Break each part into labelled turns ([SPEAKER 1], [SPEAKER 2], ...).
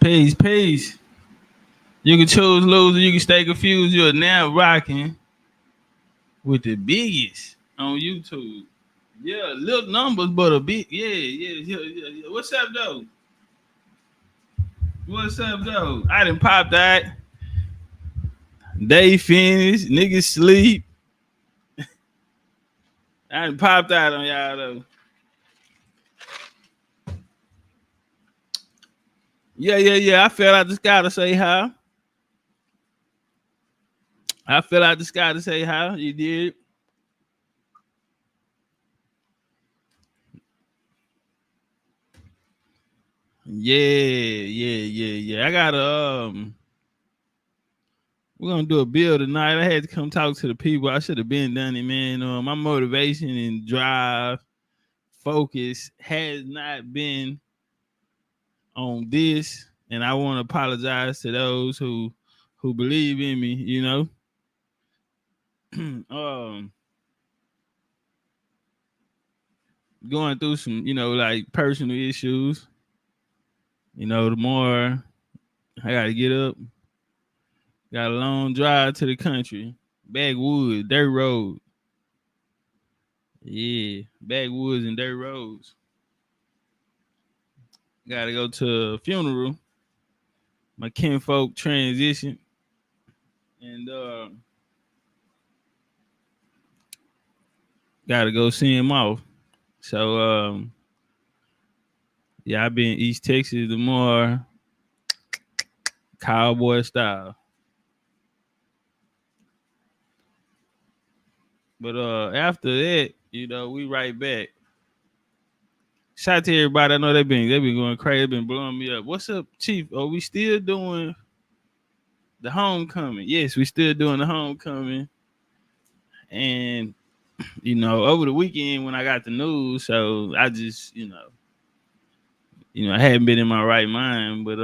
[SPEAKER 1] Peace, peace. You can choose loser, you can stay confused. You're now rocking with the biggest on YouTube. Yeah, little numbers, but a big. Yeah. What's up, though? What's up, though? I didn't pop that. Day finished. Niggas sleep. I didn't pop that on y'all, though. Yeah. I fell out the sky to say hi. I fell out the sky to say hi. You did. Yeah. I got we're gonna do a build tonight. I had to come talk to the people. I should have been done it, man. My motivation and drive, focus has not been on this, and I want to apologize to those who believe in me. Um, going through some, like personal issues. The more I got to get up, got a long drive to the country, backwood, dirt road. Yeah, backwoods and dirt roads. Got to go to a funeral. My kinfolk transition, and got to go see him off. So yeah, I've been East Texas the more cowboy style. But after that, we right back. Shout out to everybody. I know they been going crazy, they been blowing me up. What's up, Chief? Are we still doing the homecoming? Yes, we still doing the homecoming. And over the weekend when I got the news, so I just, I hadn't been in my right mind, but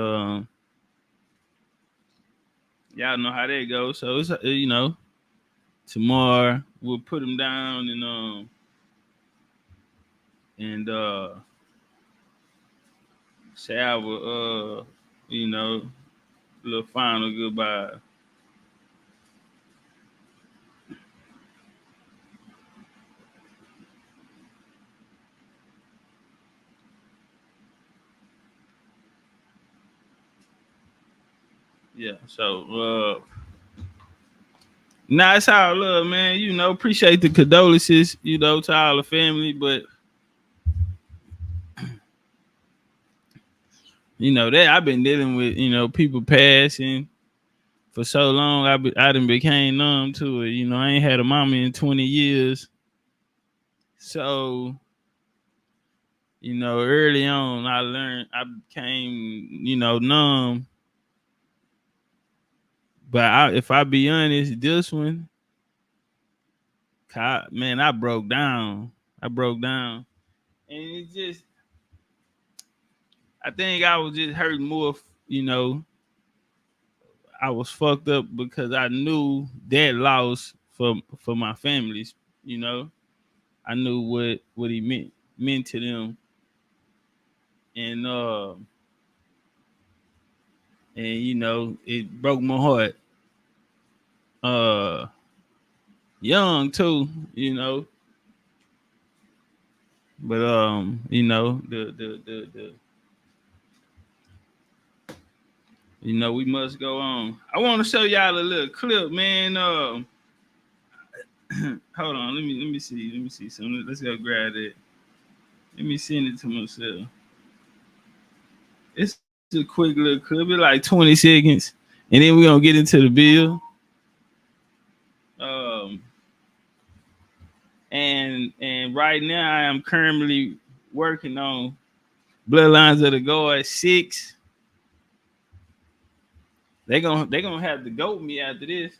[SPEAKER 1] y'all know how that goes. So it's tomorrow we'll put them down and say our little final goodbye. Yeah, so nah, it's all love, man. Appreciate the condolences, to all the family, but that I've been dealing with, people passing for so long. I done became numb to it. I ain't had a mama in 20 years. So, early on I became, numb. But if I be honest, this one, man, I broke down. And it just, I think I was just hurting more, I was fucked up because I knew that loss for my families, you know. I knew what he meant to them. And it broke my heart. Uh Young too, But the we must go on. I want to show y'all a little clip, man. Hold on, let me see something. Let's go grab it. Let me send it to myself. It's a quick little clip, it's like 20 seconds, and then we're gonna get into the bill. Um, and right now I am currently working on Bloodlines of the Guard 6. They gonna have to goat me after this.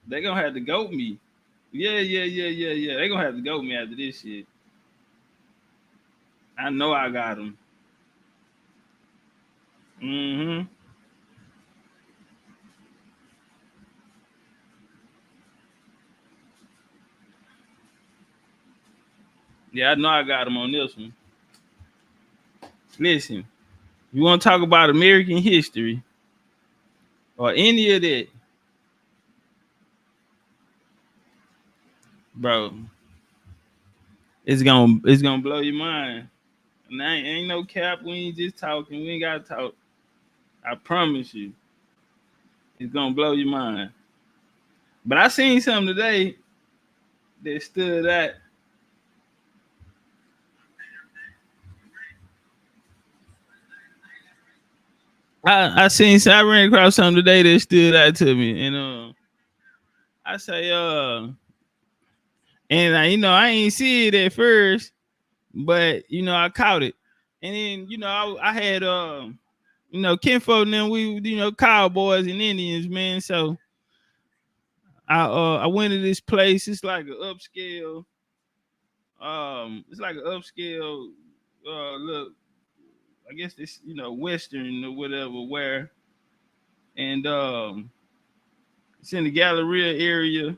[SPEAKER 1] They gonna have to goat me. Yeah. They gonna have to goat me after this shit. I know I got them. Mm-hmm. Yeah, I know I got them on this one. Listen, You want to talk about American history or any of that, bro? It's gonna blow your mind. And ain't no cap. We ain't just talking. We ain't gotta talk. I promise you, it's gonna blow your mind. But I seen something today that stood out. I ran across something today that stood out to me, and I say and I ain't see it at first, but I caught it, and then I had kinfolk and then we cowboys and Indians, man. So I went to this place. It's like an upscale. It's like an upscale. Look, I guess this Western or whatever where, and it's in the Galleria area.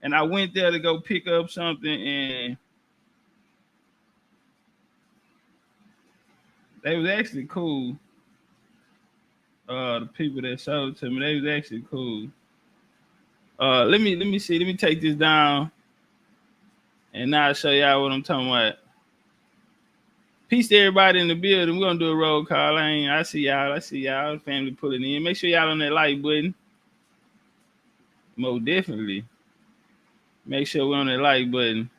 [SPEAKER 1] And I went there to go pick up something, and they was actually cool. The people that sold it to me, they was actually cool. Let me see. Let me take this down, and now I'll show y'all what I'm talking about. Peace to everybody in the building. We're gonna do a roll call. I see y'all. I see y'all. Family pulling in. Make sure y'all on that like button. Most definitely. Make sure we're on that like button.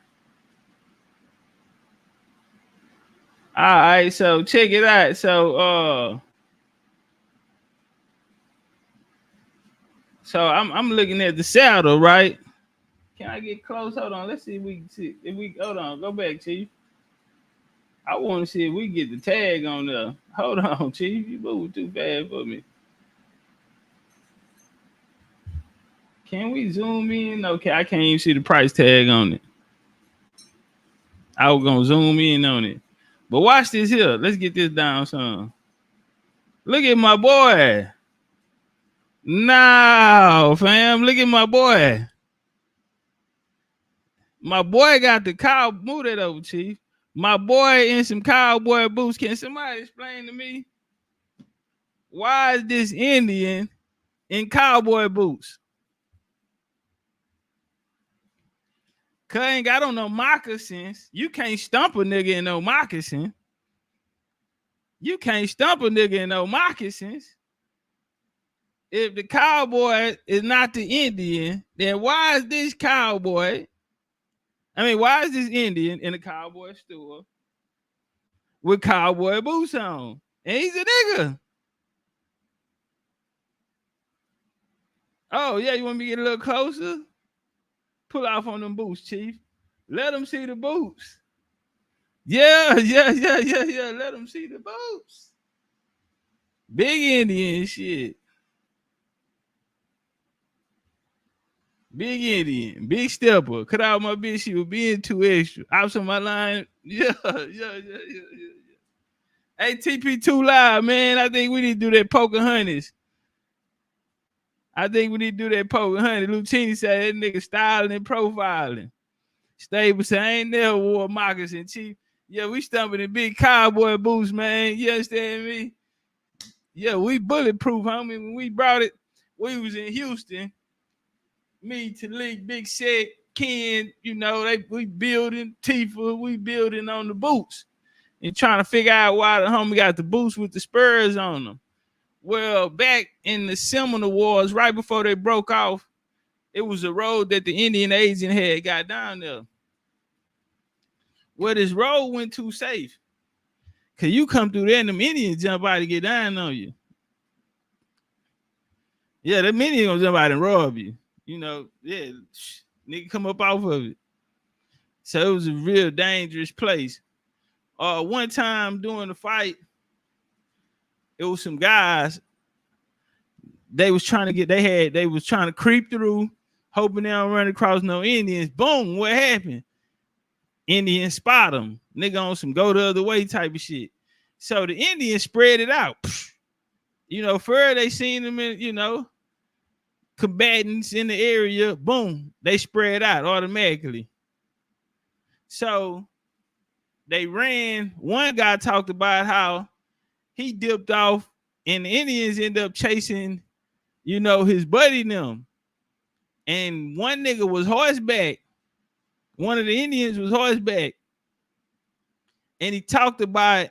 [SPEAKER 1] All right, so check it out. So I'm looking at the saddle, right? Can I get close? Hold on. Let's see if we can see. If we hold on, go back, Chief. I want to see if we can get the tag on there. Hold on, Chief. You moving too fast for me. Can we zoom in? Okay, I can't even see the price tag on it. I was gonna zoom in on it. But watch this here. Let's get this down some. Look at my boy. No, fam. Look at my boy. My boy got the cow. Move that over, Chief. My boy in some cowboy boots. Can somebody explain to me why is this Indian in cowboy boots? Cause ain't got on no moccasins. You can't stump a nigga in no moccasin. You can't stump a nigga in no moccasins. If the cowboy is not the Indian, then why is this cowboy? Why is this Indian in a cowboy store with cowboy boots on? And he's a nigga. Oh, yeah, you want me to get a little closer? Pull off on them boots, Chief. Let them see the boots. Yeah. Let them see the boots. Big Indian shit. Big Indian, big stepper. Cut out my bitch. She was being too extra. I was on my line. Yeah. Hey, TP2 Live, man. I think we need to do that Pocahontas. Lucini said that nigga styling and profiling. Stable said, I ain't never wore moccasin, Chief. Yeah, we stumping in big cowboy boots, man. You understand me? Yeah, we bulletproof, homie. When we brought it, we was in Houston. Me, Talik, Big Set, Ken, we building Tifa, we building on the boots and trying to figure out why the homie got the boots with the spurs on them. Well, back in the Seminole Wars, right before they broke off, it was a road that the Indian agent had got down there. Well, this road went too safe. Cause you come through there and them Indians jump out to get down on you. Yeah, them Indians gonna jump out and rob you. Nigga come up off of it. So it was a real dangerous place. One time during the fight, it was some guys. They was trying to creep through, hoping they don't run across no Indians. Boom, what happened? Indians spot them. Nigga on some go the other way type of shit. So the Indians spread it out. Further they seen them in, combatants in the area, boom, they spread out automatically. So they ran. One guy talked about how he dipped off, and the Indians end up chasing, his buddy them. And one nigga was horseback. One of the Indians was horseback. And he talked about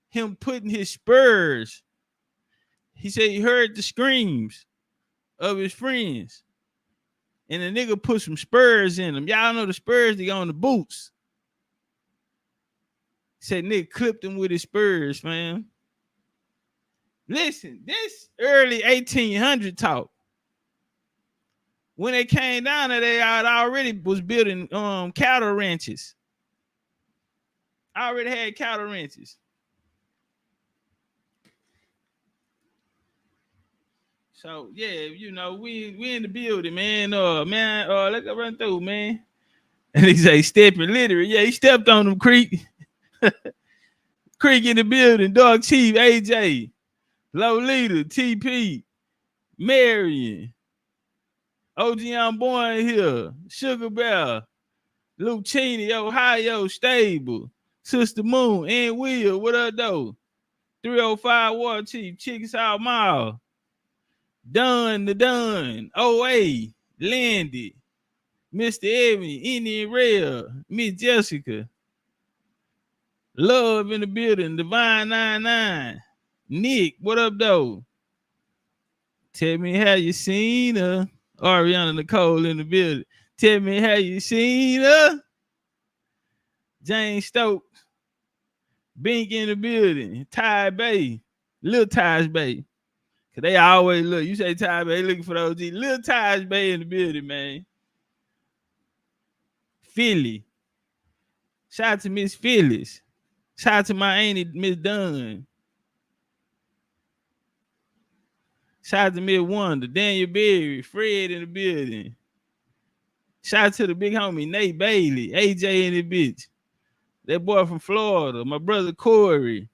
[SPEAKER 1] him putting his spurs. He said he heard the screams of his friends. And the nigga put some spurs in them. Y'all know the spurs, they go on the boots. He said nigga clipped him with his spurs, man. Listen, this early 1800 talk. When they came down there, they already was building cattle ranches. I already had cattle ranches. So yeah, we in the building, man. Let go run through, man. And he say stepping literally. Yeah, he stepped on them creek. Creek in the building, Dog Chief, AJ, Lolita, TP, Marion, OG I'm born here, Sugar Bear, Lucchini, Ohio, Stable, Sister Moon, and Will, what up though? 305 War Chief, Chickasaw Mall, Dunn the Dunn, OA, Landy, Mr. Evan, Indian Rail, Miss Jessica, Love in the building, Divine 99, Nick, what up though? Tell me how you seen her. Ariana Nicole in the building. Tell me how you seen her. Jane Stokes, Bink in the building. Ty Bay, Lil Taj Bay. Cause they always look. You say Ty Bay, looking for those OG. Lil Taj Bay in the building, man. Philly. Shout out to Miss Phyllis. Shout out to my auntie, Miss Dunn. Shout out to Miss Wonder, Daniel Berry, Fred in the building. Shout out to the big homie, Nate Bailey, AJ in the bitch. That boy from Florida, my brother Corey.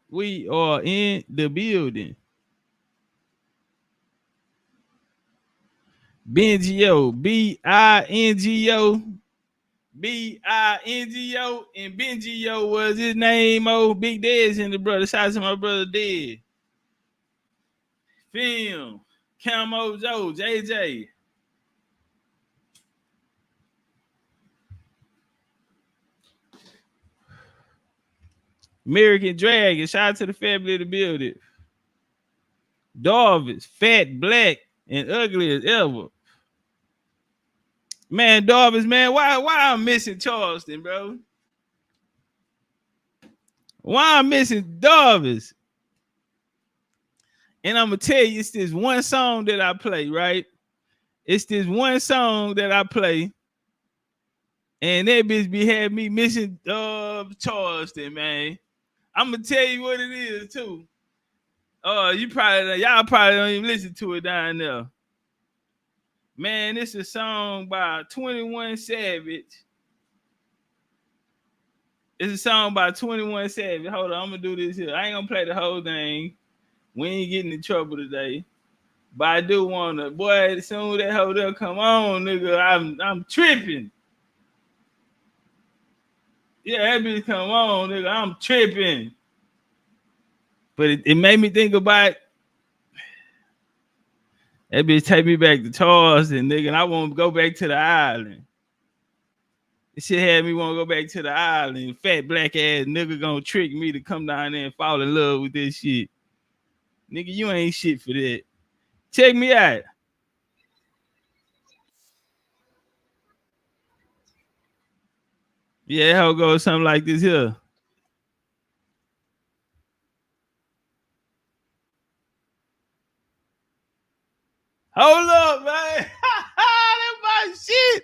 [SPEAKER 1] We are in the building. Bingio, Bingo, Bingo, and Bingio was his name. Oh, Big Dad's in the brother. Shout out to my brother Dad. Film, Camo Joe, JJ. American Dragon, shout out to the family of the building. Darvis, fat, black, and ugly as ever. Man, Darvis, man, why I'm missing Charleston, bro? Why I'm missing Darvis? And I'm gonna tell you, it's this one song that I play, right? It's this one song that I play, and that bitch be had me missing Charleston, man. I'm gonna tell you what it is too. Y'all probably don't even listen to it down there. Man, it's a song by 21 Savage. It's a song by 21 Savage. Hold on, I'm gonna do this here. I ain't gonna play the whole thing. We ain't getting in trouble today. But I do wanna, boy, as soon as that hotel come on, nigga, I'm tripping. Yeah, that bitch come on, nigga, I'm tripping. But it made me think about that bitch take me back to Charleston, nigga, and I want to go back to the island. This shit had me want to go back to the island. Fat black ass nigga gonna trick me to come down there and fall in love with this shit. Nigga, you ain't shit for that. Check me out. Yeah, how goes something like this here. Hold up, man. That's my shit.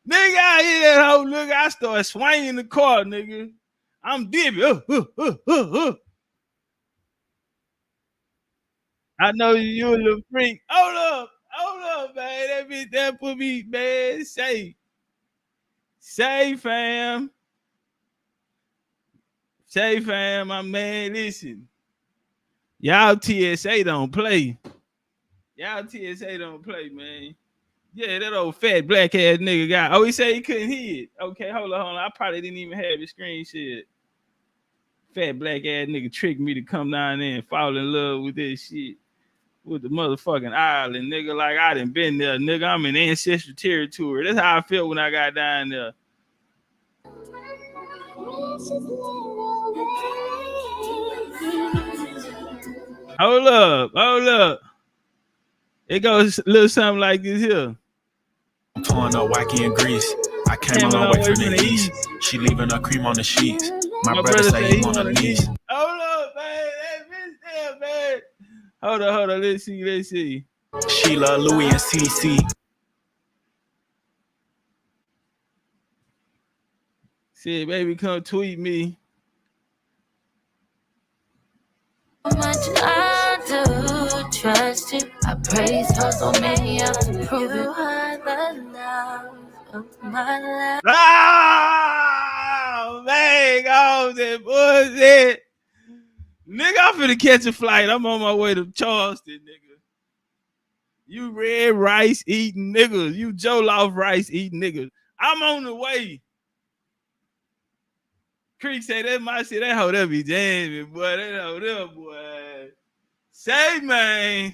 [SPEAKER 1] Nigga, I hear that hoe, nigga. I start swinging the car, nigga. I'm dipping. I know you a little freak. Hold up, man. That bitch that put me, man. Say, fam. Say, fam, my man. Listen, y'all TSA don't play. Y'all TSA don't play, man. Yeah, that old fat black ass nigga guy. Oh, he said he couldn't hear it. Okay, hold on. I probably didn't even have his screen shit. Fat black ass nigga tricked me to come down there and fall in love with this shit. With the motherfucking island, nigga. Like I done been there, nigga. I'm in ancestral territory. That's how I felt when I got down there. Hold up. It goes a little something like this here.
[SPEAKER 2] I'm pouring up wacky in Greece. I came a long way from the east. She leaving her cream on the sheets. My brother say he wanna leave.
[SPEAKER 1] Hold up, man. That bitch there, man. Hold on. Let's see.
[SPEAKER 2] Sheila, Louis, and CC.
[SPEAKER 1] Said, baby, come tweet me.
[SPEAKER 3] Much I do trust you. I praise for so many of them. Prove you are the love of my life.
[SPEAKER 1] Oh, man, go that bullshit. Nigga, I'm finna catch a flight. I'm on my way to Charleston, nigga. You red rice eating niggas. You jollof rice eating niggas. I'm on the way. Creek said that my shit. That hoe that be jamming, boy. That hoe there, boy. Say, man.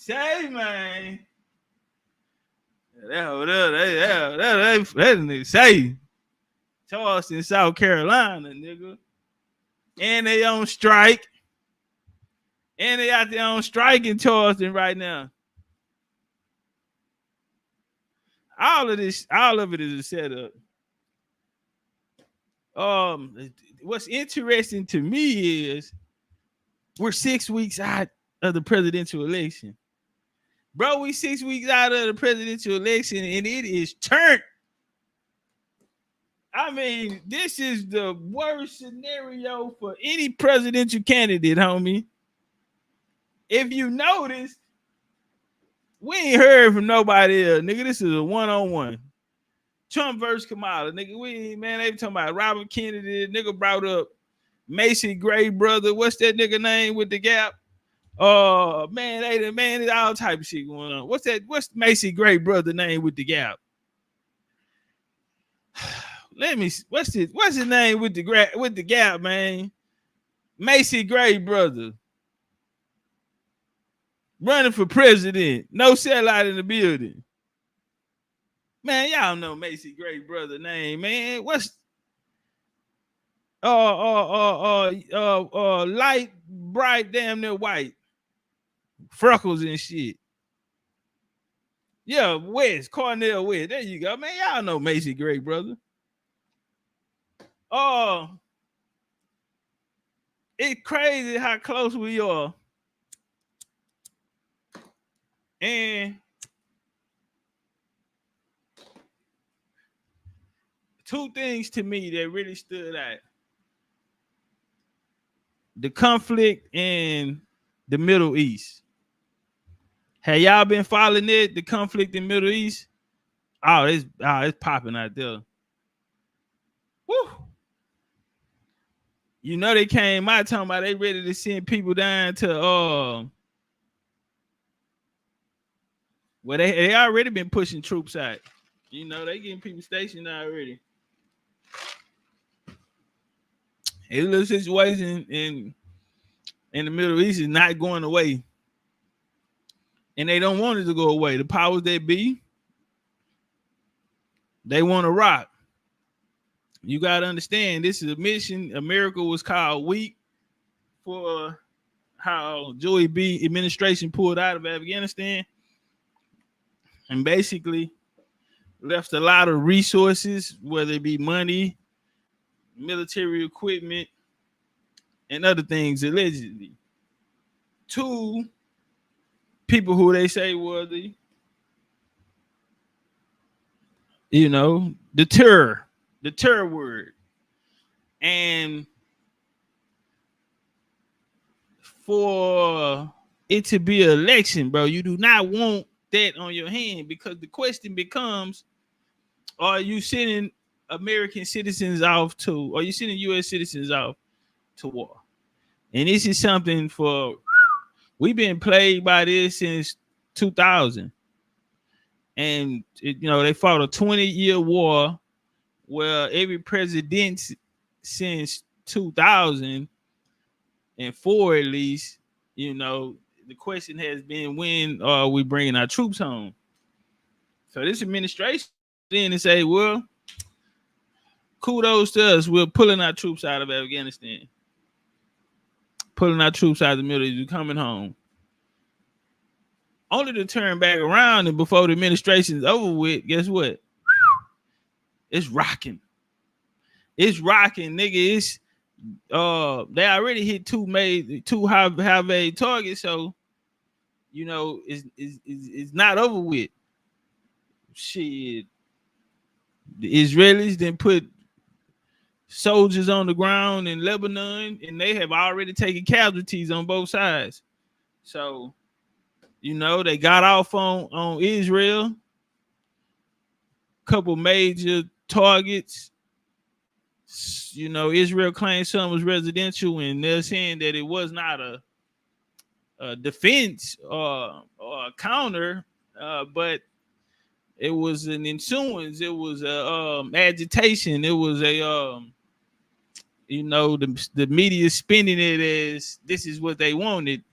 [SPEAKER 1] That hoe there. That nigga say. Charleston, South Carolina, nigga. And they on strike. And they out there on strike in Charleston right now. All of it is a setup. What's interesting to me is we're 6 weeks out of the presidential election. Bro, we 6 weeks out of the presidential election and it is turned. I mean, this is the worst scenario for any presidential candidate, homie. If you notice, we ain't heard from nobody else, nigga. This is a one-on-one. Trump versus Kamala, nigga. They talking about Robert Kennedy. Nigga brought up Macy Gray brother. What's that nigga name with the gap? There's all type of shit going on. What's Macy Gray brother name with the gap? Let me see. What's his name with the gap, man? Macy Gray brother. Running for president. No sellout in the building. Man, y'all know Macy Gray brother name, man. What's light, bright, damn near white. Freckles and shit. Yeah, West, Cornell West. There you go, man. Y'all know Macy Gray brother. It's crazy how close we are. And two things to me that really stood out. The conflict in the Middle East. Have y'all been following it? The conflict in the Middle East? It's popping out there. Woo! You know they came out talking about they ready to send people down to well, they already been pushing troops out. You know, they getting people stationed already. A little situation in the Middle East is not going away. And they don't want it to go away. The powers that be, they want to rock. You got to understand, this is a mission. America was called weak for how Joey B administration pulled out of Afghanistan and basically left a lot of resources, whether it be money, military equipment, and other things, allegedly, to people who they say were the terror word. And for it to be an election, bro, you do not want that on your hand, because the question becomes, are you sending American citizens off to, are you sending U.S. citizens off to war? And this is something we've been plagued by this since 2000. And, they fought a 20-year war where every president since 2004 at least, you know, the question has been, when are we bringing our troops home? So this administration then and say, well, kudos to us, we're pulling our troops out of Afghanistan, pulling our troops out of the Middle East, we're coming home. Only to turn back around, and before the administration's over with, guess what? It's rocking. It's rocking, nigga. It's they already hit two high targets, so you know it's not over with. Shit. The Israelis then put soldiers on the ground in Lebanon, and they have already taken casualties on both sides. So, you know, they got off on Israel. Couple major targets. You know, Israel claimed some was residential, and they're saying that it was not a defense or a counter, but it was an ensuance. It was a agitation. It was a you know, the media spinning it as this is what they wanted.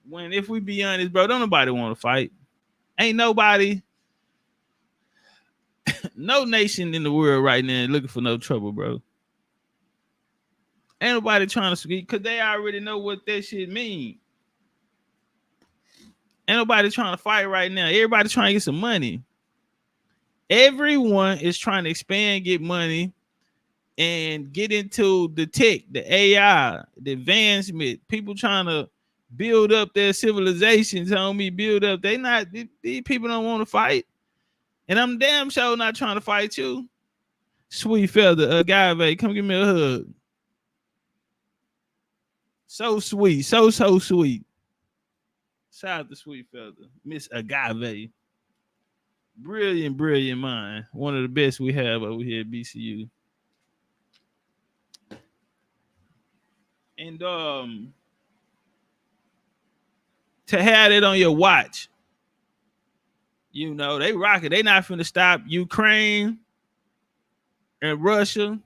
[SPEAKER 1] When, if we be honest, bro, don't nobody want to fight. Ain't nobody, no nation in the world right now looking for no trouble, bro. Ain't nobody trying to speak because they already know what that shit mean. Ain't nobody trying to fight right now. Everybody trying to get some money. Everyone is trying to expand, get money, and get into the tech, the AI, the advancement. People trying to build up their civilizations, homie, build up. These people don't want to fight. And I'm damn sure not trying to fight you. Sweet feather, agave, come give me a hug. So sweet, so sweet. Shout out to Sweet Feather, Miss Agave. Brilliant mind. One of the best we have over here at BCU. And to have it on your watch, you know, they rock it. They not finna stop Ukraine and Russia.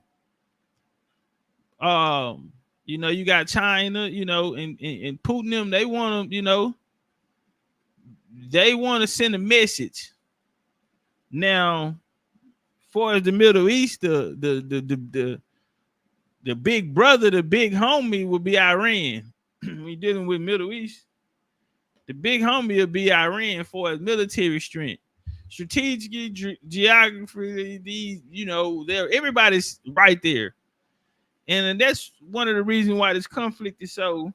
[SPEAKER 1] You know, you got China, you know, and Putin them, they want to, you know, they want to send a message. Now, far as the Middle East, the big brother, the big homie will be Iran. We dealing with Middle East. The big homie will be Iran for his military strength. Strategically, geography, these, you know, everybody's right there. And that's one of the reasons why this conflict is so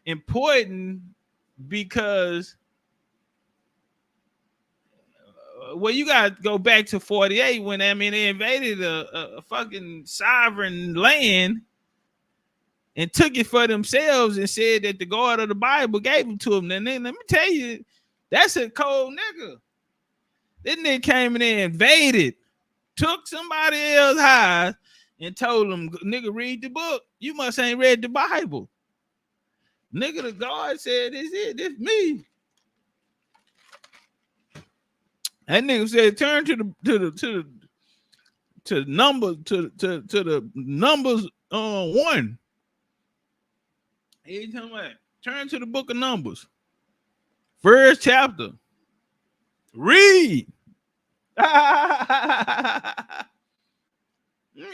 [SPEAKER 1] important, because well, you got to go back to 48 when, I mean, they invaded a fucking sovereign land and took it for themselves and said that the God of the Bible gave them to them. And then let me tell you, that's a cold nigga. This nigga came in there, invaded, took somebody else's house and told them, nigga, read the book. You must ain't read the Bible. Nigga, the God said, this it, this me. That nigga said, turn to the numbers 1. He talking about, turn to the book of Numbers, first chapter. Read. You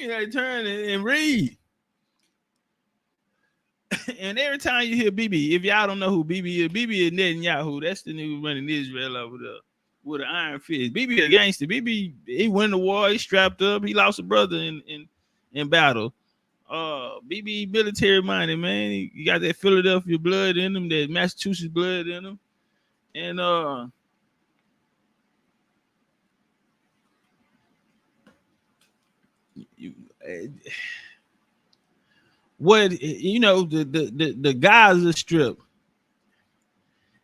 [SPEAKER 1] gotta turn and read. And every time you hear BB, if y'all don't know who BB is Netanyahu. That's the nigga running Israel over there with an iron fist. BB a gangster. BB, he won the war. He strapped up. He lost a brother in battle. BB military minded, man. He got that Philadelphia blood in him, that Massachusetts blood in him, and what, you know, the Gaza Strip,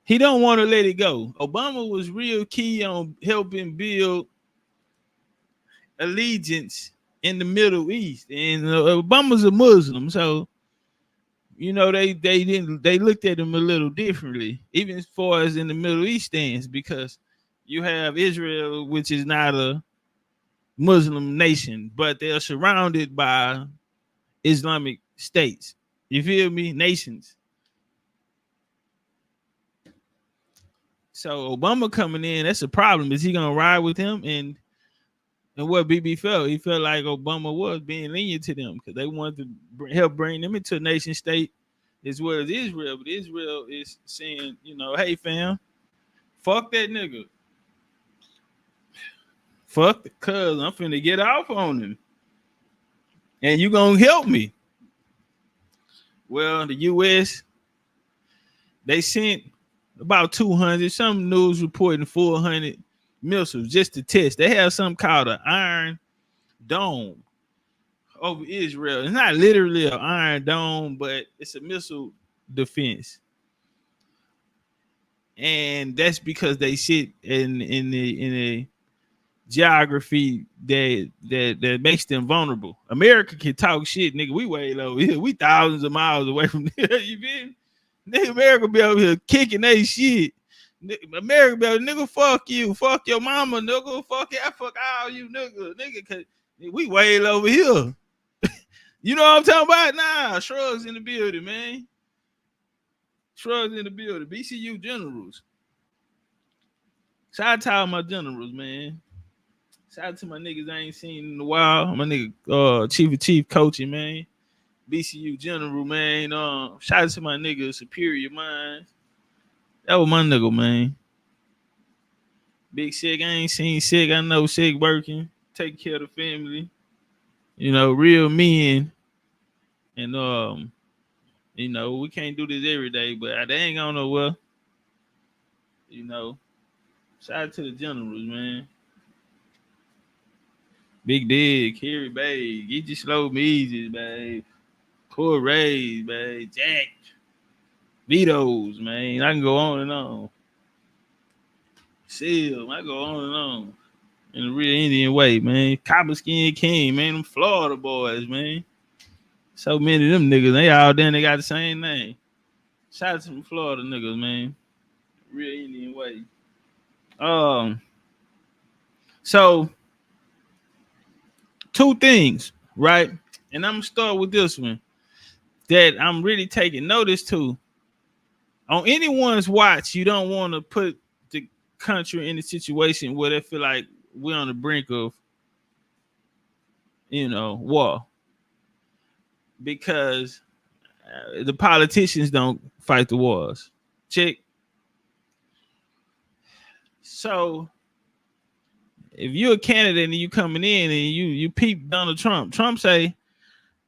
[SPEAKER 1] he don't want to let it go. Obama was real key on helping build allegiance in the Middle East, and Obama's a Muslim, so you know they looked at him a little differently, even as far as in the Middle East stands, because you have Israel, which is not a Muslim nation, but they're surrounded by Islamic states. You feel me? Nations. So Obama coming in, that's a problem. Is he gonna ride with him? And what BB felt, he felt like Obama was being lenient to them because they wanted to help bring them into a nation state as well as Israel. But Israel is saying, hey fam, fuck that nigga. Fuck the cuz I'm finna get off on him. And you gonna help me. Well, the US, they sent about 200, some news reporting 400 missiles just to test. They have something called an Iron Dome over Israel. It's not literally an Iron Dome, but it's a missile defense. And that's because they sit in the geography that makes them vulnerable. America can talk shit, nigga. We way low here. We thousands of miles away from there. You feel me? Nigga, America be over here kicking they shit. America be over, nigga, fuck you. Fuck your mama, nigga. Fuck yeah, fuck all you, nigga. Cause we way over here. You know what I'm talking about? Nah, shrugs in the building, man. Shrugs in the building. BCU generals. Shout out to all my generals, man. Shout out to my niggas I ain't seen in a while. My nigga Chief of Chief coaching, man. BCU general, man. Shout out to my nigga Superior Minds. That was my nigga, man. Big Sick, I ain't seen Sick. I know Sick working, taking care of the family. Real men. And we can't do this every day, but they ain't going nowhere. Shout out to the generals, man. Big Dig, Kerry Bay, get your slow measles, babe. Poor Rays, babe. Jack. Vito's, man. I can go on and on. Seal, I go on and on. In a real Indian way, man. Copper Skin King, man. Them Florida boys, man. So many of them niggas, they all there, they got the same name. Shout out to some Florida niggas, man. Real Indian way. So 2 things, right? And I'm gonna start with this one that I'm really taking notice to. On anyone's watch, you don't want to put the country in a situation where they feel like we're on the brink of, war. Because the politicians don't fight the wars. Check. So if you're a candidate and you coming in and you peep Donald Trump say,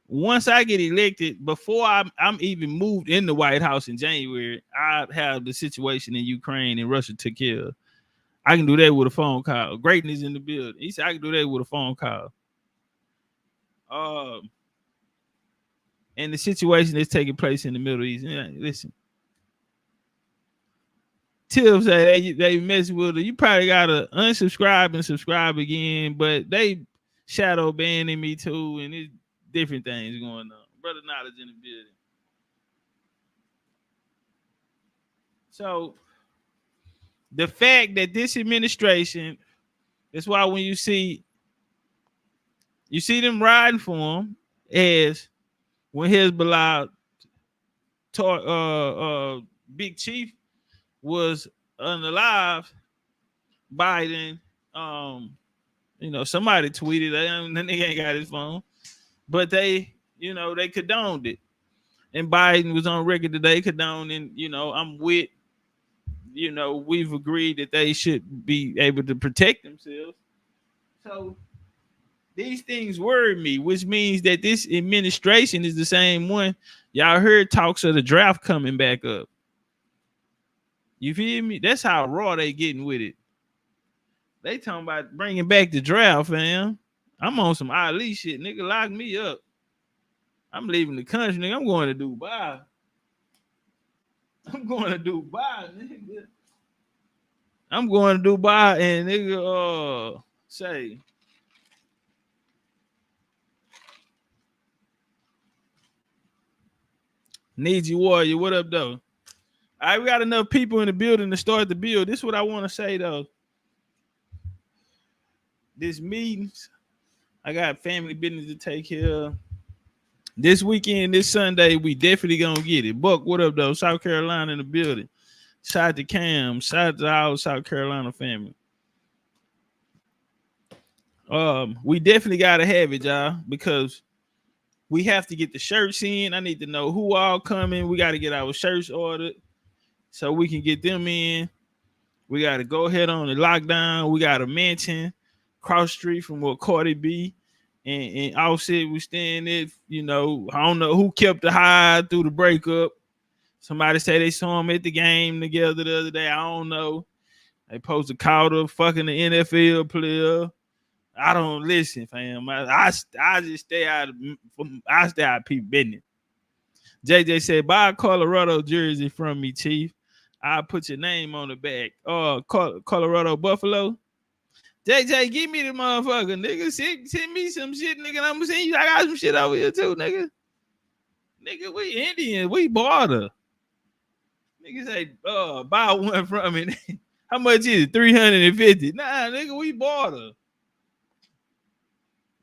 [SPEAKER 1] once I get elected, before I'm even moved in the White House in January, I'd have the situation in Ukraine and Russia took care of. I can do that with a phone call. Greatness in the building. He said I can do that with a phone call. And the situation that's taking place in the Middle East. Listen. Tips say they mess with it. You probably gotta unsubscribe and subscribe again, but they shadow banning me too, and it's different things going on. Brother Knowledge in the building. So the fact that this administration, that's why when you see them riding for him, as when Hezbollah Big Chief was unalive, Biden, somebody tweeted, the nigga ain't got his phone, but they condoned it. And Biden was on record today condoning, I'm with, we've agreed that they should be able to protect themselves. So these things worry me, which means that this administration is the same one. Y'all heard talks of the draft coming back up. You feel me? That's how raw they getting with it. They talking about bringing back the draft, fam. I'm on some Ali shit, nigga. Lock me up. I'm leaving the country, nigga. I'm going to Dubai. Nigga. I'm going to Dubai and nigga say Need you warrior. What up though? All right, we got enough people in the building to start the build. This is what I want to say though. This meetings, I got family business to take care of. This weekend, this Sunday, we definitely gonna get it. Buck, what up, though? South Carolina in the building. Shout out to Cam. Shout out to our South Carolina family. We definitely gotta have it, y'all, because we have to get the shirts in. I need to know who all coming. We got to get our shirts ordered so we can get them in. We got to go ahead on the lockdown. We got a mansion cross street from where Cardi B and Offset was staying at. You know, I don't know who kept the high through the breakup. Somebody say they saw them at the game together the other day. I don't know. They posted called her fucking the NFL player. I don't listen, fam. I just stay out of people business. JJ said, buy a Colorado jersey from me, Chief. I'll put your name on the back. Colorado Buffalo. JJ, give me the motherfucker, nigga. Send me some shit, nigga. I'm gonna send you. I got some shit over here too, nigga. Nigga, we Indian. We border. Nigga say, buy one from me. How much is it? $350. Nah, nigga, we border.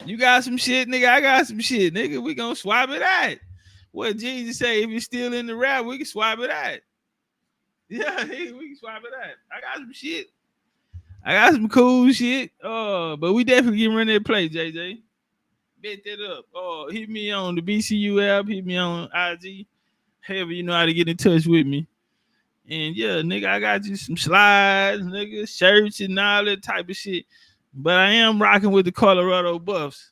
[SPEAKER 1] You got some shit, nigga. I got some shit, nigga. We gonna swap it out. What Jesus say? If it's still in the rap, we can swap it out. Yeah, we can swap it out. I got some shit. I got some cool shit. But we definitely can run that play, JJ. Bet that up. Hit me on the BCU app. Hit me on IG. However, you know how to get in touch with me. And yeah, nigga, I got you some slides, nigga, shirts and all that type of shit. But I am rocking with the Colorado Buffs.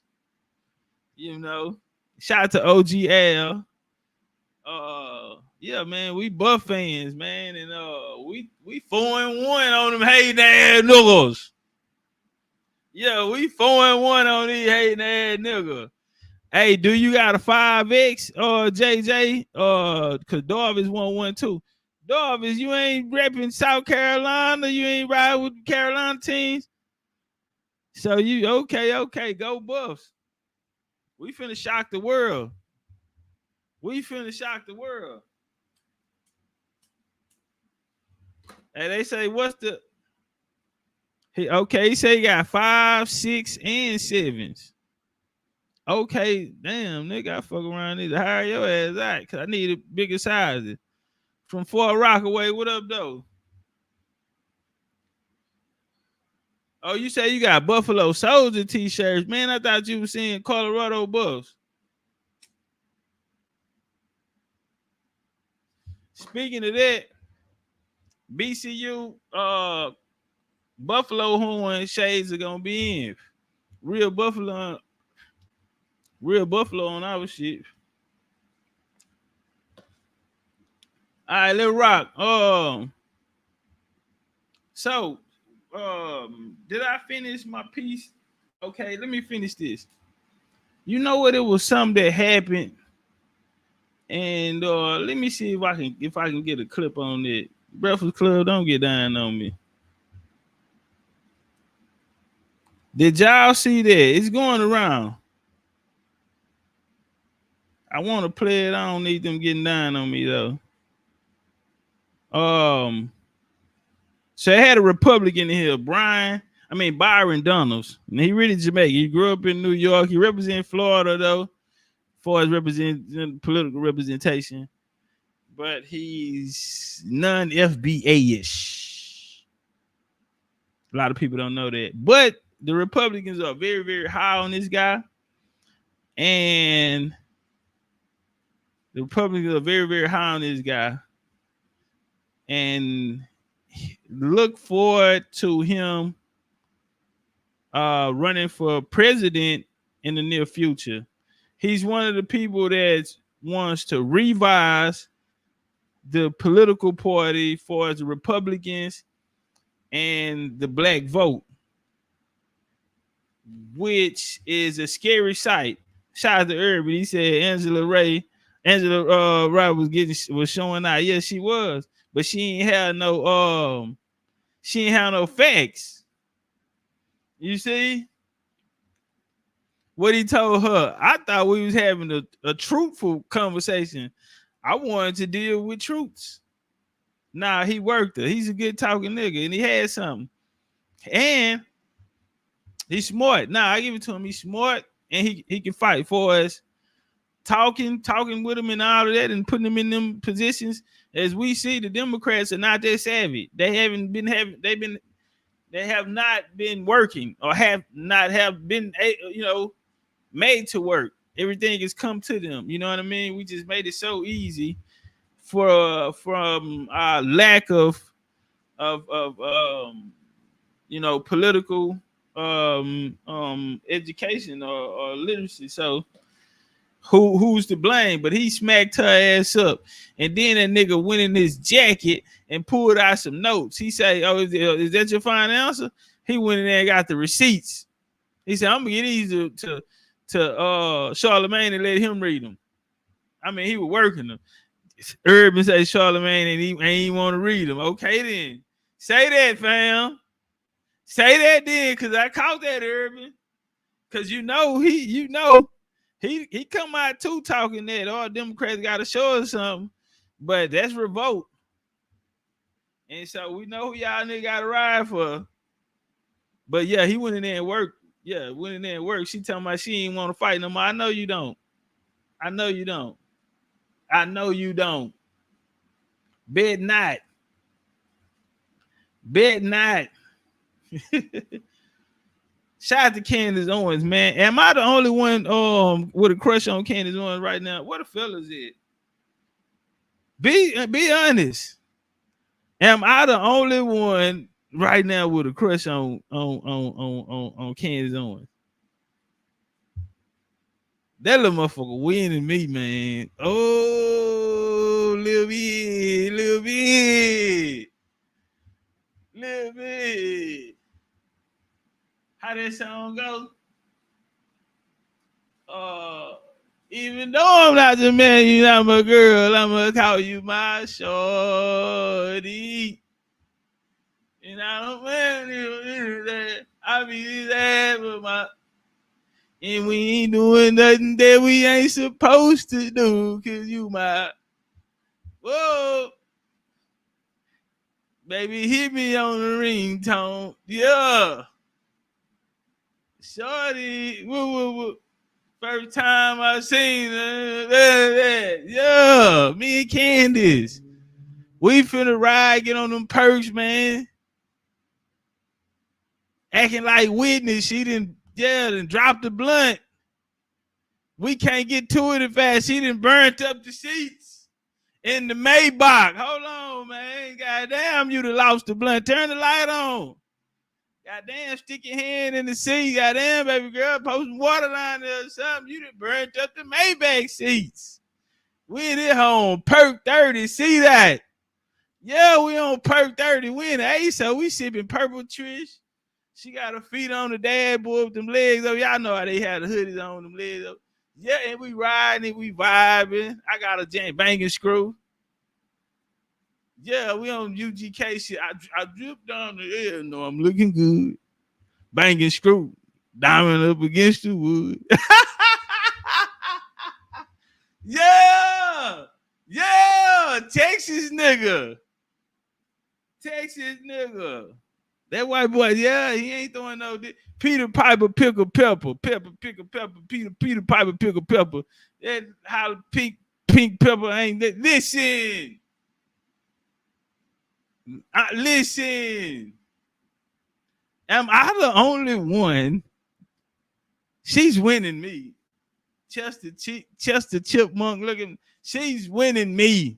[SPEAKER 1] You know, shout out to OGL. Yeah, man, we Buff fans, man, and we 4-1 on them hating ass niggas. Yeah, we 4-1 on these hating ass niggas. Hey, do you got a 5X or JJ? Cause Darvis 112. Darvis, you ain't repping South Carolina. You ain't riding with the Carolina teams. So you okay, go Buffs. We finna shock the world. Hey, they say what's the he say he got 5, 6, and 7s. Okay, damn, nigga, I fuck around need to hire your ass out because I need a bigger size. From Fort Rockaway, what up, though? Oh, you say you got Buffalo Soldier t-shirts. Man, I thought you were seeing Colorado Buffs. Speaking of that, BCU Buffalo horn shades are gonna be in. Real Buffalo on our shit. All right, let's rock. So did I finish my piece? Okay, let me finish this. You know what? It was something that happened, and let me see if I can get a clip on it. Breakfast Club, don't get down on me. Did y'all see that? It's going around. I want to play it. I don't need them getting down on me though. So I had a Republican in here, Byron Donalds. And he really Jamaican. He grew up in New York. He represents Florida though, for his political representation. But he's non-FBA-ish. A lot of people don't know that. But the Republicans are very, very high on this guy. And the Republicans are very, very high on this guy. And look forward to him running for president in the near future. He's one of the people that wants to revise the political party for the Republicans and the black vote, which is a scary sight. Shout out to Irvin. He said Angela Wright was showing out. Yeah, she was, but she ain't had no facts. You see what he told her? I thought we was having a truthful conversation. I wanted to deal with truths. Nah, he worked her. He's a good talking nigga, and he had something. And he's smart. Nah, I give it to him. He's smart, and he can fight for us talking with them and all of that, and putting them in them positions. As we see, the Democrats are not that savvy. They have not been working, or have been made to work. Everything has come to them. You know what I mean? We just made it so easy from our lack of political education or literacy. So who's to blame? But he smacked her ass up, and then that nigga went in his jacket and pulled out some notes. He said, "Oh, is that your final answer?" He went in there and got the receipts. He said, "I'm gonna get these to Charlemagne and let him read them." I mean, he was working them. Urban said Charlemagne and he ain't want to read them. Okay, then say that, fam. Say that then, cause I caught that, Urban. Cause he come out too talking that all Democrats got to show us something, but that's revolt. And so we know who y'all nigga got to ride for. But yeah, he went in there and worked. Yeah, went in there and worked. She talking about she ain't want to fight no more. I know you don't. I know you don't. I know you don't. Bet not. Bet not. Shout out to Candace Owens, man. Am I the only one with a crush on Candace Owens right now? What the fellas is? Be honest. Am I the only one right now with a crush on Candace Owens? That little motherfucker winning me, man. Oh, little bit. How that song go? Even though I'm not the man, you're not my girl, I'm gonna call you my shorty. And I don't mind that. I be that with my. And we ain't doing nothing that we ain't supposed to do, cause you my. Whoa. Baby, hit me on the ringtone. Yeah. Shorty. Woo. First time I seen her. Yeah. Me and Candace. We finna ride, get on them perks, man. Acting like witness. She didn't drop the blunt. We can't get to it fast. She done burnt up the seats in the Maybach. Hold on, man. Goddamn, you done lost the blunt. Turn the light on. Goddamn, stick your hand in the seat. Goddamn, baby girl, post some water line there or something. You done burnt up the Maybach seats. We in it home. Perk 30. See that? Yeah, we on Perk 30. We in the A, so we sipping purple Trish. She got her feet on the dad boy with them legs up. Y'all know how they had the hoodies on them legs up. Yeah, and we riding, we vibing. I got a banging screw. Yeah, we on UGK shit. I dripped down the air. No, I'm looking good. Banging screw. Diamond up against the wood. Yeah. Texas nigga. That white boy, yeah, he ain't throwing no. Peter Piper pickle pepper. Pickle pepper. Peter Piper pickle pepper. That how pink pepper ain't that. Listen. Listen. Am I the only one? She's winning me. Chester Chipmunk looking. She's winning me.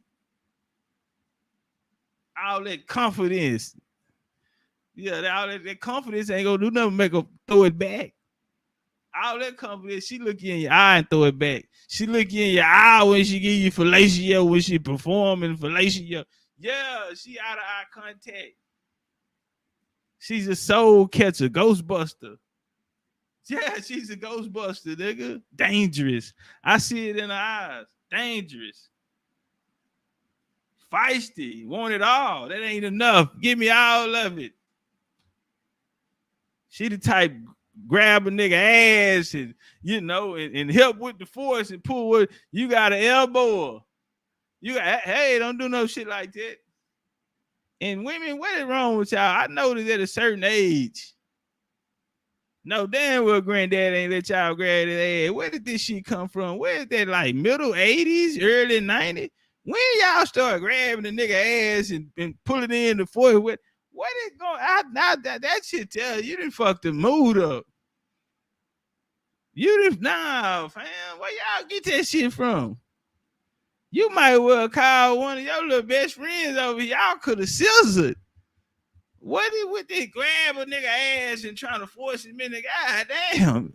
[SPEAKER 1] All that confidence. Yeah, all that confidence ain't gonna do nothing. Make her throw it back. All that confidence, she look you in your eye and throw it back. She look you in your eye when she give you fellatio, when she performing fellatio. Yeah, she out of eye contact. She's a soul catcher, Ghostbuster. Yeah, she's a Ghostbuster, nigga. Dangerous. I see it in her eyes. Dangerous. Feisty. Want it all. That ain't enough. Give me all of it. She the type grab a nigga ass and and help with the force and pull with. You got an elbow. Hey, don't do no shit like that. And women, what is wrong with y'all? I noticed at a certain age, No, damn well granddad ain't let y'all grab his ass. Where did this shit come from? Where is that, like middle 80s, early 90s? When y'all start grabbing the nigga ass and pulling it in the foot? What is going out now? That shit tell you didn't fuck the mood up. You didn't, nah, fam. Where y'all get that shit from? You might well call one of your little best friends over here. Y'all could have scissored. What is with this grab a nigga ass and trying to force him in the goddamn?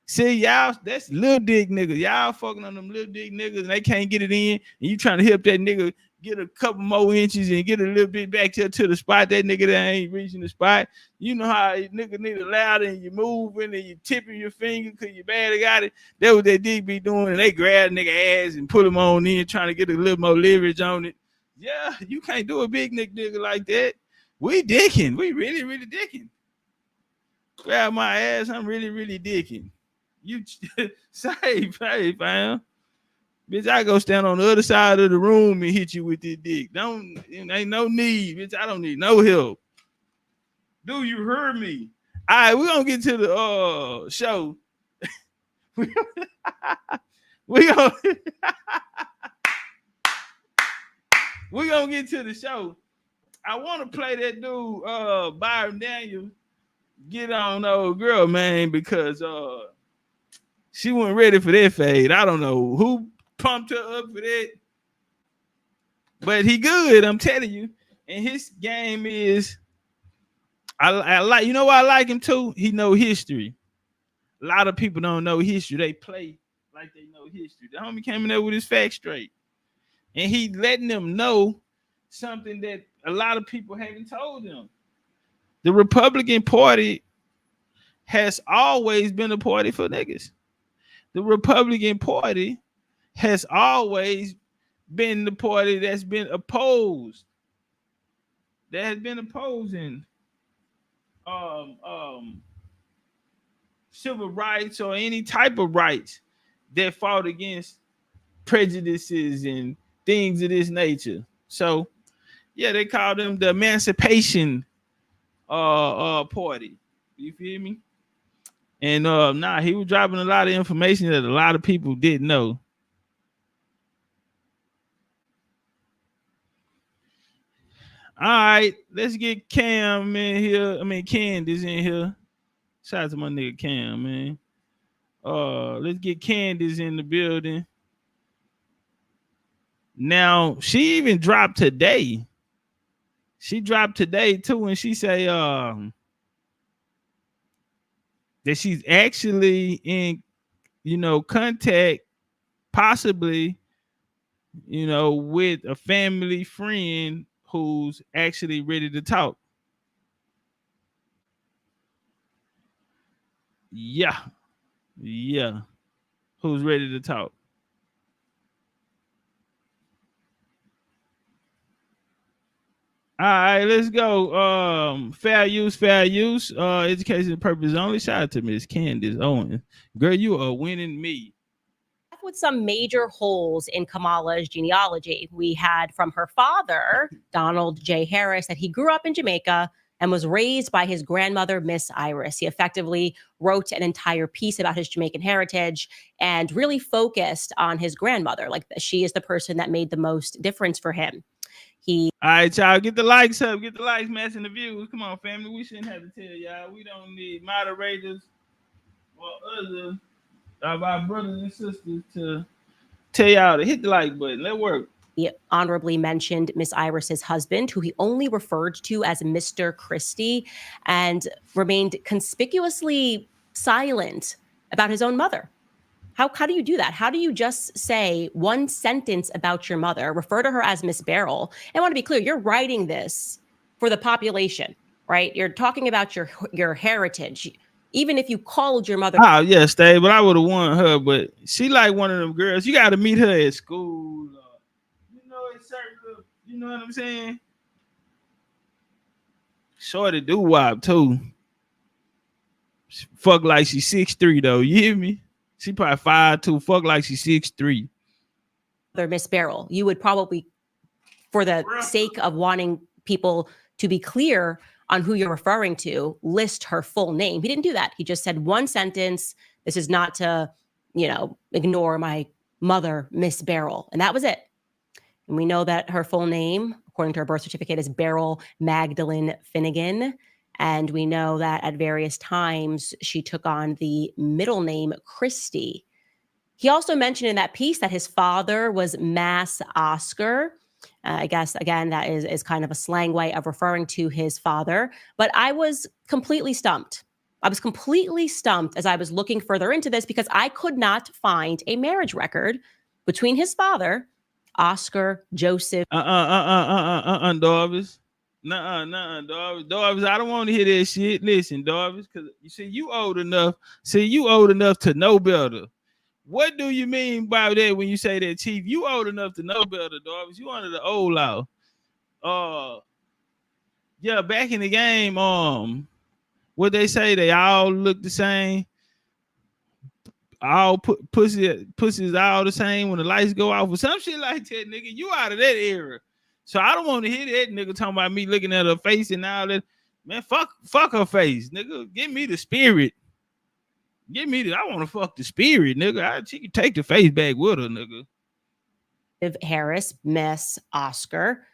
[SPEAKER 1] See, y'all, that's little dick niggas. Y'all fucking on them little dick niggas and they can't get it in. And you trying to help that nigga get a couple more inches and get a little bit back to the spot. That nigga that ain't reaching the spot. You know how nigga need it louder and you moving and you tipping your finger because you badly got it. That's what that dick be doing. And they grab the nigga ass and put him on in trying to get a little more leverage on it. Yeah, you can't do a big nigga like that. We dicking. We really, really dicking. Grab my ass. I'm really, really dicking. You say, hey, fam. Bitch, I go stand on the other side of the room and hit you with this dick. Ain't no need, bitch. I don't need no help. Do you hear me? All right, we're gonna get to the show. we gonna we're gonna get to the show. I want to play that dude, Byron Daniel, get on old girl, man, because she wasn't ready for that fade. I don't know who pumped her up for that, but he good, I'm telling you. And his game is, I like, you know why I like him too? He know history. A lot of people don't know history. They play like they know history. The homie came in there with his facts straight. And he letting them know something that a lot of people haven't told them. The Republican Party has always been a party for niggas. The Republican Party has always been the party that's been opposed. That has been opposing civil rights or any type of rights that fought against prejudices and things of this nature. So, yeah, they call them the Emancipation Party. You feel me? And he was dropping a lot of information that a lot of people didn't know. All right, let's get Cam in here. Candace in here. Shout out to my nigga Cam, man. Let's get Candace in the building. Now, she even dropped today. She dropped today too, and she say that she's actually in, contact, possibly, with a family friend who's actually ready to talk. Yeah. Who's ready to talk? All right, let's go. Fair use. Education purpose only. Shout out to Miss Candace Owens. Girl, you are winning me.
[SPEAKER 4] With some major holes in Kamala's genealogy. We had from her father, Donald J. Harris, that he grew up in Jamaica and was raised by his grandmother, Miss Iris. He effectively wrote an entire piece about his Jamaican heritage and really focused on his grandmother. Like, she is the person that made the most difference for him. All
[SPEAKER 1] right, y'all, get the likes up, get the likes matching the views. Come on, family. We shouldn't have to tell y'all. We don't need moderators or other of our brothers and sisters to tell y'all to hit the like button. Let work.
[SPEAKER 4] He honorably mentioned Miss Iris's husband, who he only referred to as Mr. Christie, and remained conspicuously silent about his own mother. How do you do that? How do you just say one sentence about your mother, refer to her as Miss Beryl? And I want to be clear, you're writing this for the population, right? You're talking about your heritage. Even if you called your mother.
[SPEAKER 1] Oh, yeah, Stay, but I would have wanted her, but she like one of them girls. You got to meet her at school. At certain, you know what I'm saying? Shorty doo-wop, too. Fuck like she's 6'3", though. You hear me? She probably 5'2". Fuck like she's 6'3".
[SPEAKER 4] Miss Beryl, you would probably, for the sake of wanting people to be clear on who you're referring to, list her full name. He didn't do that. He just said one sentence. This is not to, ignore my mother, Miss Beryl. And that was it. And we know that her full name, according to her birth certificate, is Beryl Magdalene Finnegan. And we know that at various times she took on the middle name Christie. He also mentioned in that piece that his father was Mass Oscar. I guess, again, that is kind of a slang way of referring to his father. But I was completely stumped. I was completely stumped as I was looking further into this because I could not find a marriage record between his father, Oscar Joseph.
[SPEAKER 1] Darvis. Darvis, I don't want to hear that shit. Listen, Darvis, because you see, you old enough to know better. What do you mean by that when you say that, Chief? You old enough to know better, Darvis. You under the old law. Yeah, back in the game, what they say, they all look the same. All pussies all the same when the lights go off or some shit like that, nigga. You out of that era. So I don't want to hear that nigga talking about me looking at her face and all that. Man, fuck her face, nigga. Give me the spirit. I want to fuck the spirit, nigga. She can take the face back with her, nigga.
[SPEAKER 4] Harris, Miss Oscar,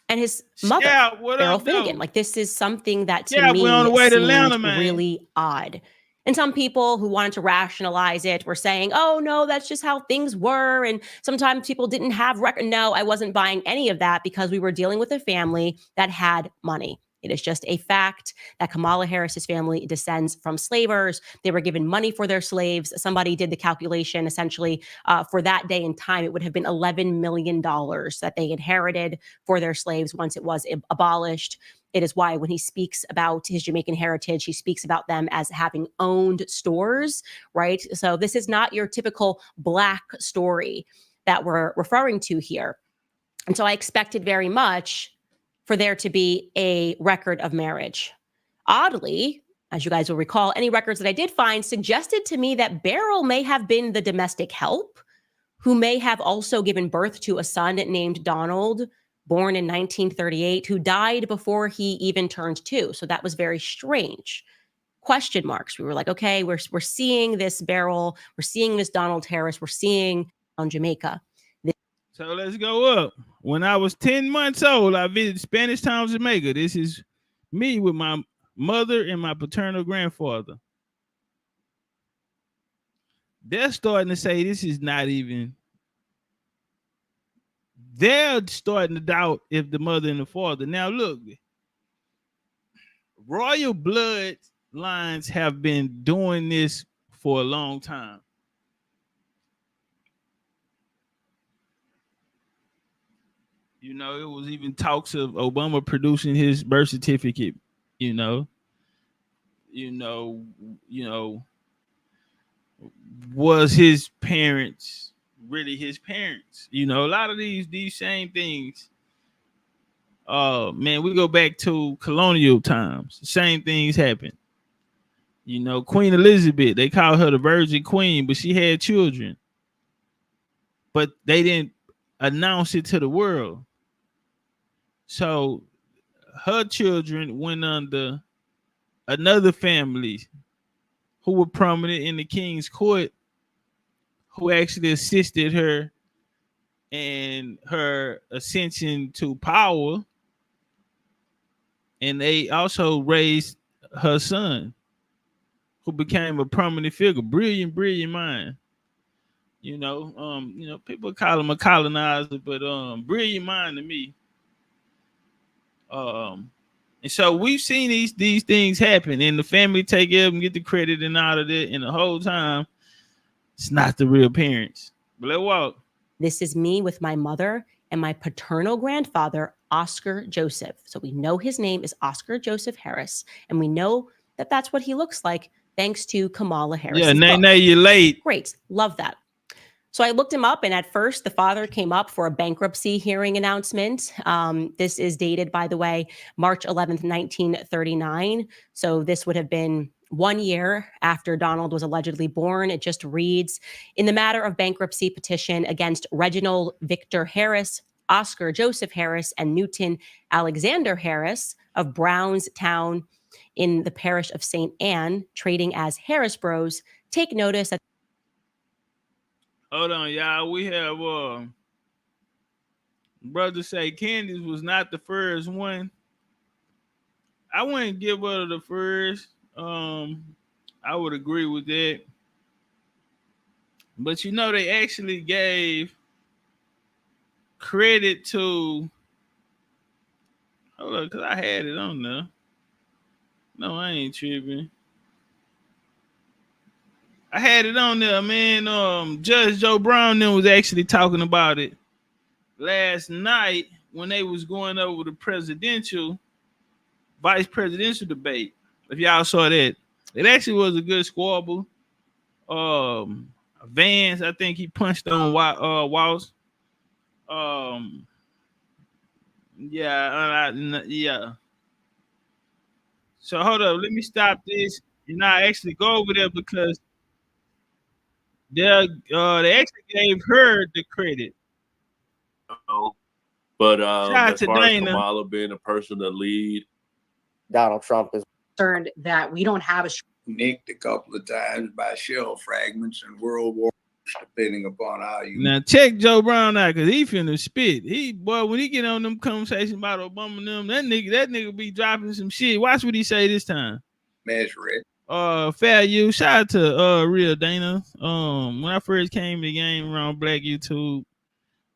[SPEAKER 4] and his mother, Beryl Finnegan. Like, this is something that to me
[SPEAKER 1] we're on the way to
[SPEAKER 4] seemed
[SPEAKER 1] Atlanta, man.
[SPEAKER 4] Really odd. And some people who wanted to rationalize it were saying, oh, no, that's just how things were. And sometimes people didn't have record. No, I wasn't buying any of that because we were dealing with a family that had money. It is just a fact that Kamala Harris's family descends from slavers. They were given money for their slaves. Somebody did the calculation essentially for that day and time. It would have been $11 million that they inherited for their slaves once it was abolished. It is why when he speaks about his Jamaican heritage, he speaks about them as having owned stores, right? So this is not your typical Black story that we're referring to here. And so I expected very much for there to be a record of marriage. Oddly, as you guys will recall, any records that I did find suggested to me that Beryl may have been the domestic help, who may have also given birth to a son named Donald, born in 1938, who died before he even turned 2. So that was very strange. Question marks. We were like, okay, we're seeing this Beryl, we're seeing this Donald Harris, we're seeing on Jamaica.
[SPEAKER 1] So let's go up. When I was 10 months old, I visited Spanish Town, Jamaica. This is me with my mother and my paternal grandfather. They're starting to say this is not even. They're starting to doubt if the mother and the father. Now, look, royal blood lines have been doing this for a long time. You know, it was even talks of Obama producing his birth certificate, was his parents really his parents? A lot of these same things. Man, we go back to colonial times. Same things happen. Queen Elizabeth, they call her the Virgin Queen, but she had children. But they didn't announce it to the world. So her children went under another family who were prominent in the king's court, who actually assisted her in her ascension to power. And they also raised her son, who became a prominent figure, brilliant mind. People call him a colonizer, but brilliant mind to me. And so we've seen these things happen, and the family take it up and get the credit and all of that, and the whole time it's not the real parents. But let's walk.
[SPEAKER 4] This is me with my mother and my paternal grandfather, Oscar Joseph. So we know his name is Oscar Joseph Harris, and we know that that's what he looks like thanks to Kamala Harris.
[SPEAKER 1] Yeah, now you're late.
[SPEAKER 4] Great, love that. So I looked him up, and at first the father came up for a bankruptcy hearing announcement. This is dated, by the way, March 11th, 1939. So this would have been 1 year after Donald was allegedly born. It just reads, in the matter of bankruptcy petition against Reginald Victor Harris, Oscar Joseph Harris and Newton Alexander Harris of Brownstown in the parish of St. Anne, trading as Harris Bros, take notice that.
[SPEAKER 1] Hold on, y'all. We have brother say Candace was not the first one. I wouldn't give her the first. I would agree with that. But you know, they actually gave credit to. Hold on, because I had it on there. No, I ain't tripping. I had it on there, man. Judge Joe Brown then was actually talking about it last night when they was going over the vice presidential debate. If y'all saw that, it actually was a good squabble. Vance, I think he punched on Walls. Yeah. So hold up, let me stop this and I actually go over there because they actually gave her the credit.
[SPEAKER 5] But
[SPEAKER 1] as
[SPEAKER 5] far as
[SPEAKER 1] Dana.
[SPEAKER 5] Kamala being a person to lead,
[SPEAKER 6] Donald Trump is
[SPEAKER 7] concerned that we don't have a
[SPEAKER 8] nicked a couple of times by shell fragments in World War, depending upon how you.
[SPEAKER 1] Now check Joe Brown out because he finna spit. When he get on them conversations about Obama and them, that nigga be dropping some shit. Watch what he say this time.
[SPEAKER 8] Measure it.
[SPEAKER 1] Fair you. Shout out to Real Dana. When I first came to the game around Black YouTube,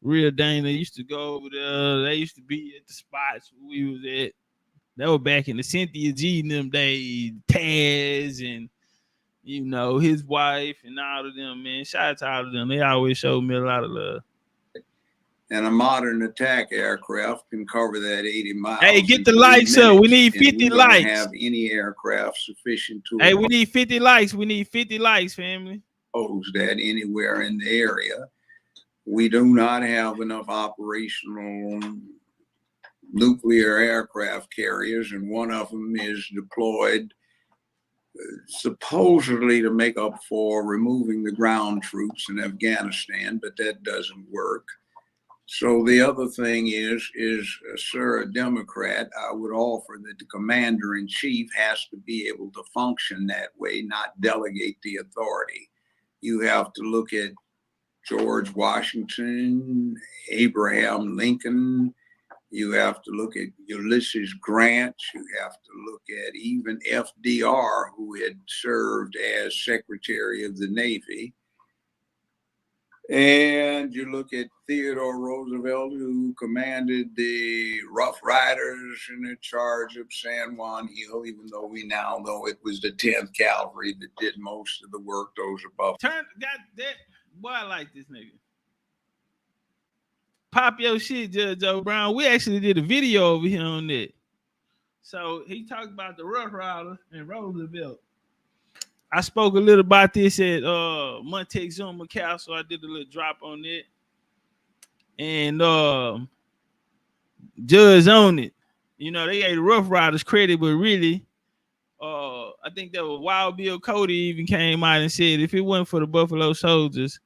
[SPEAKER 1] Real Dana used to go over there. They used to be at the spots where we was at. That was back in the Cynthia G in them days, Taz and his wife and all of them, man. Shout out to all of them. They always showed me a lot of love.
[SPEAKER 8] And a modern attack aircraft can cover that 80 miles.
[SPEAKER 1] Hey, get the likes up. We need 50 likes.
[SPEAKER 8] We don't have any aircraft sufficient to.
[SPEAKER 1] Hey, we need 50 likes. We need 50 likes, family.
[SPEAKER 8] That anywhere in the area. We do not have enough operational nuclear aircraft carriers, and one of them is deployed supposedly to make up for removing the ground troops in Afghanistan, but that doesn't work. So the other thing is sir, a Democrat, I would offer that the commander-in-chief has to be able to function that way, not delegate the authority. You have to look at George Washington, Abraham Lincoln. You have to look at Ulysses Grant. You have to look at even FDR, who had served as Secretary of the Navy. And you look at Theodore Roosevelt, who commanded the Rough Riders in charge of San Juan Hill, even though we now know it was the 10th Cavalry that did most of the work, those above.
[SPEAKER 1] Got that. Boy, I like this nigga. Pop your shit, Judge Joe Brown. We actually did a video over here on that. So he talked about the Rough Riders and Roosevelt. I spoke a little about this at Montezuma Castle. I did a little drop on it. And Judge on it. They gave the Rough Riders credit, but really, I think that was Wild Bill Cody even came out and said if it wasn't for the Buffalo Soldiers,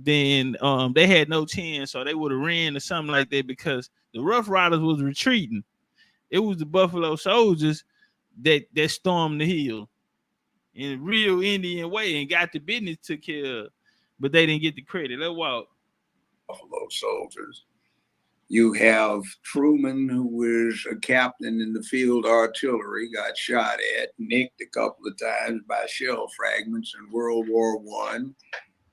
[SPEAKER 1] then they had no chance, so they would have ran or something like that because the Rough Riders was retreating. It was the Buffalo Soldiers that stormed the hill in a real Indian way and got the business took care of, but they didn't get the credit. Let's walk.
[SPEAKER 8] Buffalo Soldiers. You have Truman, who was a captain in the field artillery, got shot at, nicked a couple of times by shell fragments in World War I.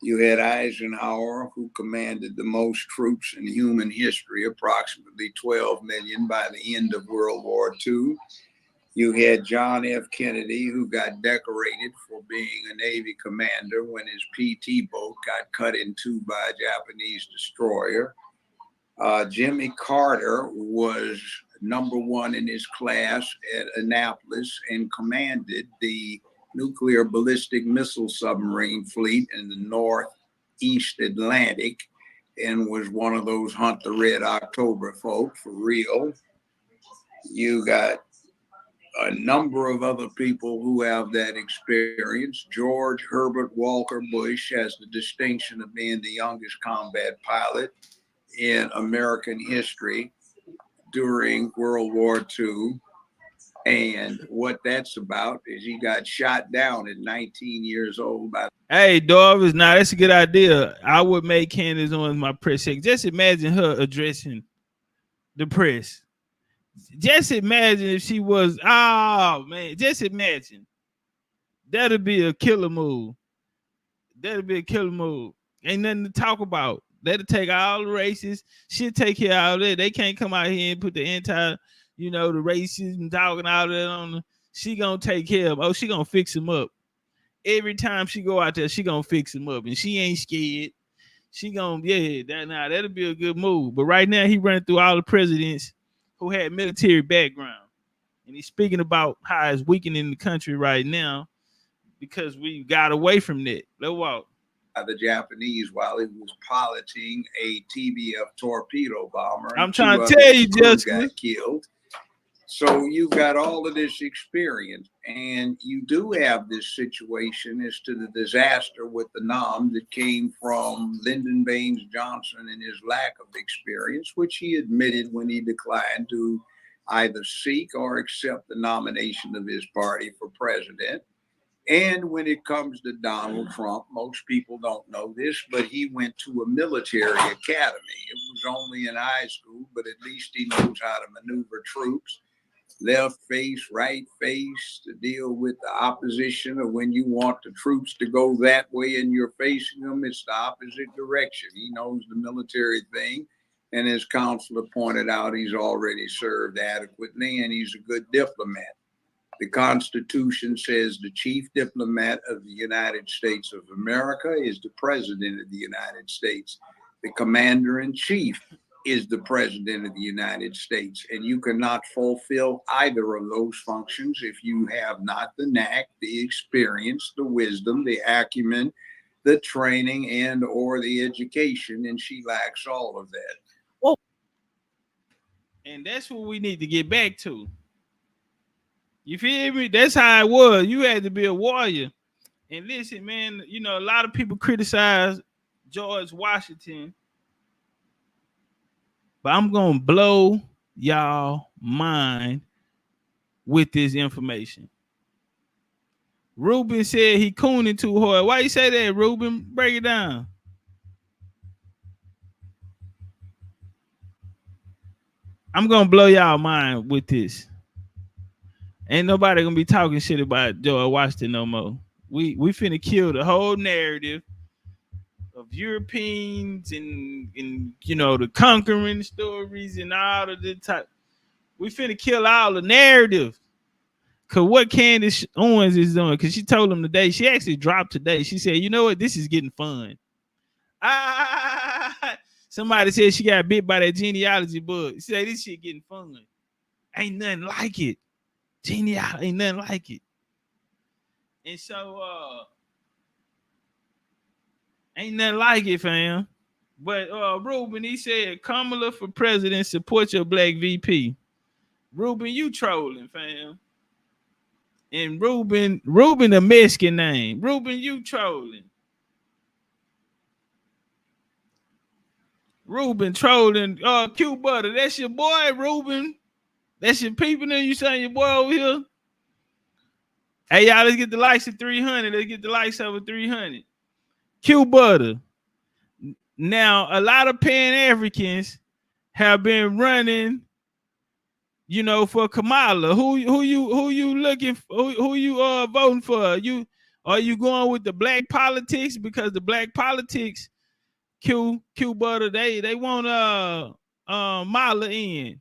[SPEAKER 8] You had Eisenhower, who commanded the most troops in human history, approximately 12 million by the end of World War II. You had John F. Kennedy, who got decorated for being a Navy commander when his PT boat got cut in two by a Japanese destroyer. Jimmy Carter was #1 in his class at Annapolis and commanded the nuclear ballistic missile submarine fleet in the Northeast Atlantic and was one of those Hunt the Red October folk for real. You got a number of other people who have that experience. George Herbert Walker Bush has the distinction of being the youngest combat pilot in American history during World War II. And what that's about is he got shot down at 19 years old by.
[SPEAKER 1] Hey, Dorvis, now that's a good idea. I would make Candace Owens my press secretary. Just imagine her addressing the press. Just imagine if she was, oh man, just imagine. That'd be a killer move. That'd be a killer move. Ain't nothing to talk about. That'll take all the races. She'll take care of all that. They can't come out here and put the the racism talking all that on her. She gonna take care of them. Oh, she gonna fix them up. Every time she go out there, she gonna fix them up. And she ain't scared. She gonna, that'll be a good move. But right now, he running through all the presidents who had military background. And he's speaking about how it's weakening the country right now because we got away from that. Let's walk.
[SPEAKER 8] The Japanese while he was piloting a TBF torpedo bomber.
[SPEAKER 1] I'm trying to tell you, Justin.
[SPEAKER 8] Got killed. So you've got all of this experience, and you do have this situation as to the disaster with the NOM that came from Lyndon Baines Johnson and his lack of experience, which he admitted when he declined to either seek or accept the nomination of his party for president. And when it comes to Donald Trump, most people don't know this, but he went to a military academy. It was only in high school, but at least he knows how to maneuver troops. Left face, right face, to deal with the opposition, or when you want the troops to go that way and you're facing them, it's the opposite direction. He knows the military thing. And as Counselor pointed out, he's already served adequately and he's a good diplomat. The Constitution says the chief diplomat of the United States of America is the President of the United States. The Commander-in-Chief is the President of the United States. And you cannot fulfill either of those functions if you have not the knack, the experience, the wisdom, the acumen, the training, and or the education. And she lacks all of that.
[SPEAKER 1] Whoa. And that's what we need to get back to. You feel me? That's how it was. You had to be a warrior. And listen, man, a lot of people criticize George Washington, but I'm going to blow y'all mind with this information. Ruben said he cooning too hard. Why you say that, Ruben? Break it down. I'm going to blow y'all mind with this. Ain't nobody gonna be talking shit about George Washington no more. We finna kill the whole narrative of Europeans and the conquering stories and all of the type. We finna kill all the narrative. Cause what Candace Owens is doing, cause she told him today, she actually dropped today. She said, you know what, this is getting fun. Somebody said she got bit by that genealogy book. She said this shit getting fun. Ain't nothing like it. Genealogy ain't nothing like it. And so ain't nothing like it, fam. But Ruben, he said Kamala for president, support your black VP. Ruben, you trolling, fam. And Ruben a Mexican name. Ruben, you trolling. Ruben trolling. Q Butter, that's your boy, Ruben. That's your people there. You saying your boy over here? Hey, y'all, let's get the likes at 300. Let's get the likes over 300. Q Butter. Now, a lot of Pan-Africans have been running, for Kamala. Who you looking for? Who you voting for? Are you going with the black politics? Because the black politics, Q Butter, they want Mala in.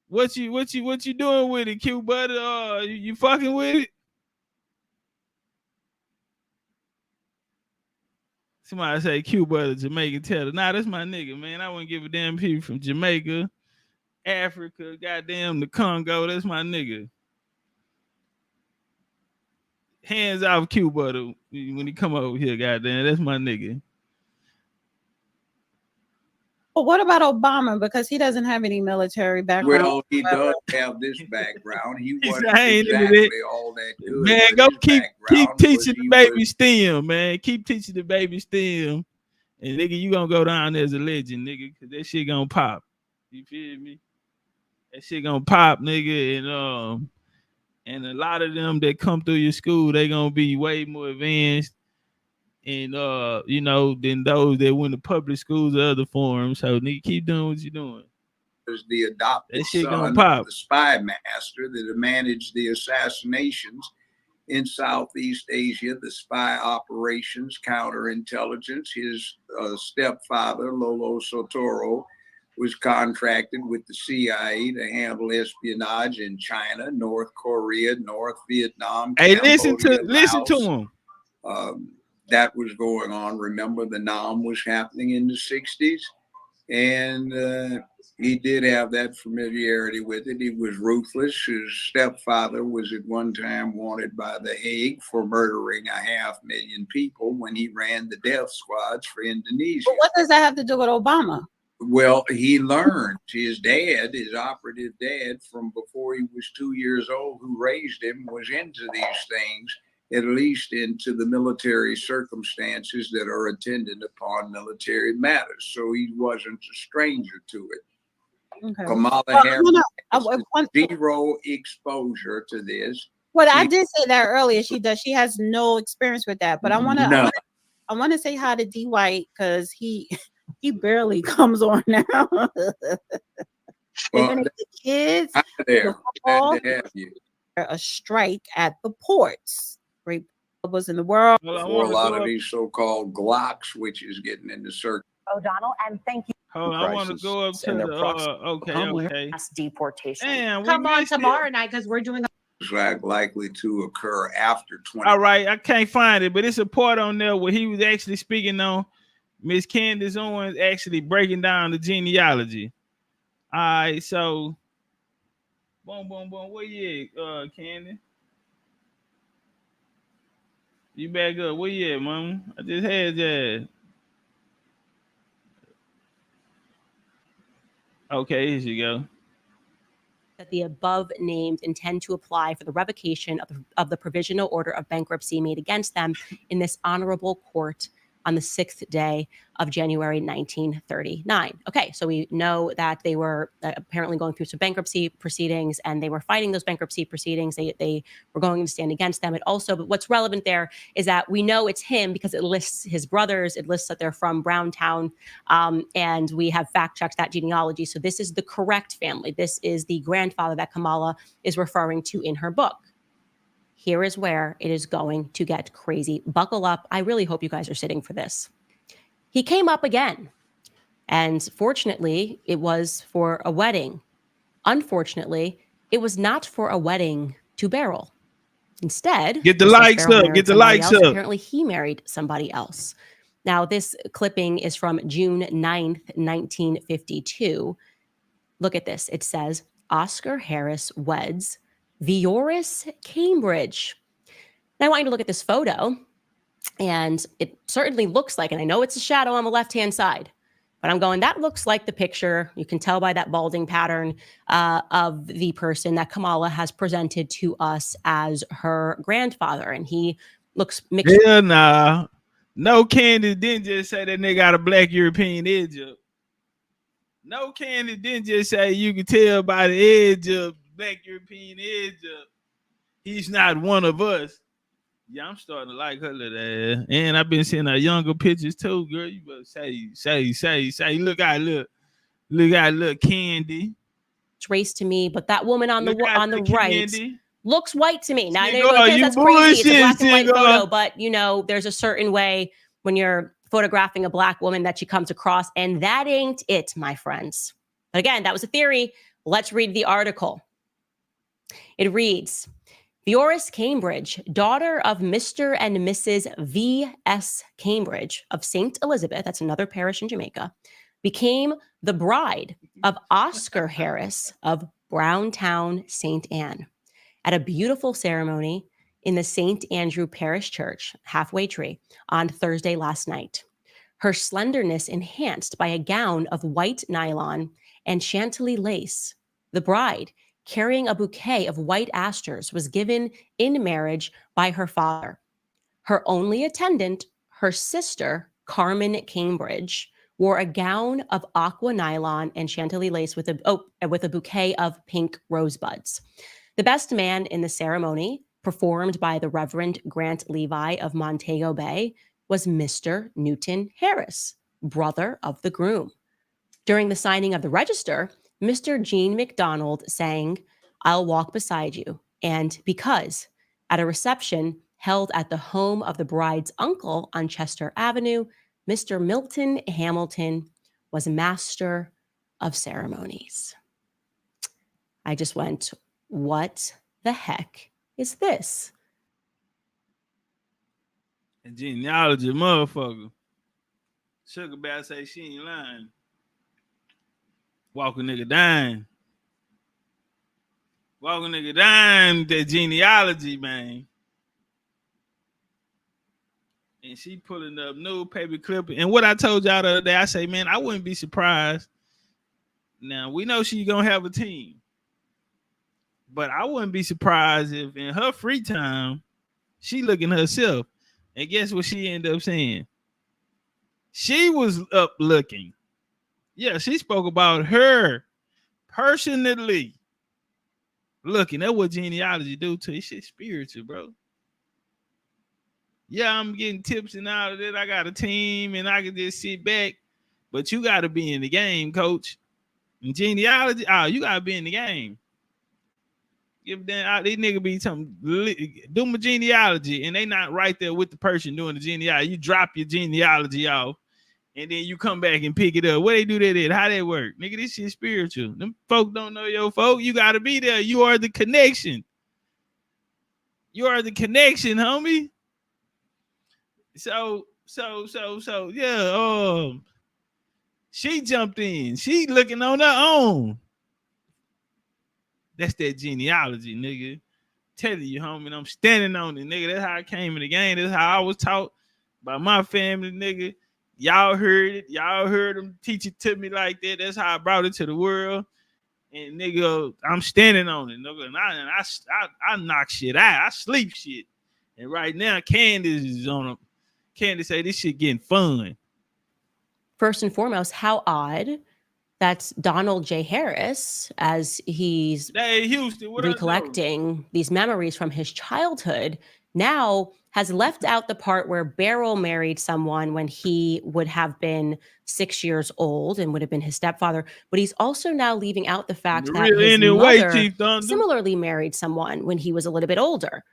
[SPEAKER 1] What you doing with it, Q Butter? You fucking with it? Somebody say Q Butter, Jamaican Teller. Nah, that's my nigga, man. I wouldn't give a damn people from Jamaica, Africa, goddamn the Congo. That's my nigga. Hands off Q Butter when he come over here, goddamn. That's my nigga.
[SPEAKER 9] But what about Obama? Because he doesn't have any military background.
[SPEAKER 8] Well, he does have this background. He wasn't exactly all that good.
[SPEAKER 1] Man, go keep teaching the baby STEM, man. Keep teaching the baby STEM. And nigga, you gonna go down there as a legend, nigga, cause that shit gonna pop. You feel me? That shit gonna pop, nigga, and a lot of them that come through your school, they gonna be way more advanced and than those that went to public schools or other forums. So nigga, keep doing what you're doing.
[SPEAKER 8] Was the adopted
[SPEAKER 1] That shit gonna
[SPEAKER 8] son
[SPEAKER 1] pop.
[SPEAKER 8] of the spy master that managed the assassinations in Southeast Asia, the spy operations, counterintelligence. His stepfather, Lolo Sotoro, was contracted with the CIA to handle espionage in China, North Korea, North Vietnam.
[SPEAKER 1] Hey,
[SPEAKER 8] Cambodia,
[SPEAKER 1] listen to
[SPEAKER 8] Laos.
[SPEAKER 1] him.
[SPEAKER 8] That was going on. Remember, the Nam was happening in the 60s. And he did have that familiarity with it. He was ruthless. His stepfather was at one time wanted by The Hague for murdering 500,000 people when he ran the death squads for Indonesia.
[SPEAKER 9] But what does that have to do with Obama?
[SPEAKER 8] Well, he learned. His dad, his operative dad from before he was 2 years old, who raised him, was into these things, at least into the military circumstances that are attendant upon military matters. So he wasn't a stranger to it.
[SPEAKER 9] Okay.
[SPEAKER 8] Kamala Harris has zero exposure to this.
[SPEAKER 9] Well, I did say that earlier. She does. She has no experience with that. But I want to say hi to D White because he barely comes on now.
[SPEAKER 8] Well,
[SPEAKER 9] the kids,
[SPEAKER 8] there. Glad to have you.
[SPEAKER 9] A strike at the ports. Great bubbles in the world.
[SPEAKER 8] For a lot of these so-called Glocks, which is getting into circuit.
[SPEAKER 4] O'Donnell, and thank you.
[SPEAKER 1] Hold on, I want to go up to the okay.
[SPEAKER 4] Mass deportation.
[SPEAKER 1] Damn,
[SPEAKER 7] Come on tomorrow night because we're doing
[SPEAKER 8] likely to occur after 20.
[SPEAKER 1] All right, I can't find it, but it's a part on there where he was actually speaking on Miss Candace Owens actually breaking down the genealogy. All right, so boom, boom, boom. Where you at, Candace? You back up. Where you at, mama? I just had that. Okay, here you go.
[SPEAKER 4] That the above named intend to apply for the revocation of the provisional order of bankruptcy made against them in this honorable court on the 6th day of January 1939. Okay, so we know that they were apparently going through some bankruptcy proceedings and they were fighting those bankruptcy proceedings. They were going to stand against them. But what's relevant there is that we know it's him because it lists his brothers, it lists that they're from Browntown, and we have fact-checked that genealogy. So this is the correct family. This is the grandfather that Kamala is referring to in her book. Here is where it is going to get crazy. Buckle up. I really hope you guys are sitting for this. He came up again. And fortunately, it was for a wedding. Unfortunately, it was not for a wedding to Beryl. Instead,
[SPEAKER 1] get the likes up. Get the likes up.
[SPEAKER 4] Apparently, he married somebody else. Now, this clipping is from June 9th, 1952. Look at this. It says, Oscar Harris weds Vioris Cambridge. Now I want you to look at this photo, and it certainly looks like, and I know it's a shadow on the left-hand side, but I'm going, that looks like the picture. You can tell by that balding pattern of the person that Kamala has presented to us as her grandfather, and he looks mixed.
[SPEAKER 1] Yeah, nah. No, Candace didn't just say that nigga got a black European edge up. No, Candace didn't just say you can tell by the edge of black European edge up. He's not one of us. Yeah, I'm starting to like her little ass. And I've been seeing her younger pictures too, girl. You better say. Look how look Candy.
[SPEAKER 4] It's race to me, but that woman on the right
[SPEAKER 1] Candy
[SPEAKER 4] looks white to me. Now I know
[SPEAKER 1] you
[SPEAKER 4] that's crazy. It's a black and white photo, but there's a certain way when you're photographing a black woman that she comes across, and that ain't it, my friends. But again, that was a theory. Let's read the article. It reads, Vioris Cambridge, daughter of Mr. and Mrs. V.S. Cambridge of St. Elizabeth, that's another parish in Jamaica, became the bride of Oscar Harris of Browntown, St. Anne, at a beautiful ceremony in the St. Andrew Parish Church, Halfway Tree, on Thursday last night. Her slenderness enhanced by a gown of white nylon and chantilly lace. The bride, carrying a bouquet of white asters, was given in marriage by her father. Her only attendant, her sister, Carmen Cambridge, wore a gown of aqua nylon and chantilly lace with a bouquet of pink rosebuds. The best man in the ceremony, performed by the Reverend Grant Levi of Montego Bay, was Mr. Newton Harris, brother of the groom. During the signing of the register, Mr. Gene McDonald sang, "I'll Walk Beside You," and "Because," at a reception held at the home of the bride's uncle on Chester Avenue. Mr. Milton Hamilton was master of ceremonies. I just went, what the heck is this?
[SPEAKER 1] And genealogy, motherfucker. Sugar Bear say she ain't lying. Walk a nigga down. Walk a nigga down that genealogy, man. And she pulling up new paper clip. And what I told y'all the other day, I say, man, I wouldn't be surprised. Now, we know she's going to have a team. But I wouldn't be surprised if in her free time, she looking herself. And guess what she ended up saying? She was up looking. Yeah, she spoke about her personally looking. That's what genealogy do to you. Shit spiritual, bro. Yeah, I'm getting tips and all of that. I got a team and I can just sit back. But you got to be in the game, coach. And genealogy, you got to be in the game. Give them these niggas be something, do my genealogy, and they not right there with the person doing the genealogy. You drop your genealogy off, and then you come back and pick it up. What they do that? How they work? Nigga, this shit spiritual. Them folk don't know your folk. You got to be there. You are the connection. You are the connection, homie. So, yeah, she jumped in. She looking on her own. That's that genealogy, nigga. Telling you, homie, I'm standing on it, nigga. That's how I came in the game. That's how I was taught by my family, nigga. Y'all heard it. Y'all heard them teach it to me like that. That's how I brought it to the world. And nigga, I'm standing on it, nigga. And I knock shit out. I sleep shit. And right now, Candace is on them. Candace say this shit getting fun.
[SPEAKER 4] First and foremost, how odd. That's Donald J. Harris, as he's recollecting these memories from his childhood, now has left out the part where Beryl married someone when he would have been 6 years old and would have been his stepfather. But he's also now leaving out the fact that his mother similarly married someone when he was a little bit older.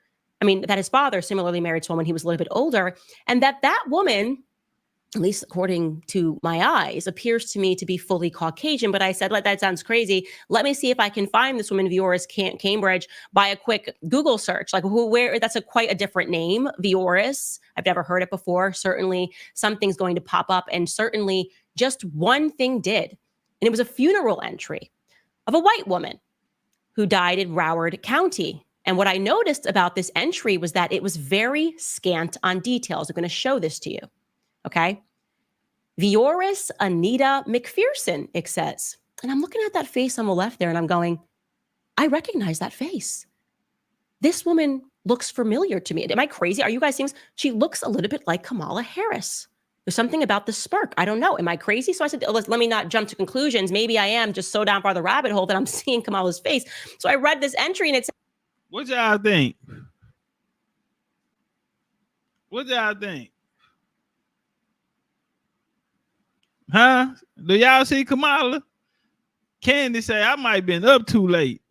[SPEAKER 4] I mean, that his father similarly married someone when he was a little bit older, and that woman, at least according to my eyes, appears to me to be fully Caucasian. But I said, that sounds crazy. Let me see if I can find this woman, Vioris Cambridge, by a quick Google search. Like where that's quite a different name, Vioris. I've never heard it before. Certainly something's going to pop up. And certainly just one thing did. And it was a funeral entry of a white woman who died in Broward County. And what I noticed about this entry was that it was very scant on details. I'm going to show this to you. Okay. Vioris Anita McPherson, it says. And I'm looking at that face on the left there and I'm going, I recognize that face. This woman looks familiar to me. Am I crazy? Are you guys seeing this? She looks a little bit like Kamala Harris. There's something about the smirk. I don't know. Am I crazy? So I said, let me not jump to conclusions. Maybe I am just so down far the rabbit hole that I'm seeing Kamala's face. So I read this entry and it said,
[SPEAKER 1] what y'all think? What y'all think? Huh? Do y'all see Kamala? Candace say, I might have been up too late.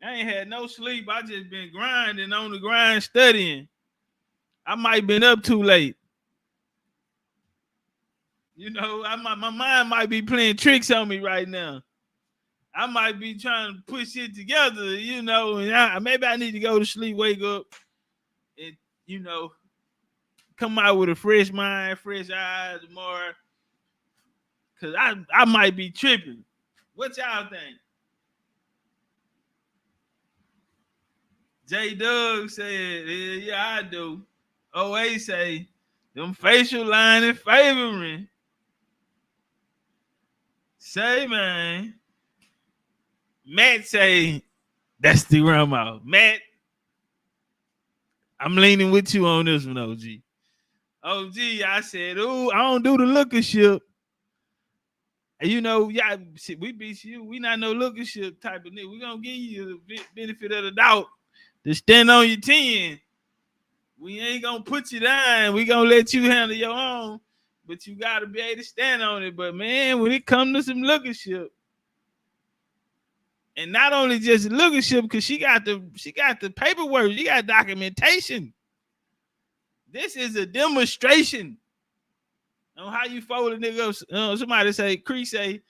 [SPEAKER 1] I ain't had no sleep. I just been grinding on the grind, studying. I might have been up too late. You know, my mind might be playing tricks on me right now. I might be trying to push it together, you know, and maybe I need to go to sleep, wake up, and, you know, come out with a fresh mind, fresh eyes, more. Because I might be tripping. What y'all think? J. Doug said, yeah, I do. OA say, them facial line and favoring. Say, man. Matt say, that's the grandma. Matt, I'm leaning with you on this one, OG. Oh, gee, I said, "Ooh, I don't do the looker ship." You know, yeah, we beat you. We not no looker ship type of nigga. We gonna give you the benefit of the doubt to stand on your 10. We ain't gonna put you down. We gonna let you handle your own, but you gotta be able to stand on it. But man, when it comes to some looker ship, and not only just looker ship, because she got the paperwork, she got documentation. This is a demonstration on how you fold a nigga up. Somebody say, Cree say,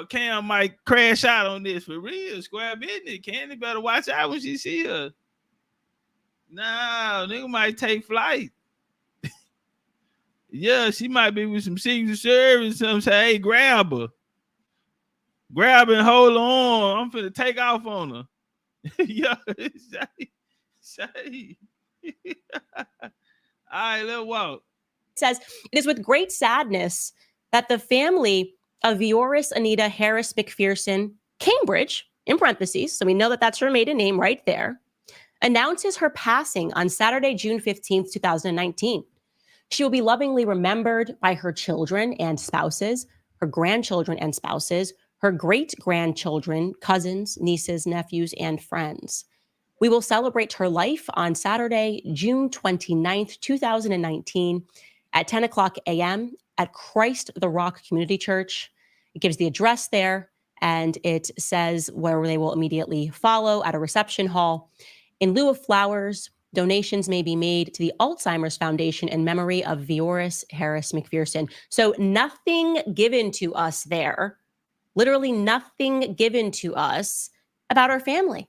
[SPEAKER 1] Cam might crash out on this. For real, square business. Candy better watch out when she see her. Nah, nigga might take flight. Yeah, she might be with some Secret Service. Some say, hey, grab her. Grab her and hold her on. I'm finna take off on her. Yeah, say. All right, let's walk.
[SPEAKER 4] It says, it is with great sadness that the family of Vioris Anita Harris McPherson, Cambridge, in parentheses, so we know that that's her maiden name right there, announces her passing on Saturday, June 15th, 2019. She will be lovingly remembered by her children and spouses, her grandchildren and spouses, her great-grandchildren, cousins, nieces, nephews, and friends. We will celebrate her life on Saturday, June 29th, 2019 at 10 o'clock a.m. at Christ the Rock Community Church. It gives the address there, and it says where they will immediately follow at a reception hall. In lieu of flowers, donations may be made to the Alzheimer's Foundation in memory of Vioris Harris McPherson. So nothing given to us there, literally nothing given to us about our family.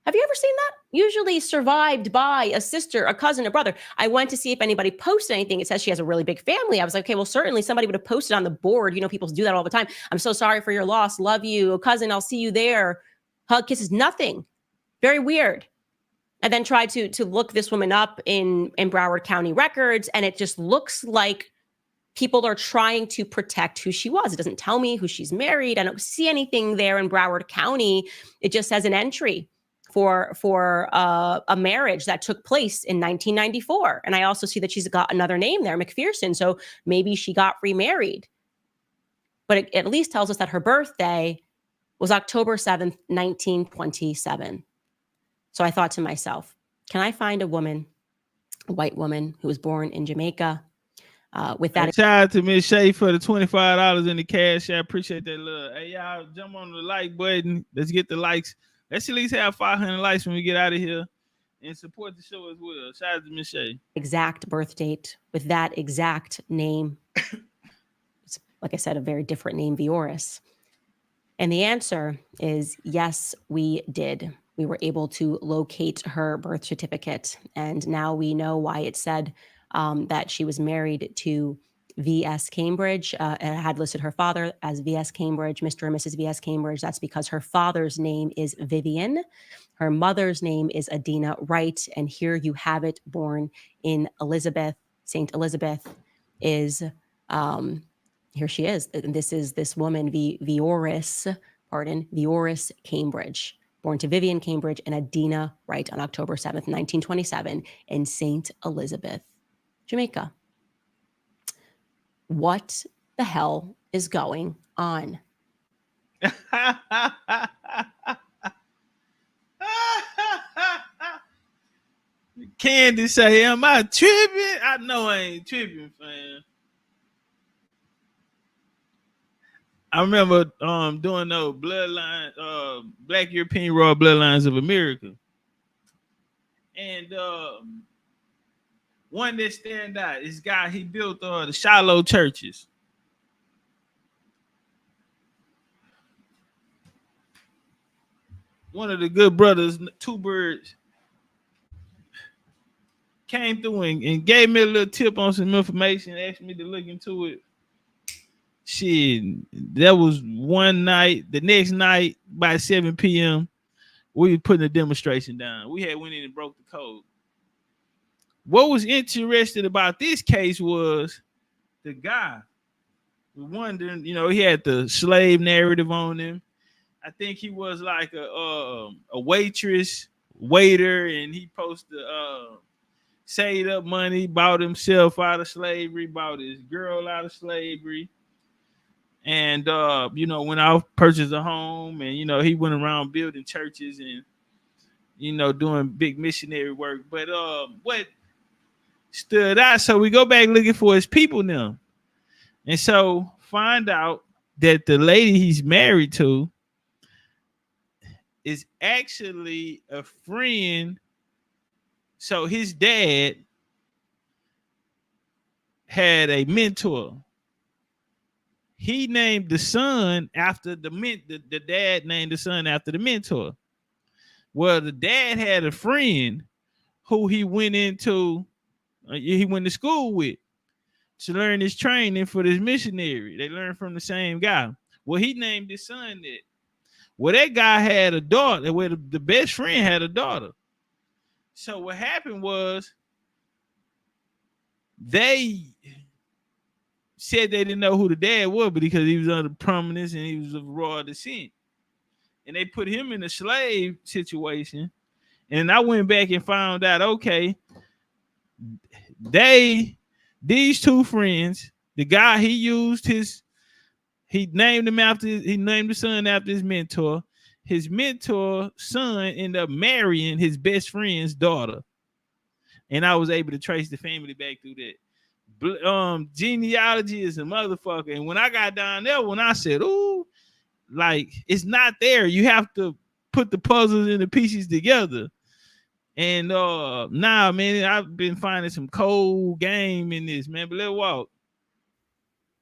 [SPEAKER 4] Have you ever seen that? Usually survived by a sister, a cousin, a brother. I went to see if anybody posted anything. It says she has a really big family. I was like, okay, well, certainly somebody would have posted on the board. You know, people do that all the time. I'm so sorry for your loss. Love you. Cousin, I'll see you there. Hug, kisses, nothing. Very weird. I then tried to look this woman up in Broward County records, and it just looks like people are trying to protect who she was. It doesn't tell me who she's married. I don't see anything there in Broward County. It just says an entry for a marriage that took place in 1994. And I also see that she's got another name there, McPherson. So maybe she got remarried. But it at least tells us that her birthday was October 7th, 1927. So I thought to myself, can I find a woman, a white woman who was born in Jamaica with that?
[SPEAKER 1] Shout out to Miss Shay for the $25 in the cash. I appreciate that love. Hey, y'all, jump on the like button. Let's get the likes. Let's at least have 500 likes when we get out of here and support the show as well. Shout out to Miss Shay.
[SPEAKER 4] Exact birth date with that exact name. It's, like I said, a very different name, Vioris. And the answer is yes, we did. We were able to locate her birth certificate. And now we know why it said that she was married to V.S. Cambridge. It had listed her father as V.S. Cambridge, Mr. and Mrs. V.S. Cambridge. That's because her father's name is Vivian. Her mother's name is Adina Wright. And here you have it, born in Elizabeth. St. Elizabeth is, here she is. And this is this woman, Vioris Cambridge, born to Vivian Cambridge and Adina Wright on October 7th, 1927 in St. Elizabeth, Jamaica. What the hell is going on?
[SPEAKER 1] Candace say, am I tripping? I know I ain't tripping, fam. I remember doing those bloodline, Black European Royal Bloodlines of America. And one that stand out, this guy, he built the Shiloh churches. One of the good brothers, Two Birds, came through and gave me a little tip on some information, asked me to look into it. Shit, that was one night. The next night, by 7 p.m., we were putting a demonstration down. We had went in and broke the code. What was interesting about this case was the guy. We wondering, you know, he had the slave narrative on him. I think he was like a waiter, and he posted saved up money, bought himself out of slavery, bought his girl out of slavery, and went out, purchased a home, and he went around building churches and doing big missionary work. But what stood out, so we go back looking for his people now, and so find out that the lady he's married to is actually a friend. So his dad had a mentor. He named the son after the dad named the son after the mentor. Well, the dad had a friend who he went to school with to learn his training for this missionary. They learned from the same guy. Well, he named his son that. Well, that guy had a daughter. Well, the best friend had a daughter. So what happened was they said they didn't know who the dad was, but because he was under prominence and he was of royal descent. And they put him in a slave situation. And I went back and found out, okay, these two friends, the guy he named the son after his mentor. His mentor son ended up marrying his best friend's daughter. And I was able to trace the family back through that. Genealogy is a motherfucker. And when I got down there, when I said, ooh, like, it's not there. You have to put the puzzles and the pieces together. And man, I've been finding some cold game in this, man. But let's walk.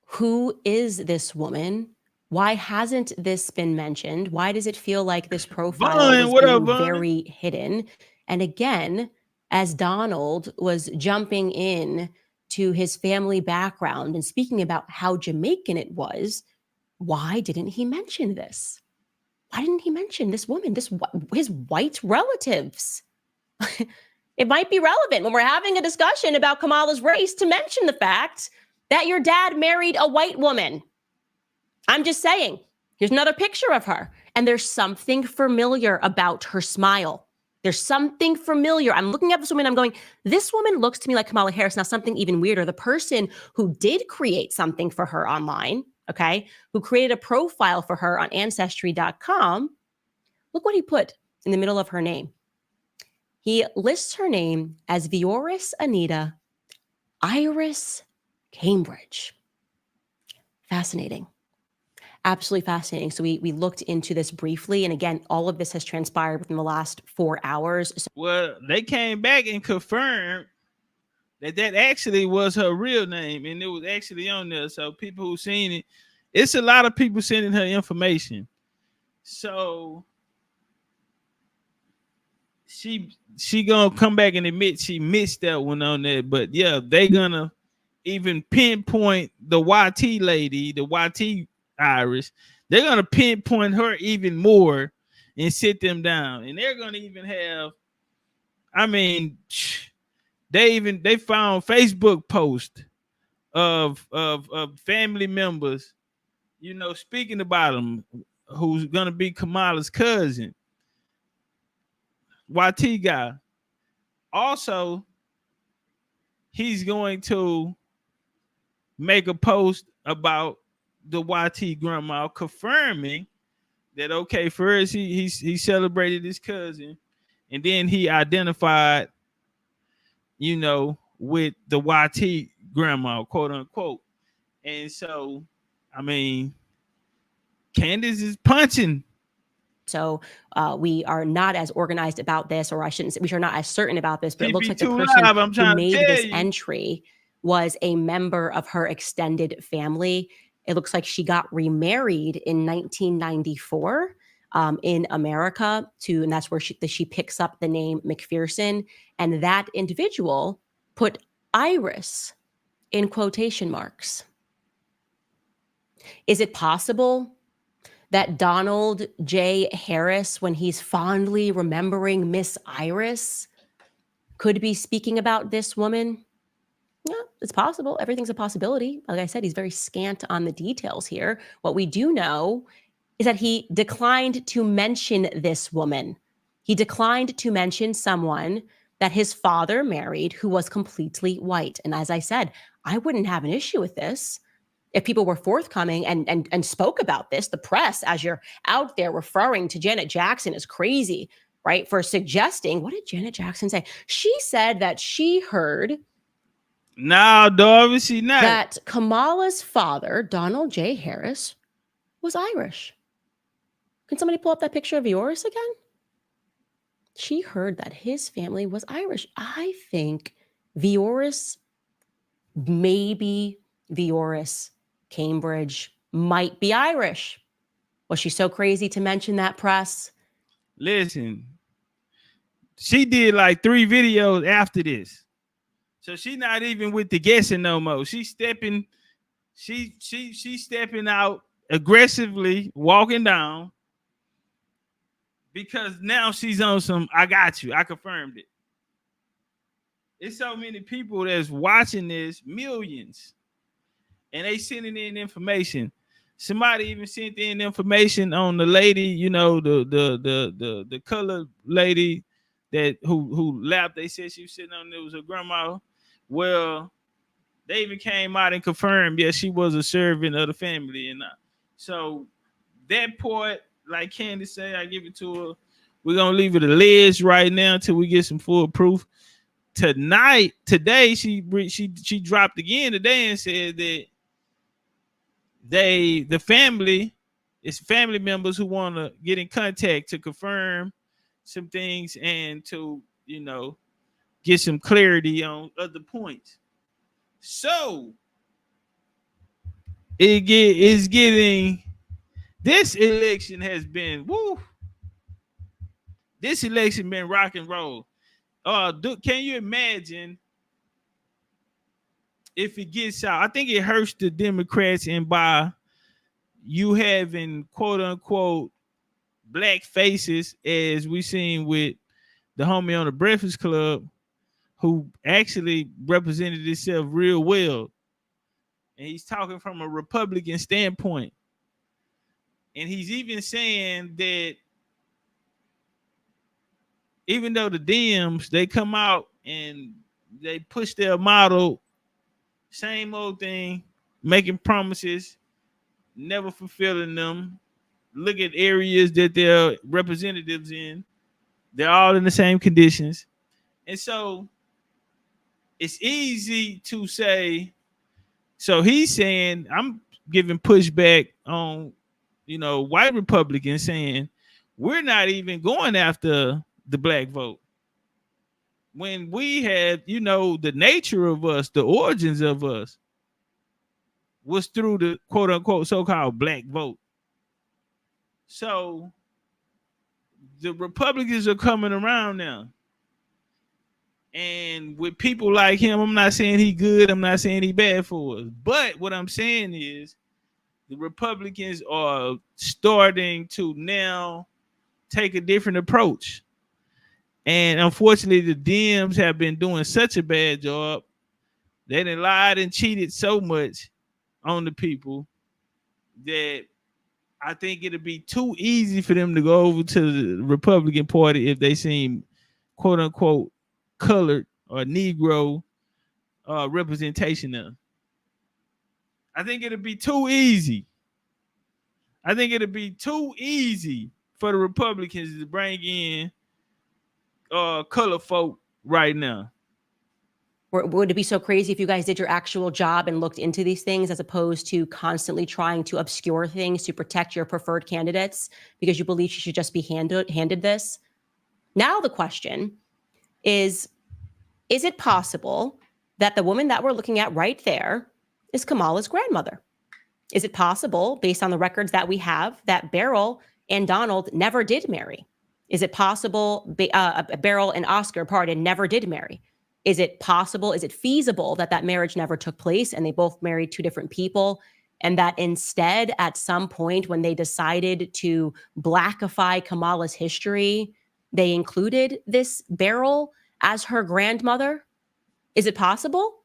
[SPEAKER 4] Who is this woman? Why hasn't this been mentioned? Why does it feel like this profile is being very hidden? And again, as Donald was jumping in to his family background and speaking about how Jamaican it was, why didn't he mention this? Why didn't he mention this woman, his white relatives? It might be relevant when we're having a discussion about Kamala's race to mention the fact that your dad married a white woman. I'm just saying, here's another picture of her. And there's something familiar about her smile. There's something familiar. I'm looking at this woman, I'm going, this woman looks to me like Kamala Harris. Now, something even weirder, the person who did create something for her online, okay, who created a profile for her on Ancestry.com, look what he put in the middle of her name. He lists her name as Vioris Anita Iris Cambridge. Fascinating. Absolutely fascinating. So we looked into this briefly. And again, all of this has transpired within the last 4 hours.
[SPEAKER 1] Well, they came back and confirmed that actually was her real name. And it was actually on there. So people who seen it, it's a lot of people sending her information. So she gonna come back and admit she missed that one on there. But yeah, they gonna even pinpoint the YT lady, the YT Iris. They're gonna pinpoint her even more and sit them down. And they're gonna even have, I mean, they found Facebook posts of family members, speaking about them, who's gonna be Kamala's cousin, YT guy. Also, he's going to make a post about the YT grandma, confirming that, okay, first he celebrated his cousin, and then he identified, with the YT grandma, quote unquote. And so, I mean, Candace is punching.
[SPEAKER 4] So we are not as organized about this, or I shouldn't say, we are not as certain about this, but it looks like the person who made this entry was a member of her extended family. It looks like she got remarried in 1994 in America and that's where she picks up the name McPherson. And that individual put Iris in quotation marks. Is it possible that Donald J. Harris, when he's fondly remembering Miss Iris, could be speaking about this woman? Yeah, it's possible. Everything's a possibility. Like I said, he's very scant on the details here. What we do know is that he declined to mention this woman. He declined to mention someone that his father married who was completely white. And as I said, I wouldn't have an issue with this if people were forthcoming and spoke about this. The press, as you're out there referring to Janet Jackson as crazy, right, for suggesting, what did Janet Jackson say? She said that she heard
[SPEAKER 1] Doris, she not.
[SPEAKER 4] That Kamala's father, Donald J. Harris, was Irish. Can somebody pull up that picture of Vioris again? She heard that his family was Irish. I think Vioris, maybe Vioris, Cambridge, might be Irish. Was she so crazy to mention that, press?
[SPEAKER 1] Listen, she did like 3 videos after this. So she not even with the guessing no more. She's stepping out aggressively, walking down, because now she's on some, I got you. I confirmed it. It's so many people that's watching this, millions, and they sending in information. Somebody even sent in information on the lady, you know, the colored lady that who laughed. They said she was sitting on there, was her grandma. Well, they even came out and confirmed, yes, she was a servant of the family. And so that part, like Candace said, I give it to her. We're going to leave it a ledge right now until we get some full proof. Today, she dropped again today and said that the family, it's family members who want to get in contact to confirm some things and to, you know, get some clarity on other points. So it's getting, this election has been, woo. This election been rock and roll. Can you imagine if it gets out? I think it hurts the Democrats, and by you having quote unquote black faces, as we seen with the homie on the Breakfast Club, who actually represented himself real well. And he's talking from a Republican standpoint. And he's even saying that even though the Dems, they come out and they push their model, same old thing, making promises, never fulfilling them. Look at areas that they're representatives in. They're all in the same conditions. And so it's easy to say, so he's saying, I'm giving pushback on, you know, white Republicans saying, we're not even going after the black vote. When we have, you know, the nature of us, the origins of us was through the quote unquote so-called black vote. So the Republicans are coming around now. And with people like him, I'm not saying he good, I'm not saying he bad for us. But what I'm saying is the Republicans are starting to now take a different approach. And unfortunately, the Dems have been doing such a bad job. They done lied and cheated so much on the people that I think it'll be too easy for them to go over to the Republican Party if they seem quote unquote colored or Negro representation of. I think it'll be too easy. I think it'll be too easy for the Republicans to bring in color folk right now.
[SPEAKER 4] Would it be so crazy if you guys did your actual job and looked into these things as opposed to constantly trying to obscure things to protect your preferred candidates because you believe you should just be handed this? Now the question is it possible that the woman that we're looking at right there is Kamala's grandmother? Is it possible, based on the records that we have, that Beryl and Donald never did marry? Is it possible Beryl and Oscar, never did marry? Is it possible, is it feasible that marriage never took place and they both married two different people, and that instead at some point when they decided to blackify Kamala's history, they included this Beryl as her grandmother? Is it possible?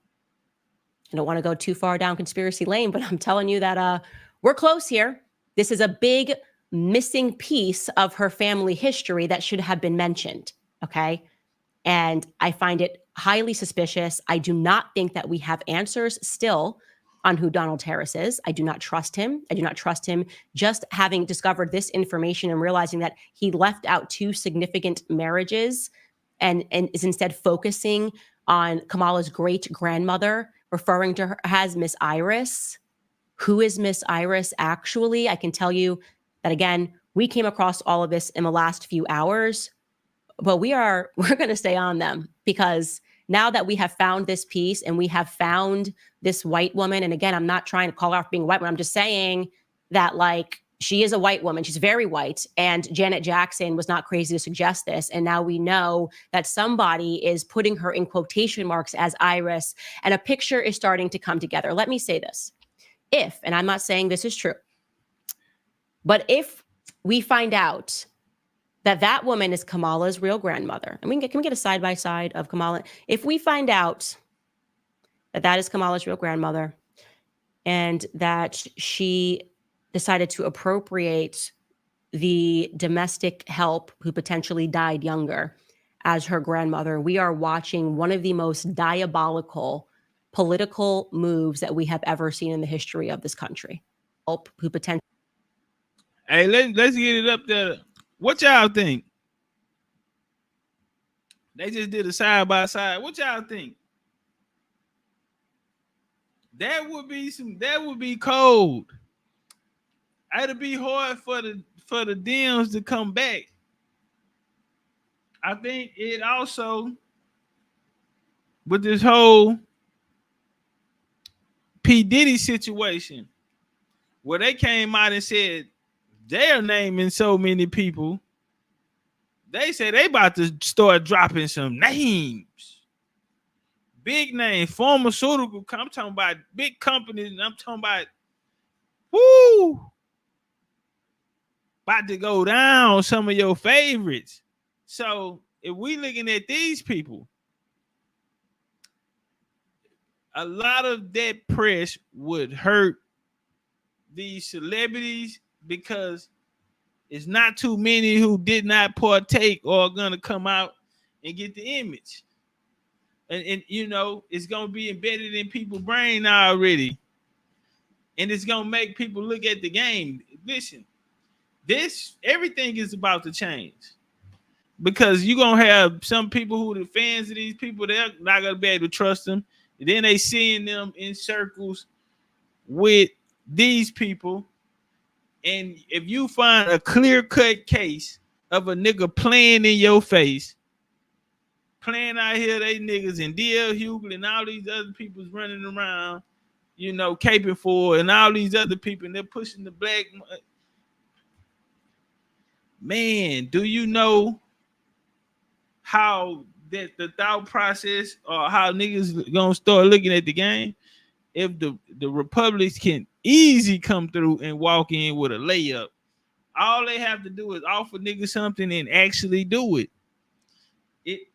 [SPEAKER 4] I don't want to go too far down conspiracy lane, but I'm telling you that we're close here. This is a big missing piece of her family history that should have been mentioned, okay? And I find it highly suspicious. I do not think that we have answers still on who Donald Harris is. I do not trust him. I do not trust him just having discovered this information and realizing that he left out 2 significant marriages and is instead focusing on Kamala's great-grandmother, referring to her as Miss Iris. Who is Miss Iris actually? I can tell you that, again, we came across all of this in the last few hours, but we're going to stay on them, because now that we have found this piece and we have found this white woman, and again, I'm not trying to call her out for being a white woman. I'm just saying that, like, she is a white woman. She's very white. And Janet Jackson was not crazy to suggest this. And now we know that somebody is putting her in quotation marks as Iris, and a picture is starting to come together. Let me say this. If, and I'm not saying this is true, but if we find out that that woman is Kamala's real grandmother, and can we get a side-by-side of Kamala? If we find out that that is Kamala's real grandmother and that she decided to appropriate the domestic help who potentially died younger as her grandmother, we are watching one of the most diabolical political moves that we have ever seen in the history of this country. Help who potentially.
[SPEAKER 1] Hey, let's get it up there. What y'all think? They just did a side by side. What y'all think? That would be cold. It'd be hard for the Dems to come back. I think it also, with this whole P. Diddy situation, where they came out and said they're naming so many people, they said they about to start dropping some names. Big name, pharmaceutical, I'm talking about big companies, and I'm talking about, whoo, about to go down some of your favorites. So if we looking at these people, a lot of that press would hurt these celebrities, because it's not too many who did not partake or are gonna come out and get the image. And you know, it's gonna be embedded in people's brain already. And it's gonna make people look at the game. Listen, everything is about to change. Because you're gonna have some people who are the fans of these people, they're not gonna be able to trust them. And then they seeing them in circles with these people. And if you find a clear-cut case of a nigga playing in your face, playing out here, they niggas, and D.L. Hughley and all these other people's running around, you know, caping for, and all these other people, and they're pushing the black. Man, do you know how that the thought process, or how niggas gonna start looking at the game? If the Republicans can easy come through and walk in with a layup, all they have to do is offer niggas something and actually do it.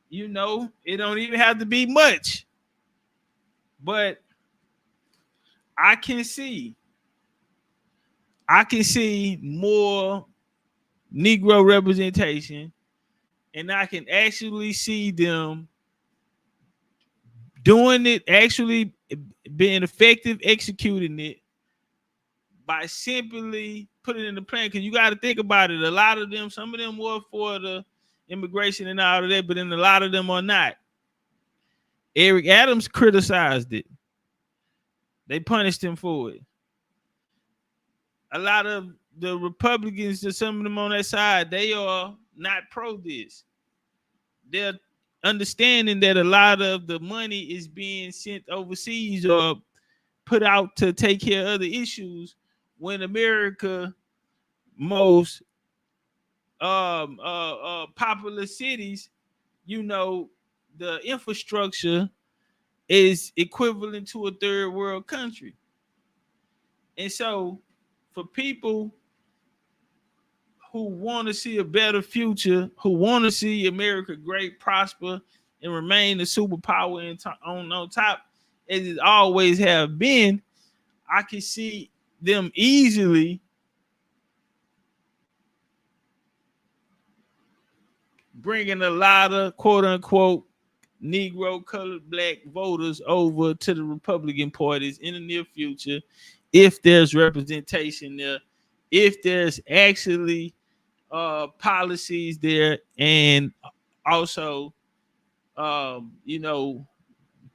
[SPEAKER 1] You know, it don't even have to be much. But I can see more Negro representation, and I can actually see them doing it, actually being effective, executing it, by simply putting it in the plan. Because you got to think about it. A lot of them, some of them were for the immigration and all of that, but then a lot of them are not. Eric Adams criticized it. They punished him for it. A lot of the Republicans, some of them on that side, they are not pro this. They're understanding that a lot of the money is being sent overseas or put out to take care of other issues, when America most popular cities, you know, the infrastructure is equivalent to a third world country. And so for people who want to see a better future, who want to see America great, prosper, and remain a superpower on top, as it always have been, I can see them easily bringing a lot of quote unquote Negro, colored, black voters over to the Republican parties in the near future, if there's representation there, if there's actually policies there, and also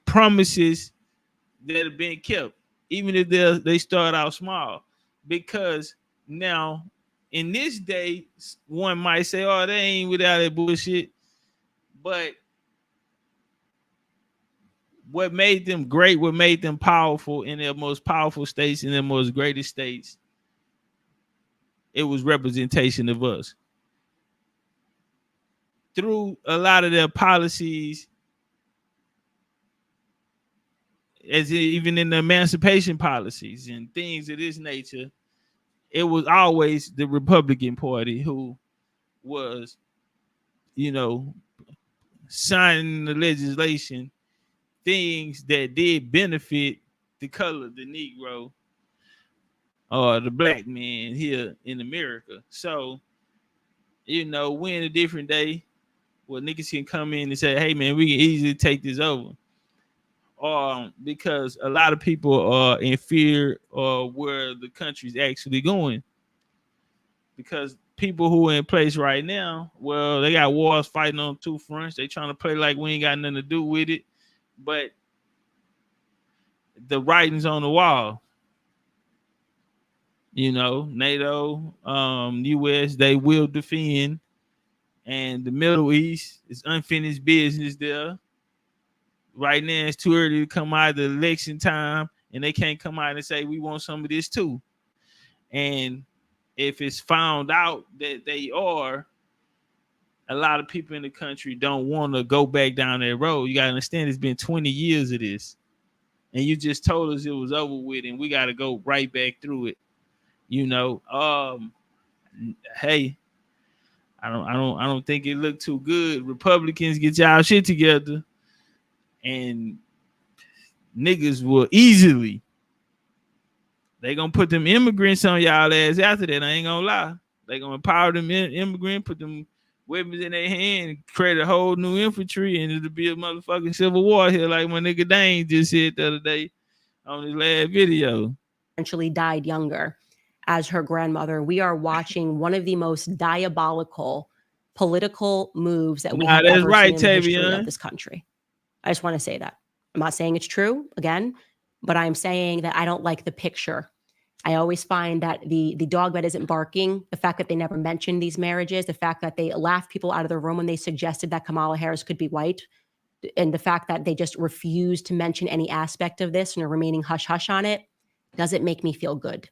[SPEAKER 1] promises that have been kept, even if they start out small. Because now in this day, one might say, oh, they ain't without that bullshit, but what made them great, what made them powerful in their most powerful states, in their most greatest states, it was representation of us. Through a lot of their policies, as even in the emancipation policies and things of this nature, it was always the Republican Party who was, signing the legislation, things that did benefit the color, the Negro, or the black man here in America. So, we're in a different day where niggas can come in and say, hey man, we can easily take this over. Because a lot of people are in fear of where the country's actually going. Because people who are in place right now, well, they got wars fighting on two fronts. They trying to play like we ain't got nothing to do with it. But the writing's on the wall. NATO, US, they will defend. And the Middle East is unfinished business there. Right now, it's too early to come out of the election time, and they can't come out and say, we want some of this too. And if it's found out that they are, a lot of people in the country don't want to go back down that road. You got to understand, it's been 20 years of this. And you just told us it was over with, and we got to go right back through it. Hey, I don't think it looked too good. Republicans, get y'all shit together, and niggas will easily, they gonna put them immigrants on y'all ass after that. I ain't gonna lie. They gonna empower them immigrants, put them weapons in their hand, create a whole new infantry, and it'll be a motherfucking civil war here, like my nigga Dane just said the other day on his last video.
[SPEAKER 4] Essentially died younger as her grandmother. We are watching one of the most diabolical political moves that we have ever seen in the history of this country. I just want to say that. I'm not saying it's true, again, but I'm saying that I don't like the picture. I always find that the dog that isn't barking, the fact that they never mentioned these marriages, the fact that they laughed people out of the room when they suggested that Kamala Harris could be white, and the fact that they just refused to mention any aspect of this and are remaining hush-hush on it, doesn't make me feel good.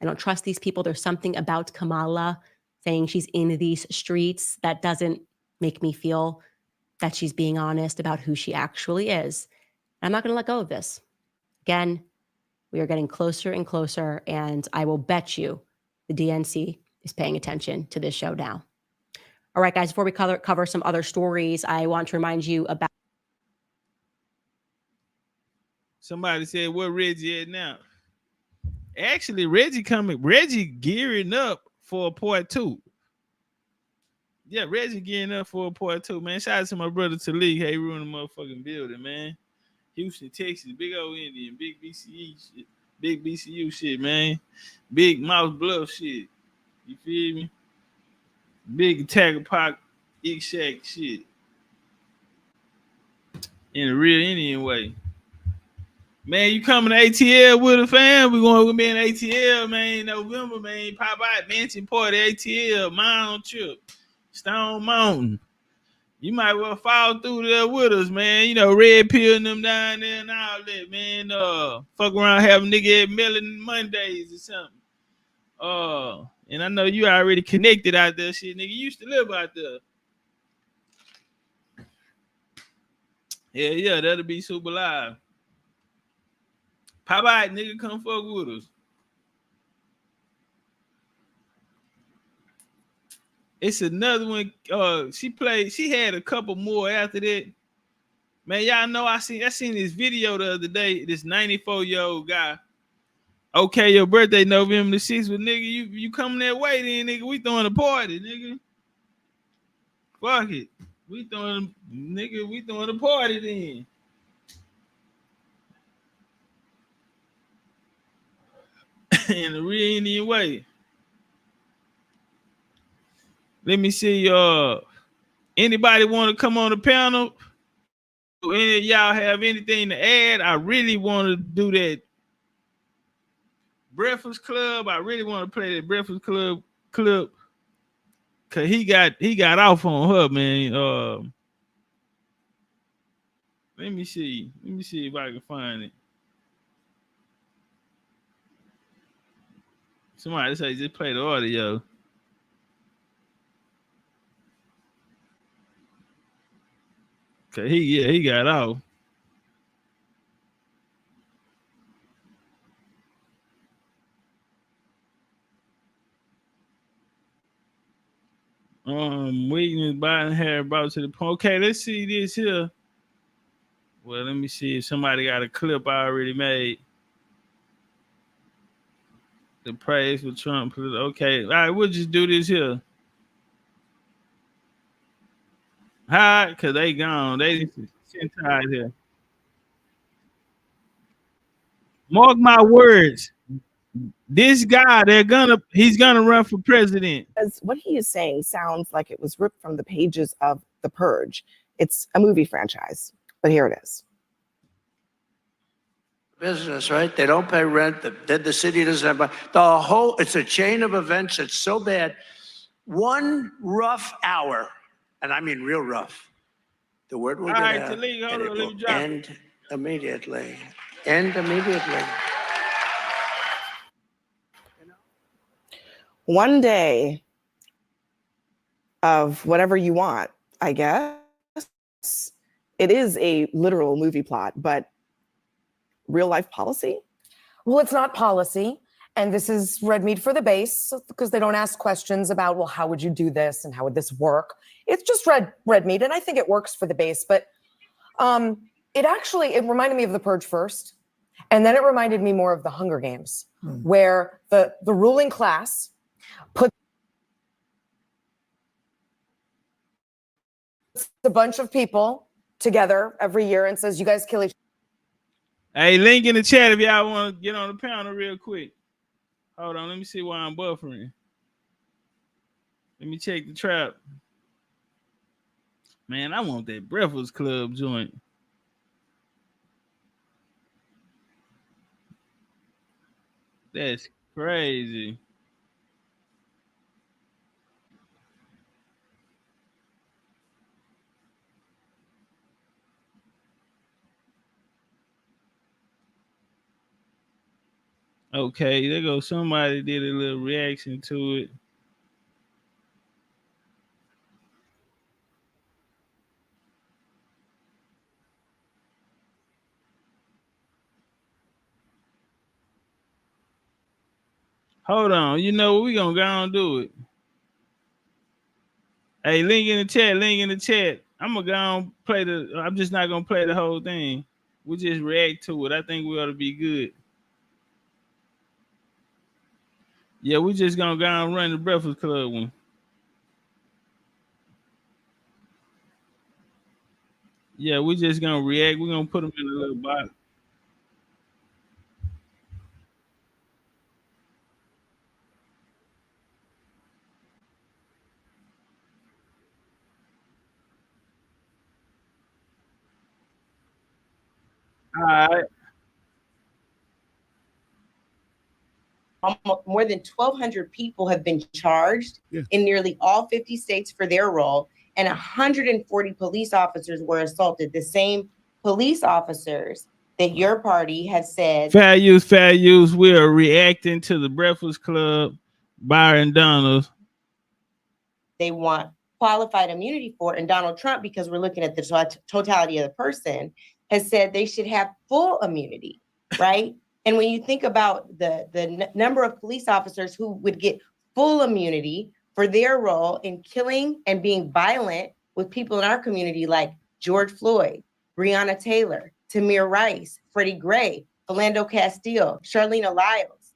[SPEAKER 4] I don't trust these people. There's something about Kamala saying she's in these streets that doesn't make me feel that she's being honest about who she actually is. I'm not going to let go of this. Again, we are getting closer and closer, and I will bet you the DNC is paying attention to this show now. All right, guys, before we cover some other stories, I want to remind you about...
[SPEAKER 1] Somebody said, where Reggie at now? Actually, Reggie gearing up for a part 2. Yeah, Reggie gearing up for a part 2, man. Shout out to my brother Talik. Hey, ruining the motherfucking building, man. Houston, Texas, big old Indian, big BCU shit, man. Big Mouse Bluff shit. You feel me? Big Attacker Park, Shack shit. In a real Indian way. Man, you coming to ATL with a fam? We going to be in ATL, man, November, man. Pop out, mansion party, ATL, Mound Trip, Stone Mountain. You might well fall through there with us, man. Red Pill and them down there and all that, man. Fuck around, have a nigga at Melon Mondays or something. And I know you already connected out there, shit, nigga. You used to live out there. Yeah, that'll be super live. Pop out, nigga, come fuck with us. It's another one. She had a couple more after that. Man, y'all know I seen this video the other day. This 94-year-old guy. Okay, your birthday November the 6th, but nigga, you coming that way then, nigga. We throwing a party, nigga. Fuck it. We throwing a party then. In a real Indian way. Let me see. Anybody want to come on the panel? Do any of y'all have anything to add? I really want to do that Breakfast Club. I really want to play that Breakfast Club clip. Cause he got off on her, man. Let me see if I can find it. Somebody say just play the audio. Cause he got off. Waiting is Biden hair brought to the point. Okay, let's see this here. Well, let me see if somebody got a clip I already made. The praise for Trump. Okay, all right, we'll just do this here. Hi, cause they gone. They sent out here. Mark my words. This guy, he's gonna run for president.
[SPEAKER 10] As what he is saying sounds like it was ripped from the pages of The Purge. It's a movie franchise, but here it is.
[SPEAKER 11] Business, right? They don't pay rent. The city doesn't have it's a chain of events. It's so bad. One rough hour, and I mean real rough, the word will get out, and it will end immediately. End immediately.
[SPEAKER 10] One day of whatever you want, I guess. It is a literal movie plot, but real life policy?
[SPEAKER 12] Well, it's not policy. And this is red meat for the base because they don't ask questions about, well, how would you do this and how would this work? It's just red meat. And I think it works for the base. But it reminded me of The Purge first. And then it reminded me more of the Hunger Games, where the ruling class put a bunch of people together every year and says, you guys kill each other.
[SPEAKER 1] Hey, link in the chat if y'all want to get on the panel real quick. Hold on, let me see why I'm buffering. Let me check the trap. Man, I want that Breakfast Club joint. That's crazy. Okay, there goes somebody did a little reaction to it. Hold on, you know what? We gonna go and do it. Hey, link in the chat. I'm gonna go and play I'm just not gonna play the whole thing. We just react to it. I think we ought to be good. Yeah, we just gonna go and run the Breakfast Club one. Yeah, we just gonna react. We're gonna put them in a little box. All right.
[SPEAKER 13] More than 1,200 people have been charged in nearly all 50 states for their role, and 140 police officers were assaulted. The same police officers that your party has said.
[SPEAKER 1] Fair use. We are reacting to the Breakfast Club, Byron Donald.
[SPEAKER 13] They want qualified immunity for, and Donald Trump, because we're looking at the totality of the person, has said they should have full immunity, right? And when you think about the number of police officers who would get full immunity for their role in killing and being violent with people in our community, like George Floyd, Breonna Taylor, Tamir Rice, Freddie Gray, Philando Castile, Charlene Lyles,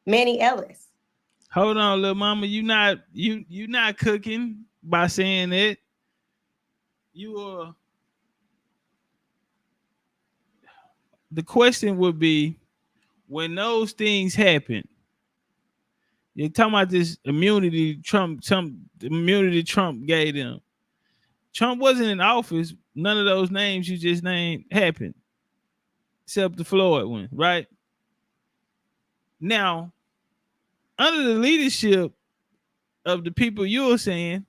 [SPEAKER 13] Manny Ellis.
[SPEAKER 1] Hold on, little mama. You not cooking by saying it. the question would be, when those things happen, you're talking about this immunity Trump gave them. Trump wasn't in office. None of those names you just named happened, except the Floyd one, right? Now, under the leadership of the people you were saying,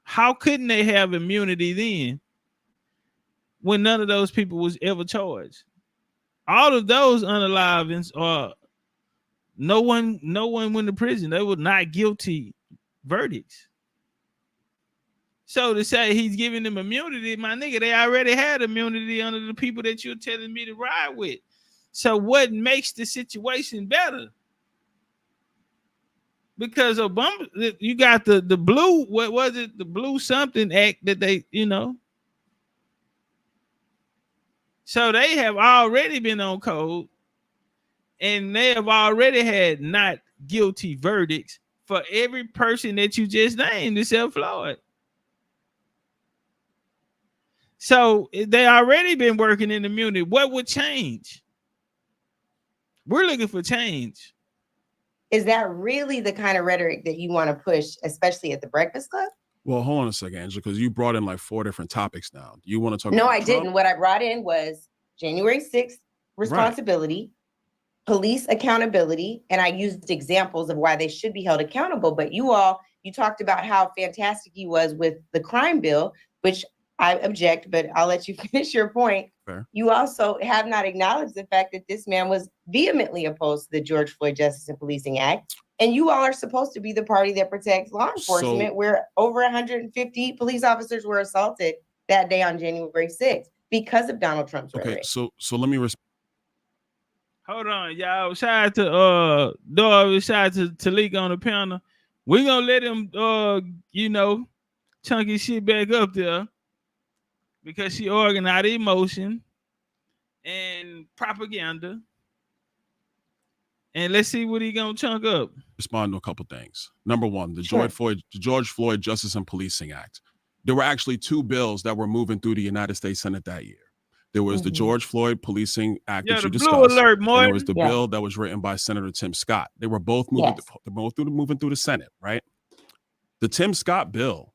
[SPEAKER 1] how couldn't they have immunity then when none of those people was ever charged? All of those unalivings are no one went to prison. They were not guilty verdicts. So to say he's giving them immunity, my nigga, they already had immunity under the people that you're telling me to ride with. So what makes the situation better? Because Obama, you got the blue, what was it? The blue something act that they, So they have already been on code, and they have already had not guilty verdicts for every person that you just named except Floyd. So they already been working in immunity. What would change? We're looking for change.
[SPEAKER 13] Is that really the kind of rhetoric that you want to push, especially at the Breakfast Club?
[SPEAKER 14] Well, hold on a second, Angela, because you brought in like 4 different topics now. You want to talk
[SPEAKER 13] No,
[SPEAKER 14] about
[SPEAKER 13] I
[SPEAKER 14] Trump?
[SPEAKER 13] didn't. What I brought in was January 6th responsibility, police accountability, and I used examples of why they should be held accountable. But you talked about how fantastic he was with the crime bill, which I object, but I'll let you finish your point.
[SPEAKER 14] Fair.
[SPEAKER 13] You also have not acknowledged the fact that this man was vehemently opposed to the George Floyd Justice and Policing Act. And you all are supposed to be the party that protects law enforcement, where over 150 police officers were assaulted that day on January 6th because of Donald Trump's rhetoric.
[SPEAKER 14] So let me
[SPEAKER 1] Hold on, y'all. Shout out to Dog, shout out to Talik on the panel. We're gonna let him chunk his shit back up there because she organized emotion and propaganda. And let's see what he gonna chunk up.
[SPEAKER 14] Respond to a couple things. Number one, the George Floyd Justice and Policing Act. There were actually 2 bills that were moving through the United States Senate that year. There was the George Floyd Policing Act that you discussed.
[SPEAKER 1] Blue alert,
[SPEAKER 14] and there was the bill that was written by Senator Tim Scott. They were both moving. Moving through the Senate, right? The Tim Scott bill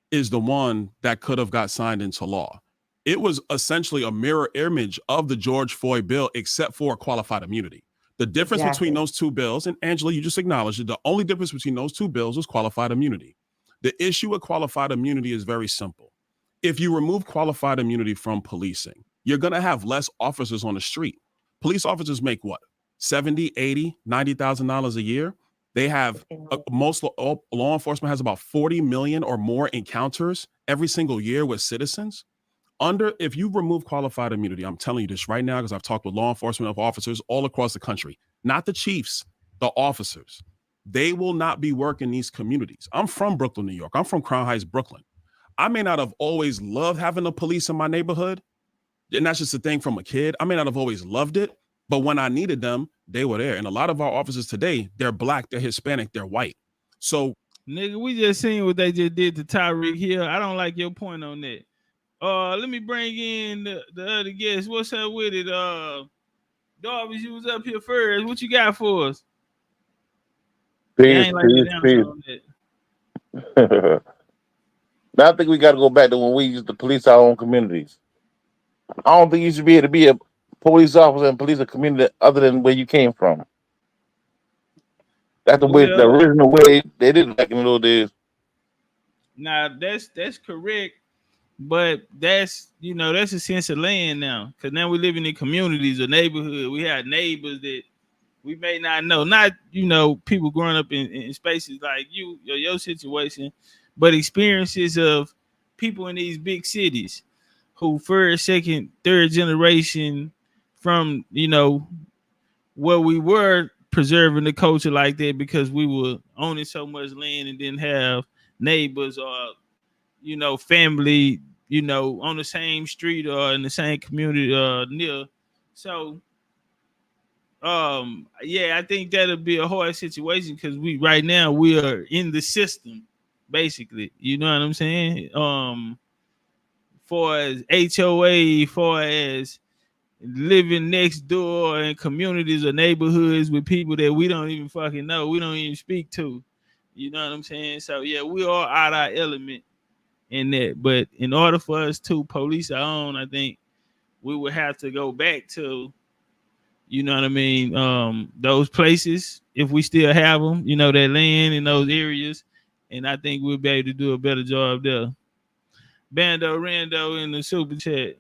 [SPEAKER 14] is the one that could have got signed into law. It was essentially a mirror image of the George Floyd bill, except for qualified immunity. The difference between those 2 bills, and Angela, you just acknowledged it, the only difference between those 2 bills was qualified immunity. The issue with qualified immunity is very simple. If you remove qualified immunity from policing, you're going to have less officers on the street. Police officers make what? $70,000, $80,000, $90,000 a year. They have most law enforcement has about 40 million or more encounters every single year with citizens. If you remove qualified immunity, I'm telling you this right now because I've talked with law enforcement officers all across the country, not the chiefs, the officers. They will not be working these communities. I'm from Brooklyn, New York. I'm from Crown Heights, Brooklyn. I may not have always loved having the police in my neighborhood, and that's just a thing from a kid. I may not have always loved it, but when I needed them, they were there. And a lot of our officers today, they're Black, they're Hispanic, they're white. So,
[SPEAKER 1] nigga, we just seen what they just did to Tyreek Hill. I don't like your point on that. Let me bring in the other guest. What's up with it? Darby, you was up here first. What you got for us?
[SPEAKER 15] Peace. Now I think we got to go back to when we used to police our own communities. I don't think you should be able to be a police officer and police a community other than where you came from. That's the way, the original way they did it back in the old days.
[SPEAKER 1] Nah, that's correct, but that's that's a sense of land now, because now we're living in communities or neighborhood. We have neighbors that we may not know, not people growing up in spaces like your situation, but experiences of people in these big cities who first, second, third generation from where we were preserving the culture like that because we were owning so much land and didn't have neighbors or family on the same street or in the same community near. So I think that'll be a hard situation because right now we are in the system basically. You know what I'm saying? For as HOA, for as living next door in communities or neighborhoods with people that we don't even fucking know, we don't even speak to. You know what I'm saying? So yeah, we are out our element in that. But in order for us to police our own, I think we would have to go back to, you know what I mean, those places if we still have them, you know, that land in those areas, and I think we'll be able to do a better job there. Bando Rando in the super chat.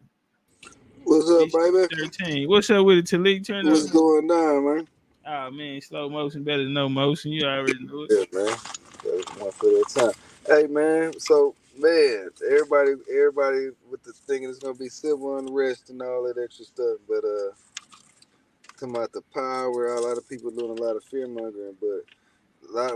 [SPEAKER 16] What's up, baby?
[SPEAKER 1] 13. What's up with it, Talik? Turn
[SPEAKER 16] What's
[SPEAKER 1] up.
[SPEAKER 16] going down, man?
[SPEAKER 1] Oh man, slow motion better than no motion. You already know it.
[SPEAKER 16] Yeah, man. That's one for that time. Hey, man. So, man, everybody with the thinking it's gonna be civil unrest and all that extra stuff, but talking about the power, a lot of people doing a lot of fear mongering, but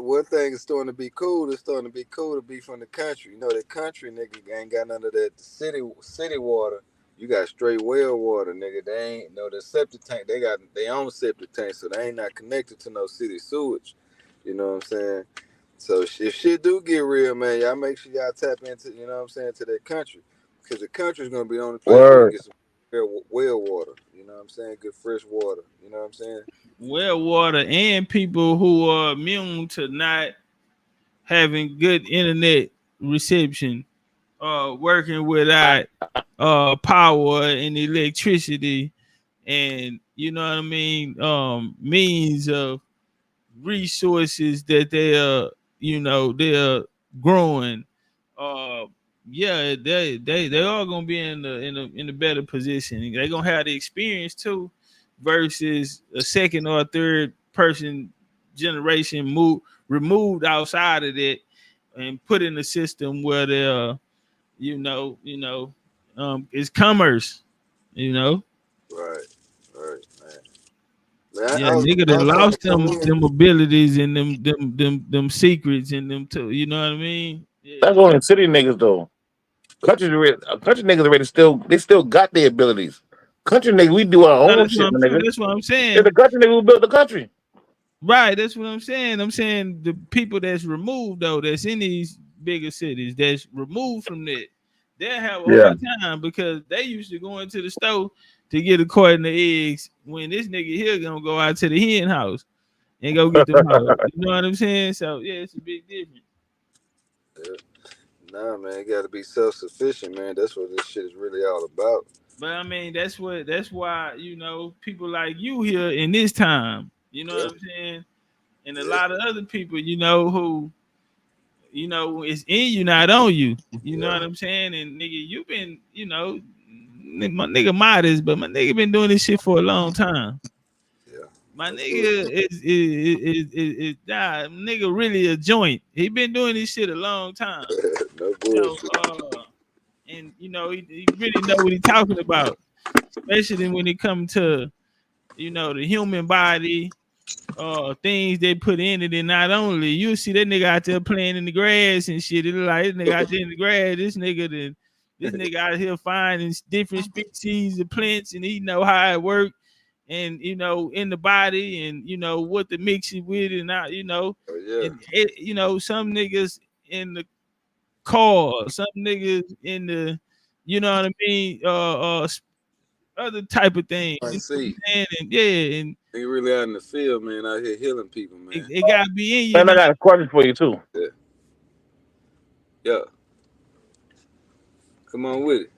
[SPEAKER 16] one thing is starting to be cool. It's starting to be cool to be from the country. You know, the country nigga ain't got none of that city water. You got straight well water, nigga. They ain't the septic tank. They got their own septic tank, so they ain't not connected to no city sewage. You know what I'm saying? So if shit do get real, man, y'all make sure y'all tap into, you know what I'm saying, to that country, because the country's gonna be the only place where you get some well water. You know what I'm saying? Good fresh water. You know what I'm saying?
[SPEAKER 1] Well water and people who are immune to not having good internet reception, working without power and electricity, and you know what I mean, means of resources that they are growing. Yeah, they are gonna be in the better position. They're gonna have the experience too, versus a second or a third person generation removed outside of that and put in a system where they're it's commerce,
[SPEAKER 16] Right, man.
[SPEAKER 1] Yeah, nigga that lost them abilities and them secrets and them too. You know what I mean?
[SPEAKER 15] That's only city niggas though. Country niggas already still got their abilities. Country niggas, we do our own shit, nigga.
[SPEAKER 1] That's what I'm saying.
[SPEAKER 15] It's the country nigga who built the country.
[SPEAKER 1] Right, that's what I'm saying. I'm saying the people that's removed though, that's in these bigger cities, that's removed from that, they'll have a hard time because they used to go into the store to get a carton of eggs when this nigga here gonna go out to the hen house and go get them hoes. You know what I'm saying? So yeah, it's a big difference.
[SPEAKER 16] Yeah. Nah, man, you gotta be self-sufficient, man. That's what this shit is really all about.
[SPEAKER 1] But I mean, that's why, people like you here in this time, you know what I'm saying? And a lot of other people, who, it's in you, not on you. You know what I'm saying? And nigga, you been, my nigga modest, but my nigga been doing this shit for a long time.
[SPEAKER 16] Yeah.
[SPEAKER 1] My nigga is nigga really a joint. He been doing this shit a long time.
[SPEAKER 16] No bullshit.
[SPEAKER 1] And he really know what he talking about, especially when it comes to the human body, things they put in it. And not only you see that nigga out there playing in the grass and shit, it like this nigga out there in the grass, this nigga out here finding different species of plants, and he know how it work, and in the body, and what to mix it with, and not and some niggas in the car, some niggas in the, you know what I mean, other type of things.
[SPEAKER 16] I see.
[SPEAKER 1] And
[SPEAKER 16] they really out in the field, man, out here healing people, man.
[SPEAKER 1] It gotta be in you.
[SPEAKER 15] Man, I got a question for you too.
[SPEAKER 16] Yeah. Come on with it.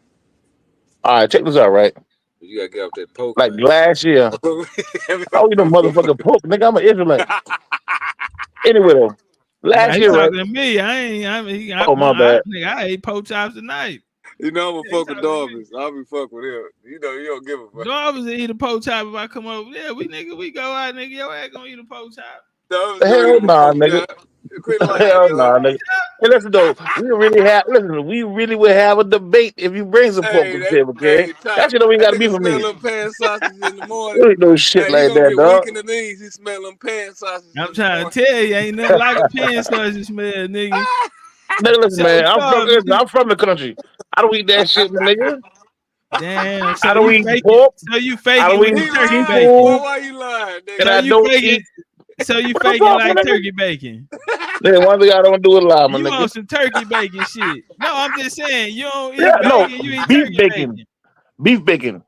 [SPEAKER 15] All right, check this out, right?
[SPEAKER 16] You gotta get off that poke.
[SPEAKER 15] Like
[SPEAKER 16] man.
[SPEAKER 15] last year. Oh, you know, motherfucking poke, nigga. I'm an Israelite. Anyway, though, last year, right?
[SPEAKER 1] To me,
[SPEAKER 15] My bad.
[SPEAKER 1] I ate pork chops tonight.
[SPEAKER 16] You know I'm a fuck with Darvis. I'll be fuck with him. You know you don't give a fuck.
[SPEAKER 1] Darvis will eat a pork chop if I come over there. We go out, nigga. Your ass gonna eat a pork chop.
[SPEAKER 15] Hell nah, nigga. Hell nah, nigga. Hey, listen though, we really would have a debate if you bring some pork to the table, okay? That shit don't even gotta be for me.
[SPEAKER 16] Smell them pan sausages in the morning.
[SPEAKER 15] You ain't no shit like that, dog.
[SPEAKER 16] Weak in the knees. You smell them pan sausages.
[SPEAKER 1] I'm trying to tell you, ain't nothing like a pan sausage smell, nigga.
[SPEAKER 15] Nigga, listen, man. I'm from the country. I don't eat that shit, nigga.
[SPEAKER 1] Damn.
[SPEAKER 15] I don't eat pork.
[SPEAKER 1] So you faking
[SPEAKER 15] I don't eat
[SPEAKER 1] turkey bacon.
[SPEAKER 16] Why you lying, nigga?
[SPEAKER 15] And I don't eat.
[SPEAKER 1] So you faking like turkey bacon.
[SPEAKER 15] Then one thing I don't do is lie, my
[SPEAKER 1] You
[SPEAKER 15] nigga.
[SPEAKER 1] want some turkey bacon shit? No, I'm just saying you don't eat
[SPEAKER 15] Yeah, no,
[SPEAKER 1] bacon. You eat
[SPEAKER 15] beef
[SPEAKER 1] turkey
[SPEAKER 15] bacon.
[SPEAKER 1] bacon.
[SPEAKER 15] Beef bacon.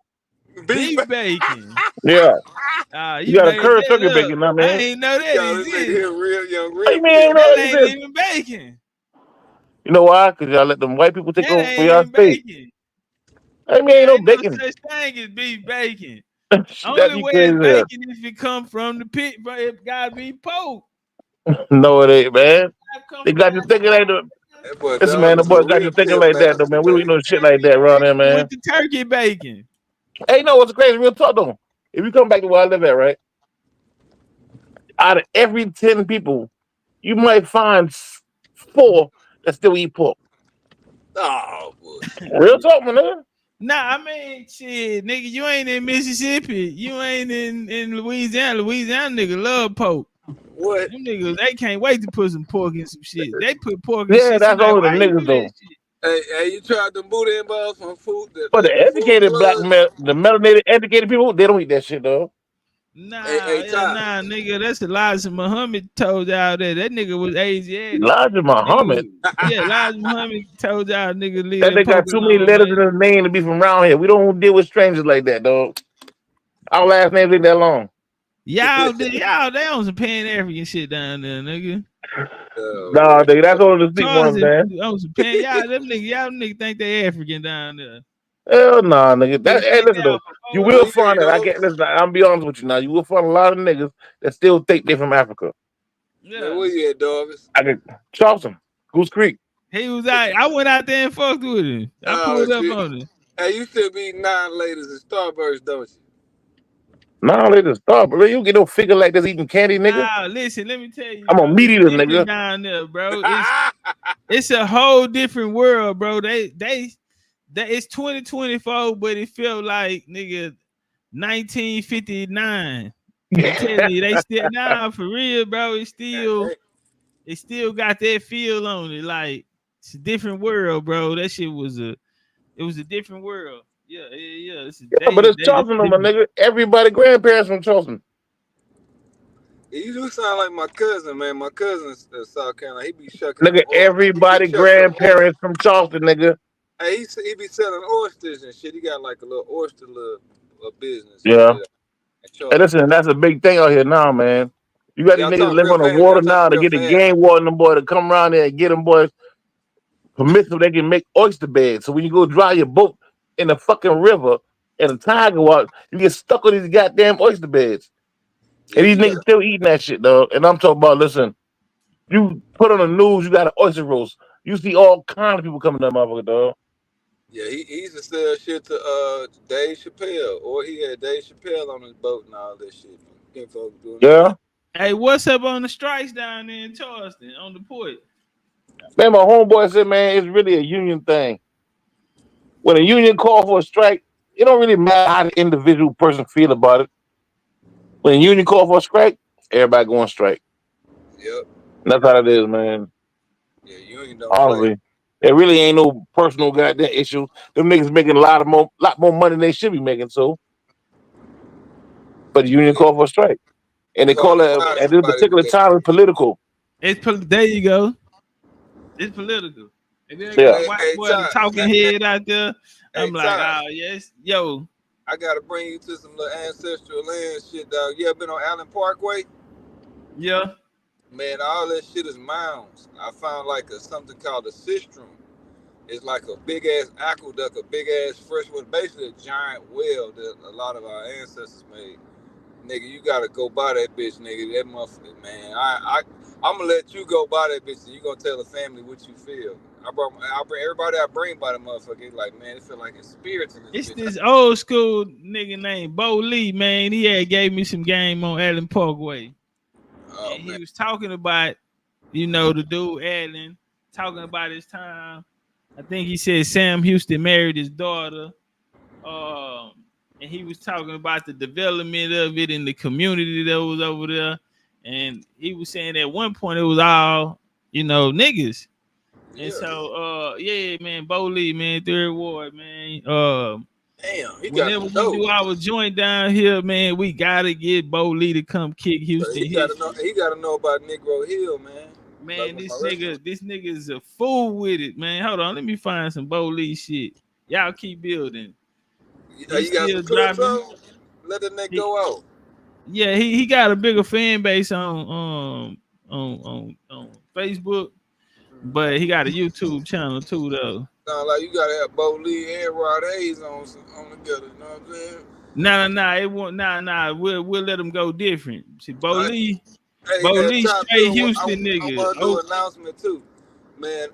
[SPEAKER 1] Beef bacon.
[SPEAKER 15] Yeah. You
[SPEAKER 1] You
[SPEAKER 15] got a
[SPEAKER 1] made
[SPEAKER 15] curd
[SPEAKER 1] that
[SPEAKER 15] turkey
[SPEAKER 1] up.
[SPEAKER 15] bacon, I
[SPEAKER 1] I
[SPEAKER 15] mean.
[SPEAKER 1] ain't know that
[SPEAKER 16] Yo, this nigga
[SPEAKER 1] existed.
[SPEAKER 16] here real young,
[SPEAKER 15] Hey,
[SPEAKER 16] real
[SPEAKER 15] man,
[SPEAKER 16] kid.
[SPEAKER 1] That ain't even bacon.
[SPEAKER 15] You know why? Because y'all let them white people take
[SPEAKER 1] That
[SPEAKER 15] over for
[SPEAKER 1] ain't
[SPEAKER 15] y'all
[SPEAKER 1] even
[SPEAKER 15] state.
[SPEAKER 1] bacon.
[SPEAKER 15] Hey, man, ain't
[SPEAKER 1] There
[SPEAKER 15] no
[SPEAKER 1] ain't no
[SPEAKER 15] bacon.
[SPEAKER 1] such thing as beef bacon.
[SPEAKER 15] That
[SPEAKER 1] Only
[SPEAKER 15] you
[SPEAKER 1] way
[SPEAKER 15] crazy
[SPEAKER 1] it's
[SPEAKER 15] there.
[SPEAKER 1] bacon is if it come from the pit, but it gotta be pork.
[SPEAKER 15] No, it ain't, man. They got you thinking like the.
[SPEAKER 16] That boy
[SPEAKER 15] Listen, man, the
[SPEAKER 16] dog is a
[SPEAKER 15] boys got you
[SPEAKER 16] real
[SPEAKER 15] thinking
[SPEAKER 16] pimp
[SPEAKER 15] like that, though,
[SPEAKER 16] master,
[SPEAKER 15] man. We don't eat
[SPEAKER 16] man.
[SPEAKER 15] no shit like that around here, man.
[SPEAKER 1] With the turkey bacon.
[SPEAKER 15] Hey, you know what's crazy? Real talk, though. If you come back to where I live at, right? Out of every 10 people, you might find 4 that still eat pork.
[SPEAKER 16] Oh, boy.
[SPEAKER 15] Real talk, man, nigga.
[SPEAKER 1] Nah, I mean, shit, nigga, you ain't in Mississippi. You ain't in Louisiana. Louisiana nigga love pork.
[SPEAKER 16] What?
[SPEAKER 1] Them niggas, they can't wait to put some pork in some shit. They put pork in
[SPEAKER 15] Yeah,
[SPEAKER 1] shit.
[SPEAKER 15] that's
[SPEAKER 1] Somebody,
[SPEAKER 15] only the
[SPEAKER 1] why you
[SPEAKER 15] niggas,
[SPEAKER 1] do that
[SPEAKER 15] though.
[SPEAKER 1] shit?
[SPEAKER 16] Hey, you tried the booty and balls from food,
[SPEAKER 15] But the
[SPEAKER 16] the food
[SPEAKER 15] educated black
[SPEAKER 16] plugs?
[SPEAKER 15] the melanated educated people, they don't eat that shit, though.
[SPEAKER 1] Nah,
[SPEAKER 16] Ty.
[SPEAKER 1] nah, nigga, that's Elijah Muhammad told y'all that. That nigga was Asiatic.
[SPEAKER 15] Elijah Muhammad.
[SPEAKER 1] Elijah Muhammad told y'all niggas leave
[SPEAKER 15] That
[SPEAKER 1] that
[SPEAKER 15] nigga got
[SPEAKER 1] pork
[SPEAKER 15] too many
[SPEAKER 1] alone,
[SPEAKER 15] letters
[SPEAKER 1] man.
[SPEAKER 15] in his name to be from around here. We don't deal with strangers like that, dog. Our last names ain't that long.
[SPEAKER 1] Y'all, they on some Pan African shit down there, nigga.
[SPEAKER 15] Nah, nigga, that's all the sleep ones, man.
[SPEAKER 1] On some Pan, y'all niggas think they African down there.
[SPEAKER 15] Hell nah, nigga.
[SPEAKER 1] Been
[SPEAKER 15] Hey,
[SPEAKER 1] kicked
[SPEAKER 15] listen though.
[SPEAKER 1] out for
[SPEAKER 15] You
[SPEAKER 1] 4
[SPEAKER 15] will
[SPEAKER 1] years.
[SPEAKER 15] find that. Listen, I'm be honest with you now. You will find a lot of niggas that still think they from Africa.
[SPEAKER 16] Man, where you at, Darvis?
[SPEAKER 15] I could Charleston, Goose Creek.
[SPEAKER 1] He was out. I went out there and fucked with him. I pulled up
[SPEAKER 16] shit.
[SPEAKER 1] on him.
[SPEAKER 16] Hey, you still be 9 ladies and Starburst, don't you?
[SPEAKER 15] Nah, they just stop, bro. You don't get no figure like this eating candy, nigga.
[SPEAKER 1] Nah, listen, let me tell you,
[SPEAKER 15] I'm a
[SPEAKER 1] bro.
[SPEAKER 15] meat
[SPEAKER 1] It's
[SPEAKER 15] eater,
[SPEAKER 1] different
[SPEAKER 15] nigga.
[SPEAKER 1] down there, bro. It's a whole different world, bro. They it's 2024, but it felt like nigga 1959. I'm telling you, they still for real, bro. It still got that feel on it. Like it's a different world, bro. That shit was a different world. Yeah.
[SPEAKER 15] Yeah, but it's Charleston, though, my nigga. Everybody grandparents from Charleston.
[SPEAKER 16] You do sound like my cousin, man. My cousin's South Carolina. He be shucking
[SPEAKER 15] Nigga,
[SPEAKER 16] them oysters.
[SPEAKER 15] everybody grandparents from Charleston, nigga.
[SPEAKER 16] Hey, he be selling oysters and shit. He got like a little oyster business.
[SPEAKER 15] Yeah.
[SPEAKER 16] And
[SPEAKER 15] Hey, listen, that's a big thing out here now, man. You got these
[SPEAKER 16] y'all
[SPEAKER 15] niggas
[SPEAKER 16] talk
[SPEAKER 15] live
[SPEAKER 16] real
[SPEAKER 15] on the
[SPEAKER 16] fast.
[SPEAKER 15] water
[SPEAKER 16] Y'all talk
[SPEAKER 15] now to
[SPEAKER 16] real
[SPEAKER 15] get the
[SPEAKER 16] fast.
[SPEAKER 15] game warden boy to come around there and get them boys permission so they can make oyster beds. So when you go dry your boat in the fucking river and the tide go out, you get stuck on these goddamn oyster beds. And these niggas still eating that shit, dog. And I'm talking about, listen, you put on the news, you got an oyster roast. You see all kinds of people coming to that motherfucker, dog.
[SPEAKER 16] Yeah, he used to sell shit to Dave Chappelle, or he had Dave Chappelle on his boat and all that shit. Can't folks doing
[SPEAKER 15] Yeah.
[SPEAKER 1] Hey, what's up on the strikes down there in Charleston on the port?
[SPEAKER 15] Man, my homeboy said, man, it's really a union thing. When a union call for a strike, it don't really matter how the individual person feel about it. When a union call for a strike, everybody going strike.
[SPEAKER 16] Yep.
[SPEAKER 15] And that's how it is, man.
[SPEAKER 16] Yeah, union don't play.
[SPEAKER 15] Honestly, there really ain't no personal goddamn issue. Them niggas making a lot more money than they should be making. So, but the union call for a strike, and they call it
[SPEAKER 16] Fire
[SPEAKER 15] at this
[SPEAKER 16] somebody
[SPEAKER 15] particular
[SPEAKER 16] today.
[SPEAKER 15] time it's political.
[SPEAKER 1] There you go. It's political. And then I
[SPEAKER 15] Yeah.
[SPEAKER 1] got a white boy, the talking head out there. I'm like, oh yes, yo.
[SPEAKER 16] I gotta bring you to some little ancestral land shit, dog. You ever been on Allen Parkway?
[SPEAKER 1] Yeah.
[SPEAKER 16] Man, all that shit is mounds. I found like something called a cistern. It's like a big ass aqueduct, a big ass fresh one, basically a giant well that a lot of our ancestors made. Nigga, you gotta go by that bitch, nigga. That motherfucker, man. I'm gonna let you go by that bitch and you gonna tell the family what you feel. I'll bring everybody I bring by the motherfucker. Like, man, it feel like it's spirits in this
[SPEAKER 1] It's
[SPEAKER 16] bitch.
[SPEAKER 1] this old school nigga named Bo Lee, man. He had gave me some game on Allen Parkway. And he was talking about, the dude Allen, talking about his time. I think he said Sam Houston married his daughter. And he was talking about the development of it in the community that was over there. And he was saying at one point it was all, niggas. And so yeah, man, Bo Lee, man, Third Ward, man.
[SPEAKER 16] Damn, he
[SPEAKER 1] whenever we do our joint down here, man, we gotta get Bo Lee to come kick Houston.
[SPEAKER 16] He gotta know about Negro Hill, man.
[SPEAKER 1] Man, this nigga is a fool with it, man. Hold on, let me find some Bo Lee shit. Y'all keep building.
[SPEAKER 16] You got some clips on? Let the nigga go out.
[SPEAKER 1] Yeah, he got a bigger fan base on Facebook, but he got a YouTube channel too, though.
[SPEAKER 16] Sound like you gotta have Bo Lee and Rod Hayes on together. You know what I'm saying?
[SPEAKER 1] Nah, it won't. Nah. We'll let them go different. See, Bo Lee
[SPEAKER 16] top
[SPEAKER 1] straight
[SPEAKER 16] two,
[SPEAKER 1] Houston nigga.
[SPEAKER 16] I want to do an announcement too, man.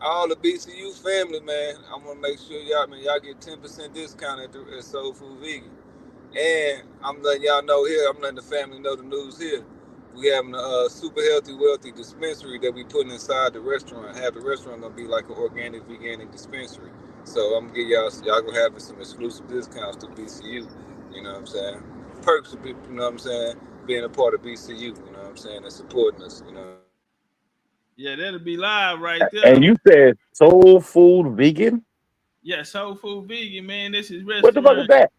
[SPEAKER 16] All the BCU family, man. I want to make sure y'all get 10% discount at Soul Food Vegan. And I'm letting y'all know here. I'm letting the family know the news here. We having a super healthy, wealthy dispensary that we putting inside the restaurant. Have the restaurant gonna be like an organic, veganic dispensary. So I'm gonna give y'all gonna have some exclusive discounts to BCU. You know what I'm saying? Perks of people. You know what I'm saying? Being a part of BCU. You know what I'm saying? And supporting us. You know.
[SPEAKER 1] Yeah, that'll be live right there.
[SPEAKER 15] And you said Soul Food Vegan?
[SPEAKER 1] Yeah, Soul Food Vegan, man. This is restaurant.
[SPEAKER 15] What the fuck is that?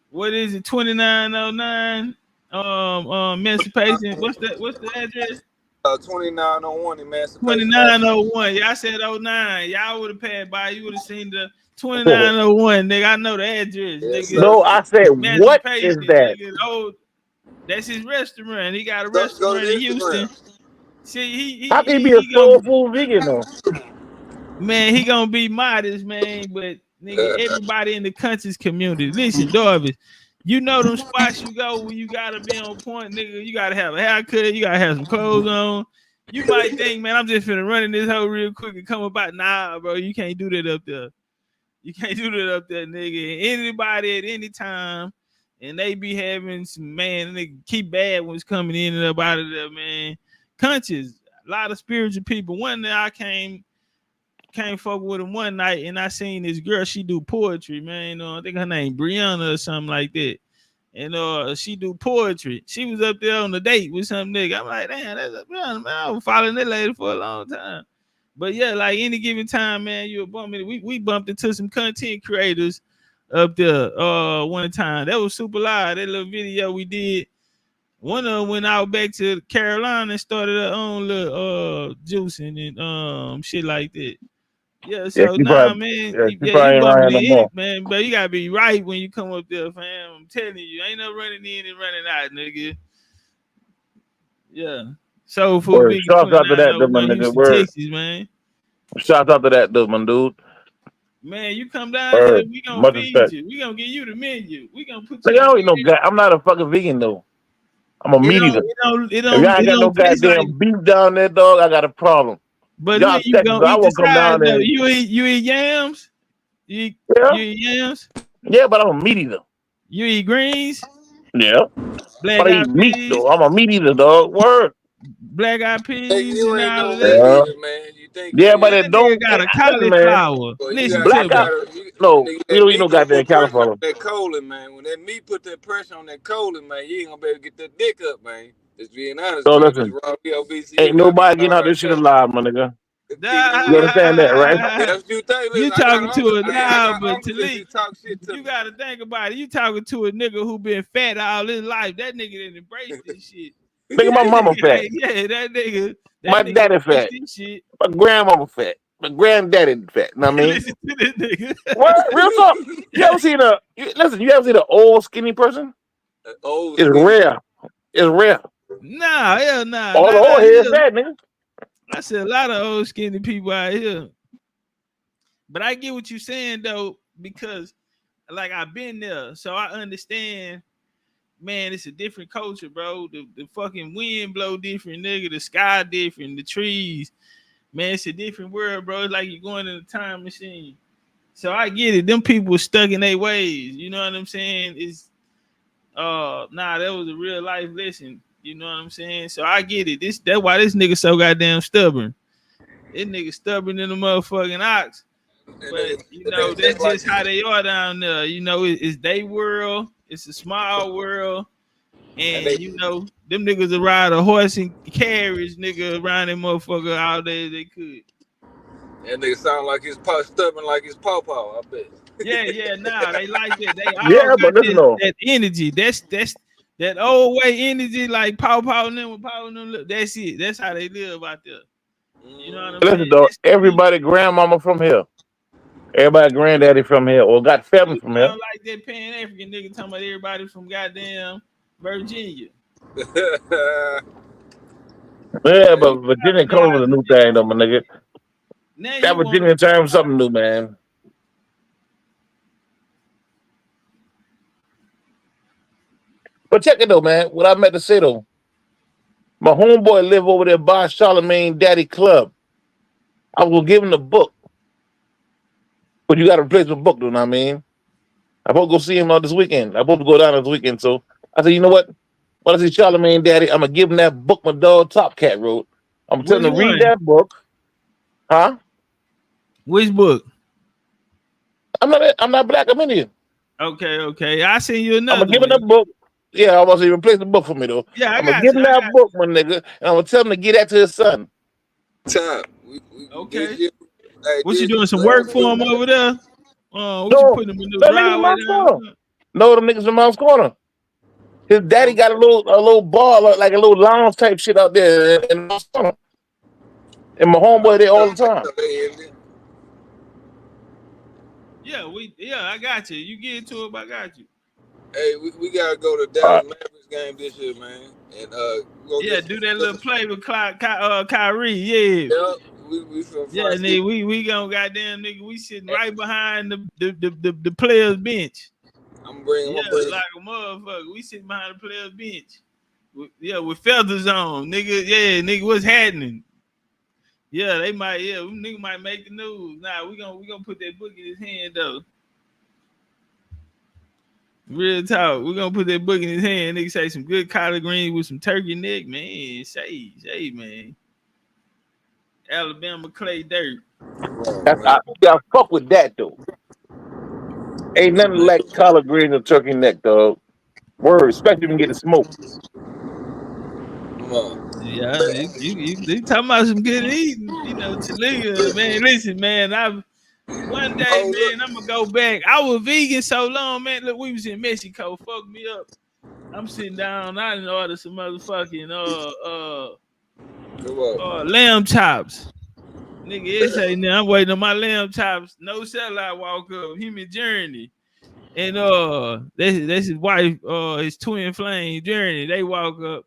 [SPEAKER 1] What is it? 2909 Emancipation. What's the address?
[SPEAKER 16] 2901 Emancipation.
[SPEAKER 1] 2901. Yeah, I said 09. Y'all would have passed by. You would have seen the 2901, nigga. I know the address, nigga.
[SPEAKER 15] No, I said, what is that?
[SPEAKER 1] Nigga. Oh, that's his restaurant. He got a restaurant in Houston. See,
[SPEAKER 15] how can he be a Soul Food Vegan though?
[SPEAKER 1] Man, he gonna be modest, man. But nigga, everybody in the country's community. Listen, Darvis, you know them spots you go where you gotta be on point, nigga. You gotta have a haircut, you gotta have some clothes on. You might think, man, I'm just finna run in this hole real quick and come about. Nah, bro, you can't do that up there. You can't do that up there, nigga. Anybody at any time, and they be having some, man, nigga, keep bad ones coming in and up out of there, man. Conscious, a lot of spiritual people. One day I came fuck with him one night, and I seen this girl. She do poetry, man. I think her name Brianna or something like that. And she do poetry. She was up there on a date with some nigga. I'm like, damn, that's a Brianna, man. I was following that lady for a long time. But yeah, like any given time, man, you a bump. We bumped into some content creators up there one time. That was super live. That little video we did. One of them went out back to Carolina and started her own little juicing and shit like that. Yeah, so you bumping it, man. But you gotta be right when you come up there, fam. I'm telling you, ain't no running in and running out, nigga. Yeah. So for big
[SPEAKER 15] shout out to that, my nigga.
[SPEAKER 1] Texas, man.
[SPEAKER 15] Shout out to that, my dude.
[SPEAKER 1] Man, you come down here, we gonna feed you. We gonna give you the menu. We gonna put you.
[SPEAKER 15] I don't eat no guy. I'm not a fucking vegan though. I'm a meat eater. If y'all ain't got no goddamn beef down there, dog, I got a problem.
[SPEAKER 1] But y'all you gonna eat the side, though. You eat yams? You eat yams?
[SPEAKER 15] Yeah, but I'm a meat eater.
[SPEAKER 1] You eat greens?
[SPEAKER 15] Yeah.
[SPEAKER 1] Black
[SPEAKER 15] but I eat meat though. I'm a meat eater, dog. Word.
[SPEAKER 1] Black eyed peas
[SPEAKER 16] You
[SPEAKER 1] and
[SPEAKER 16] ain't
[SPEAKER 1] all
[SPEAKER 16] no
[SPEAKER 1] of
[SPEAKER 16] meat
[SPEAKER 1] that.
[SPEAKER 16] eater, man. You think
[SPEAKER 15] but it don't
[SPEAKER 1] got a cauliflower. Listen
[SPEAKER 15] black
[SPEAKER 1] to me.
[SPEAKER 15] No, we don't eat no goddamn cauliflower.
[SPEAKER 16] That colon, man. When that meat put that pressure on that colon, man, you ain't gonna be able to get that dick up, man. Just being honest.
[SPEAKER 15] So listen, ain't nobody getting out this shit alive, my nigga. You understand that, right?
[SPEAKER 16] That's what you think. Listen,
[SPEAKER 1] You talking to a now, but
[SPEAKER 16] talk shit to
[SPEAKER 1] you gotta think about it. You talking to a nigga who been fat all his life. That nigga didn't embrace this shit.
[SPEAKER 15] Nigga, my mama fat.
[SPEAKER 1] Yeah, that nigga.
[SPEAKER 15] My daddy fat.
[SPEAKER 1] Shit.
[SPEAKER 15] My grandmama fat. My granddaddy fat. Know what I mean?
[SPEAKER 1] Listen to this nigga.
[SPEAKER 15] What? Real talk. You ever seen you ever seen an old skinny person? It's rare. It's rare.
[SPEAKER 1] Nah, hell nah.
[SPEAKER 15] All the old head fat, nigga.
[SPEAKER 1] I said a lot of old skinny people out here. But I get what you're saying though, because like I've been there, so I understand. Man, it's a different culture, bro. The fucking wind blow different, nigga. The sky different, the trees. Man, it's a different world, bro. It's like you're going in a time machine. So I get it. Them people stuck in their ways. You know what I'm saying? It's that was a real life lesson. You know what I'm saying? So I get it. That's why this nigga so goddamn stubborn. This nigga stubborn in the motherfucking ox. But you know, that's just how they are down there. You know, it's their world. It's a small world. And you know, them niggas will ride a horse and carriage, nigga, around that motherfucker all day as they could.
[SPEAKER 16] That nigga sound like his stubborn like his pawpaw, I bet.
[SPEAKER 1] Yeah, nah, they like that. They all got that energy. That's That old way energy, like Paw and them with Paw and them. That's it. That's how they live out there. You know what I'm saying?
[SPEAKER 15] Listen, though, everybody grandmama from here. Everybody granddaddy from here or got family
[SPEAKER 1] You
[SPEAKER 15] from here.
[SPEAKER 1] sound like that Pan African nigga talking about everybody from goddamn Virginia.
[SPEAKER 15] Yeah, but Virginia color was a new thing, though, my nigga.
[SPEAKER 1] Now
[SPEAKER 15] That
[SPEAKER 1] you want
[SPEAKER 15] Virginia term something new, man. But check it though, man. What I meant to say though, my homeboy live over there by Charlemagne Daddy Club. I was gonna give him the book, but you got to replace the book, though. Know what I mean, I supposed to go see him on this weekend. I supposed to go down this weekend, so I said, you know what? When I see Charlemagne Daddy, I'm gonna give him that book my dog Top Cat wrote. I'm gonna tell him
[SPEAKER 1] Which
[SPEAKER 15] to read
[SPEAKER 1] one?
[SPEAKER 15] that book, huh?
[SPEAKER 1] Which book?
[SPEAKER 15] I'm not black. I'm Indian.
[SPEAKER 1] Okay. I seen you
[SPEAKER 15] I'm
[SPEAKER 1] another
[SPEAKER 15] gonna give him
[SPEAKER 1] one.
[SPEAKER 15] that book. Yeah, I was gonna replace the book for me though.
[SPEAKER 1] Yeah, I
[SPEAKER 15] I'm gonna
[SPEAKER 1] got
[SPEAKER 15] give
[SPEAKER 1] you.
[SPEAKER 15] him that book, my nigga, and I'm gonna tell him to get that to his son.
[SPEAKER 16] Top.
[SPEAKER 1] Okay.
[SPEAKER 16] Hey,
[SPEAKER 1] What you
[SPEAKER 16] this
[SPEAKER 1] doing? Some work
[SPEAKER 16] last
[SPEAKER 1] for him
[SPEAKER 16] week.
[SPEAKER 1] over there? What you
[SPEAKER 15] No,
[SPEAKER 1] putting him in the
[SPEAKER 15] the niggas from
[SPEAKER 1] driveway
[SPEAKER 15] Mouse
[SPEAKER 1] down?
[SPEAKER 15] Corner. No, the niggas from Mouse Corner. His daddy got a little bar, like a little lounge type shit out there in Mouse Corner. And my homeboy there all the time.
[SPEAKER 1] Yeah, I got you. You get to it, I got you.
[SPEAKER 16] Hey, we gotta go to
[SPEAKER 15] All
[SPEAKER 16] Dallas
[SPEAKER 15] right.
[SPEAKER 16] Mavericks game this year, man. And we'll
[SPEAKER 1] Yeah,
[SPEAKER 16] get
[SPEAKER 1] do that little play with Kyrie. Yeah.
[SPEAKER 16] yeah, we from
[SPEAKER 1] Yeah,
[SPEAKER 16] front
[SPEAKER 1] nigga, we gonna goddamn nigga. We sitting right behind the players bench.
[SPEAKER 16] I'm bringing
[SPEAKER 1] like a motherfucker. We sitting behind the players bench. With feathers on, nigga. Yeah, nigga, what's happening? Yeah, they might. Yeah, nigga might make the news. Nah, we gonna put that book in his hand though. Real talk. We're gonna put that book in his hand. Nigga say some good collard greens with some turkey neck, man. Say, man. Alabama clay dirt.
[SPEAKER 15] I fuck with that though. Ain't nothing like collard greens and turkey neck, dog. Word, especially when you get the smoke.
[SPEAKER 1] Yeah, you talking about some good eating, Tallulah, man. Listen, man, one day, man, I'm gonna go back. I was vegan so long, man. Look, we was in Mexico, fucked me up. I'm sitting down, I didn't order some motherfucking lamb chops. Nigga, it say now I'm waiting on my lamb chops. No sellout walk up, him and Journey. And that's his wife, his twin flame, Journey. They walk up.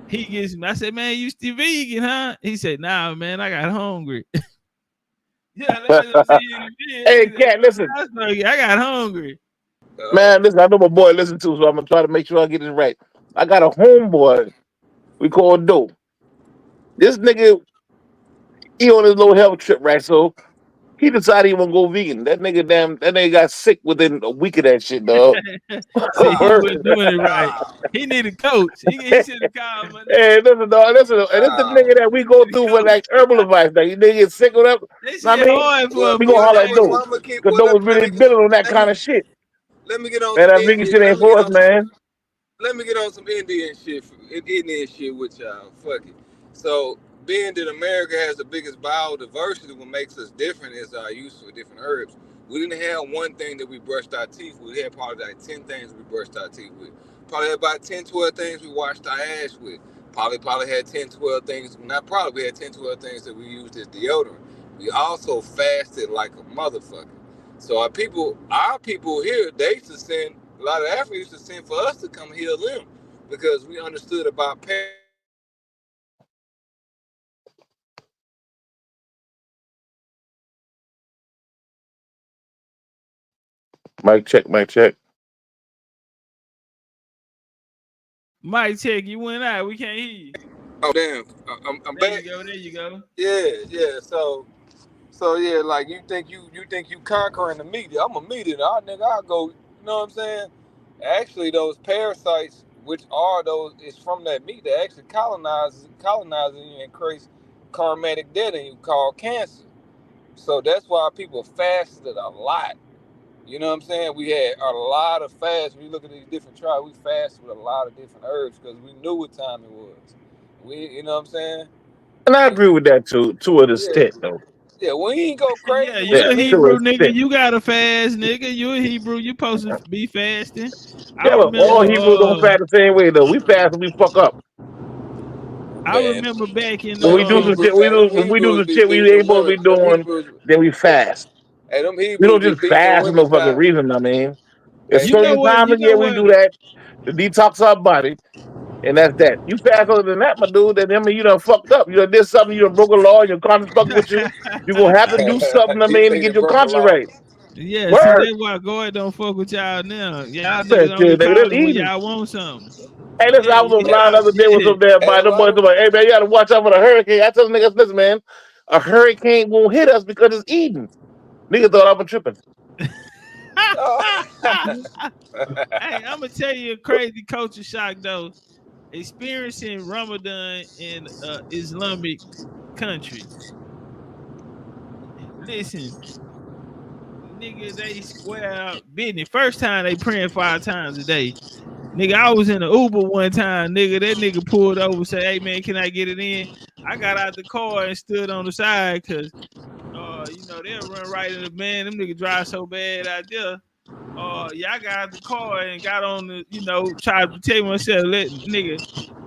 [SPEAKER 1] He gets me. I said, man, you still vegan, huh? He said, nah, man, I got hungry.
[SPEAKER 15] Hey, Cat, listen.
[SPEAKER 1] I got hungry.
[SPEAKER 15] Man, listen, I know my boy listen to, so I'm gonna try to make sure I get this right. I got a homeboy we call Dope. This nigga, he on his little health trip, right? So he decided he wanna go vegan. That nigga got sick within a week of that shit, dog.
[SPEAKER 1] See, he wasn't doing it right. He needed a coach. He should have called my nigga.
[SPEAKER 15] Hey, listen, dog, listen, and this the nigga that we go through for like herbal advice. Like, you nigga get sick with that. I mean,
[SPEAKER 1] hard for
[SPEAKER 15] we
[SPEAKER 1] him.
[SPEAKER 15] gonna holler at Dope. Because Dope was really building on that kind of shit.
[SPEAKER 16] Let me get on
[SPEAKER 15] Man,
[SPEAKER 16] some
[SPEAKER 15] that vegan shit ain't for us, man.
[SPEAKER 16] Let me get on some Indian shit with y'all. Fuck it. So being that America has the biggest biodiversity, what makes us different is our use of different herbs. We didn't have one thing that we brushed our teeth with. We had probably like 10 things we brushed our teeth with. Probably had about 10, 12 things we washed our ass with. Probably had 10, 12 things, not probably, we had 10, 12 things that we used as deodorant. We also fasted like a motherfucker. So our people here, they used to send, a lot of Africans used to send for us to come heal them because we understood about
[SPEAKER 15] Mic check, mic check.
[SPEAKER 1] Mic check, you went out. We can't hear you.
[SPEAKER 16] Oh damn, I'm back.
[SPEAKER 1] There you go.
[SPEAKER 16] Yeah. So yeah, like you think you conquering the media. I'm a media, nigga. I go. You know what I'm saying? Actually, those parasites, which are those, is from that meat that actually colonizes you and creates karmatic debt in you called cancer. So that's why people fasted a lot. You know what I'm saying? We had a lot of fasts. When you look at these different tribes, we fasted with a lot of different herbs because we knew what time it was. You know what I'm saying?
[SPEAKER 15] And I agree with that to an extent, though.
[SPEAKER 16] Yeah, we ain't go crazy.
[SPEAKER 1] Yeah, you're a
[SPEAKER 15] Yeah,
[SPEAKER 1] Hebrew
[SPEAKER 15] still
[SPEAKER 1] nigga.
[SPEAKER 15] sick.
[SPEAKER 1] You got to fast, nigga. You a Hebrew. You supposed to be fasting. I
[SPEAKER 15] Yeah, but all
[SPEAKER 1] remember.
[SPEAKER 15] Hebrews don't fast the same way though. We fast and we fuck up.
[SPEAKER 1] I
[SPEAKER 16] Man,
[SPEAKER 1] remember back in
[SPEAKER 15] When
[SPEAKER 1] the.
[SPEAKER 15] we do some shit,
[SPEAKER 16] them
[SPEAKER 15] when we do
[SPEAKER 16] Hebrews
[SPEAKER 15] some
[SPEAKER 16] be
[SPEAKER 15] shit we
[SPEAKER 16] beating
[SPEAKER 15] ain't
[SPEAKER 16] them
[SPEAKER 15] supposed to be
[SPEAKER 16] women. Them
[SPEAKER 15] doing,
[SPEAKER 16] Hebrews,
[SPEAKER 15] then we fast.
[SPEAKER 16] them
[SPEAKER 15] We don't
[SPEAKER 16] Hebrews be
[SPEAKER 15] just
[SPEAKER 16] beating them
[SPEAKER 15] fast for
[SPEAKER 16] women
[SPEAKER 15] no fucking
[SPEAKER 16] time.
[SPEAKER 15] reason. I mean, there's
[SPEAKER 16] Hey,
[SPEAKER 1] You know
[SPEAKER 15] certain
[SPEAKER 1] what?
[SPEAKER 15] times
[SPEAKER 1] You
[SPEAKER 15] of the
[SPEAKER 1] know
[SPEAKER 15] year we
[SPEAKER 1] what?
[SPEAKER 15] do that to detox our body, and that's that. You fast other than that, my dude, then I mean you done fucked up. You done did something. You done broke a law. Your conscience fucking with you. You gonna have to do something. I
[SPEAKER 16] you
[SPEAKER 15] mean, to
[SPEAKER 16] say
[SPEAKER 15] get
[SPEAKER 16] you
[SPEAKER 15] your
[SPEAKER 16] broke a
[SPEAKER 15] conscience
[SPEAKER 16] law.
[SPEAKER 15] right.
[SPEAKER 1] Yeah, see,
[SPEAKER 15] Word,
[SPEAKER 1] that's why God don't fuck with y'all now. Y'all
[SPEAKER 15] man,
[SPEAKER 1] niggas only
[SPEAKER 15] shit, nigga, they're
[SPEAKER 1] calling when
[SPEAKER 15] eating.
[SPEAKER 1] y'all want something.
[SPEAKER 15] Hey, listen, I was online the other day with
[SPEAKER 1] Yeah.
[SPEAKER 15] some damn
[SPEAKER 16] Hey,
[SPEAKER 15] body. The boy
[SPEAKER 16] why?
[SPEAKER 15] told me, hey man, you gotta watch out for the hurricane. I tell the niggas, listen, man, a hurricane won't hit us because it's Eden. Niggas thought I was tripping.
[SPEAKER 16] Oh.
[SPEAKER 1] Hey, I'm gonna tell you a crazy culture shock though. Experiencing Ramadan in Islamic country. Listen, nigga, they square out business. First time they praying 5 times a day. Nigga, I was in an Uber one time, nigga. That nigga pulled over, said, "Hey man, can I get it in?" I got out the car and stood on the side because you know, they'll run right in the man. Them niggas drive so bad out there. Yeah, I got out the car and got on the, you know, tried to protect myself. Let nigga,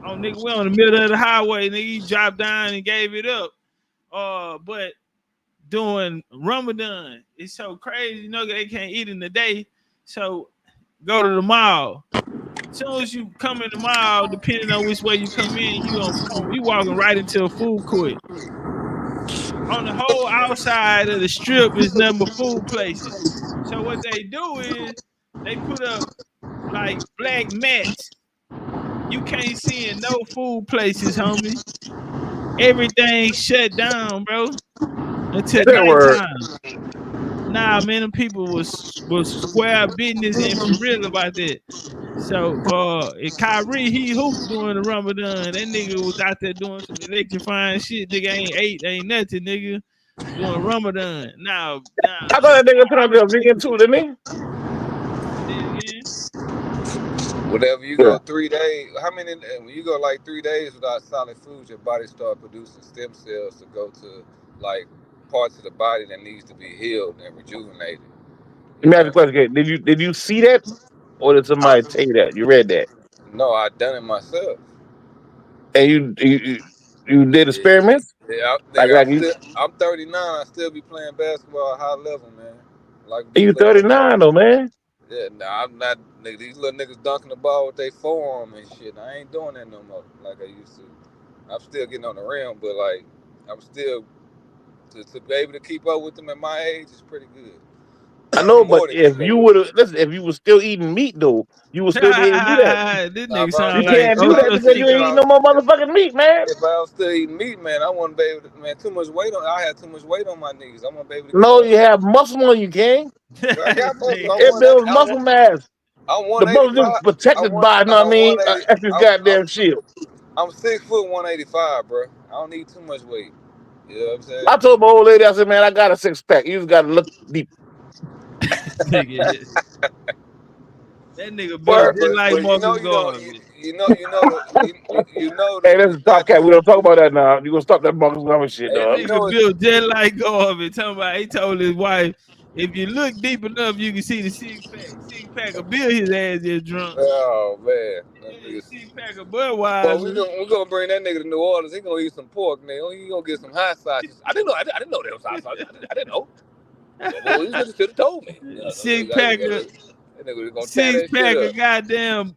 [SPEAKER 1] we on the middle of the highway, nigga, he dropped down and gave it up. But doing Ramadan, it's so crazy, you know, they can't eat in the day. So go to the mall. As soon as you come in the mall, depending on which way you come in, you walking right into a food court. On the whole outside of the strip is nothing but food places. So what they do is they put up like black mats. You can't see in no food places, homie. Everything shut down, bro, until
[SPEAKER 15] That word.
[SPEAKER 1] nighttime. Nah, man, them people was square business and for real about that. So Kyrie, he hooped during the Ramadan. That nigga was out there doing some electrifying shit. Nigga ain't ate, ain't nothing, nigga. Doing Ramadan. Now,
[SPEAKER 15] I thought that nigga turned out to be vegan too, didn't he?
[SPEAKER 1] say it again.
[SPEAKER 16] Whenever you
[SPEAKER 15] Yeah.
[SPEAKER 16] go 3 days, when you go like 3 days without solid food, your body start producing stem cells to go to like parts of the body that needs to be healed and rejuvenated.
[SPEAKER 15] Let
[SPEAKER 16] You
[SPEAKER 15] me ask you a
[SPEAKER 16] know.
[SPEAKER 15] question. Did you see that, or did somebody tell you that? You read that,
[SPEAKER 16] No, I done it myself.
[SPEAKER 15] and you did experiments?
[SPEAKER 16] Yeah,
[SPEAKER 15] Like
[SPEAKER 16] nigga,
[SPEAKER 15] you
[SPEAKER 16] I'm 39. I still be playing basketball at high level, man. Like these
[SPEAKER 15] you
[SPEAKER 16] little
[SPEAKER 15] 39 though, man.
[SPEAKER 16] yeah, nah, I'm not. Nigga, these little niggas dunking the ball with their forearm and shit. I ain't doing that no more like I used to. I'm still getting on the rim, but like I'm still to be able to keep up with them at my age is pretty good.
[SPEAKER 15] I know, but
[SPEAKER 16] More than
[SPEAKER 15] if
[SPEAKER 16] keep up
[SPEAKER 15] you
[SPEAKER 16] with
[SPEAKER 15] would have listen, if you were still eating meat though, you would still be able to do that.
[SPEAKER 1] This
[SPEAKER 16] Nah,
[SPEAKER 1] nigga
[SPEAKER 16] if I
[SPEAKER 15] You
[SPEAKER 1] sound
[SPEAKER 16] was
[SPEAKER 1] like
[SPEAKER 15] can't
[SPEAKER 16] if
[SPEAKER 15] do
[SPEAKER 16] I
[SPEAKER 15] that
[SPEAKER 1] Ultra
[SPEAKER 15] because you
[SPEAKER 16] if
[SPEAKER 15] ain't
[SPEAKER 1] Sickle.
[SPEAKER 15] eating
[SPEAKER 16] I
[SPEAKER 15] no more motherfucking meat, man.
[SPEAKER 16] if I was still eating meat, man, I wouldn't be able to. Man, too much weight on. I had too much weight on my knees. I wouldn't be able to get
[SPEAKER 15] No,
[SPEAKER 16] up.
[SPEAKER 15] you have muscle on you, King.
[SPEAKER 16] I got muscle.
[SPEAKER 15] It builds muscle mass.
[SPEAKER 16] I'm
[SPEAKER 15] The muscle is
[SPEAKER 16] 185.
[SPEAKER 15] protected by, you know what I
[SPEAKER 16] I'm
[SPEAKER 15] mean?
[SPEAKER 16] 180.
[SPEAKER 15] Extra goddamn shield.
[SPEAKER 16] I'm 6 foot 185, bro. I don't need too much weight. You know what I'm
[SPEAKER 15] I
[SPEAKER 16] saying?
[SPEAKER 15] told my old lady, I said, man, I got a six pack. You just got to look deep.
[SPEAKER 1] Nigga, that nigga built
[SPEAKER 15] Word.
[SPEAKER 1] just like
[SPEAKER 16] But you know
[SPEAKER 1] Marcus
[SPEAKER 16] you don't.
[SPEAKER 1] Garvey.
[SPEAKER 16] You know
[SPEAKER 15] Hey,
[SPEAKER 16] the
[SPEAKER 15] this is Top Cat. We don't talk about that now. You gonna stop that Marcus Garvey shit,
[SPEAKER 1] That
[SPEAKER 15] dog.
[SPEAKER 16] you know
[SPEAKER 1] nigga
[SPEAKER 16] it's
[SPEAKER 1] built just like Garvey. Talking about he told his wife, if you look deep enough, you can see the six pack. Six pack of Bill, his ass just drunk.
[SPEAKER 16] oh man. That
[SPEAKER 1] Yeah,
[SPEAKER 16] nigga.
[SPEAKER 1] six pack of
[SPEAKER 16] Well,
[SPEAKER 1] Budweiser.
[SPEAKER 16] we gonna bring that nigga to New Orleans. He gonna eat some pork, nigga. He gonna get some hot sausages. I didn't know. I didn't know there was hot sausages. I didn't know. Well, you should have told me.
[SPEAKER 1] Six pack of
[SPEAKER 16] That nigga was gonna tear
[SPEAKER 1] six
[SPEAKER 16] that shit
[SPEAKER 1] pack
[SPEAKER 16] up.
[SPEAKER 1] of goddamn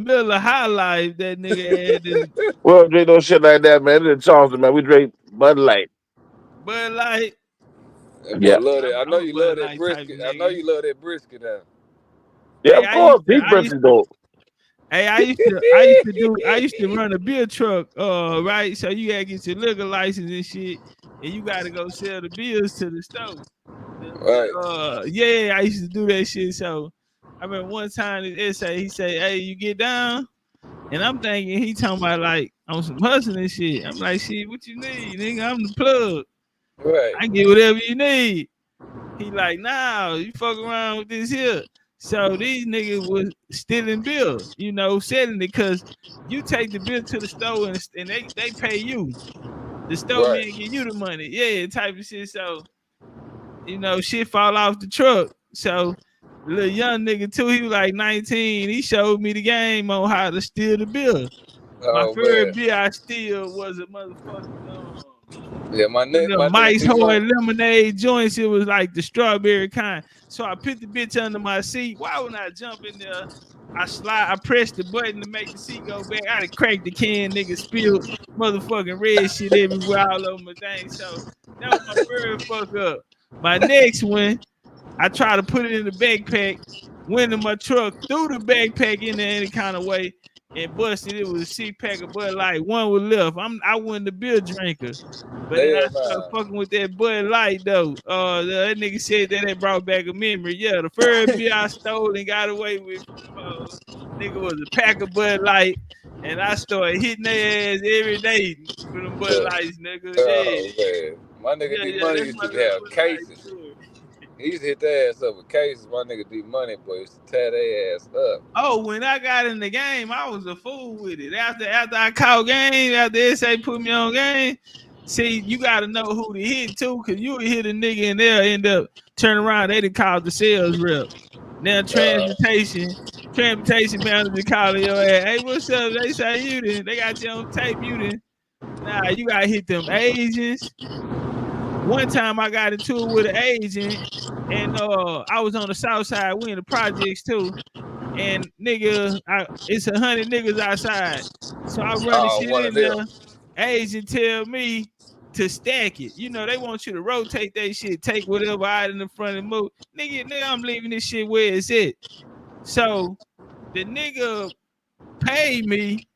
[SPEAKER 1] Miller High Life. That nigga had this
[SPEAKER 15] We don't drink no shit like that, man. It's in Charleston, man. We drink Bud Light.
[SPEAKER 1] Bud Light.
[SPEAKER 16] That boy
[SPEAKER 15] Yeah.
[SPEAKER 16] love that. I know
[SPEAKER 1] I'm a
[SPEAKER 16] you love
[SPEAKER 1] Bud
[SPEAKER 16] that
[SPEAKER 1] Light type of
[SPEAKER 16] brisket. I know
[SPEAKER 1] nigga.
[SPEAKER 16] you love that brisket now.
[SPEAKER 15] Yeah,
[SPEAKER 1] Hey,
[SPEAKER 15] of course. Deep
[SPEAKER 1] I used
[SPEAKER 15] brisket, though.
[SPEAKER 1] Hey, I used to run a beer truck, right? So you gotta get your liquor license and shit, and you gotta go sell the beers to the store.
[SPEAKER 16] Right.
[SPEAKER 1] Yeah, I used to do that shit. So I remember one time his essay, he said, "Hey, you get down," and I'm thinking he talking about like on some hustling shit. I'm like, "Shit, what you need, nigga? I'm the plug.
[SPEAKER 16] Right.
[SPEAKER 1] I get whatever you need." He like, "Nah, you fuck around with this here." So these niggas was stealing bill, selling it because you take the bill to the store and they pay you. the store man give you the money. Yeah, type of shit. So, shit fall off the truck. So the little young nigga too, he was like 19. He showed me the game on how to steal the beer. My first beer I steal was a motherfucking Mike's Hard lemonade joints. It was like the strawberry kind. So I put the bitch under my seat. Why would I jump in there? I pressed the button to make the seat go back. I had cracked the can, nigga spilled motherfucking red shit everywhere all over my thing. So that was my first fuck up. My next one, I tried to put it in the backpack, went in my truck, threw the backpack in there any kind of way, and busted. It was a 6-pack of Bud Light. One was left. I wasn't a beer drinker. But then I started fucking with that Bud Light though. That nigga said that brought back a memory. Yeah, the first beer I stole and got away with nigga was a pack of Bud Light, and I started hitting their ass every day for them Bud Lights, nigga.
[SPEAKER 17] Man. My nigga D-Money used to have cases. He used to hit their ass up with cases. My nigga D-Money, boy, used to tear their ass up.
[SPEAKER 1] Oh, when I got in the game, I was a fool with it. After I caught game, after SA put me on game, see, you got to know who to hit too, because you would hit a nigga and they'll end up turning around. They done called the sales rep. Now transportation manager calling your ass. Hey, what's up? They say you didn't. They got you on tape. You didn't. Nah, you got to hit them agents. One time I got into it with an agent, and I was on the south side. We in the projects too. And nigga, it's 100 niggas outside. So I run the shit in there. Agent tell me to stack it. They want you to rotate that shit, take whatever out in the front and move. Nigga, I'm leaving this shit where it's at. So the nigga paid me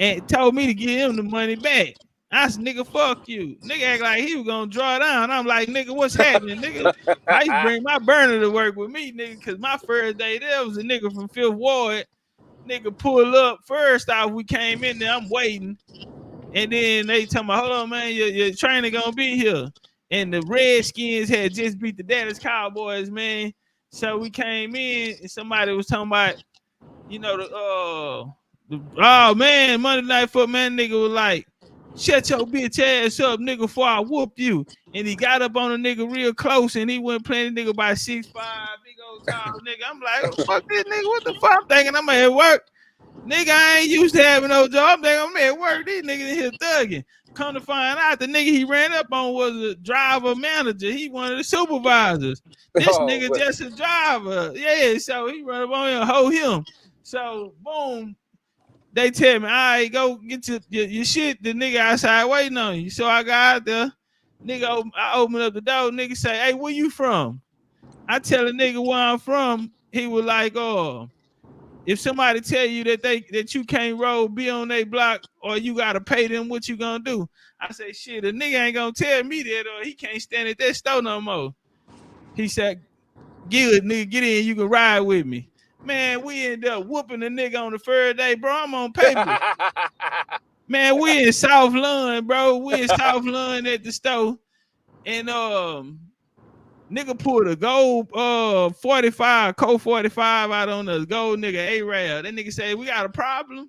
[SPEAKER 1] and told me to give him the money back. I said, nigga, fuck you. Nigga act like he was gonna draw down. I'm like, nigga, what's happening, nigga? I used to bring my burner to work with me, nigga, because my first day there was a nigga from 5th Ward. Nigga pull up. First off, we came in there, I'm waiting. And then they tell me, hold on, man, your trainer gonna be here. And the Redskins had just beat the Dallas Cowboys, man. So we came in and somebody was talking about, oh man, Monday Night Football, man, nigga was like, shut your bitch ass up, nigga, before I whoop you. And he got up on a nigga real close and he went playing the nigga by 6'5", big old tall nigga. I'm like, oh, fuck this nigga, what the fuck? I'm thinking I'm at work. Nigga, I ain't used to having no job. I'm thinking I'm at work. These niggas in here thugging. Come to find out, the nigga he ran up on was a driver manager. He one of the supervisors. This nigga just a driver. Yeah, so he run up on him and hold him. So, boom. They tell me, all right, go get your shit. The nigga outside waiting on you. So I got out there. Nigga, I open up the door. Nigga say, hey, where you from? I tell a nigga where I'm from. He was like, oh, if somebody tell you that you can't roll, be on their block, or you got to pay them, what you gonna do? I say, shit, a nigga ain't gonna tell me that, or he can't stand at that store no more. He said, good, nigga, get in. You can ride with me. Man, we end up whooping the nigga on the first day, bro. I'm on paper. Man, we in South Lund, bro. We in South Lund at the store. And nigga pulled a gold 45, Colt 45 out on the gold nigga A-Rail. That nigga said, we got a problem.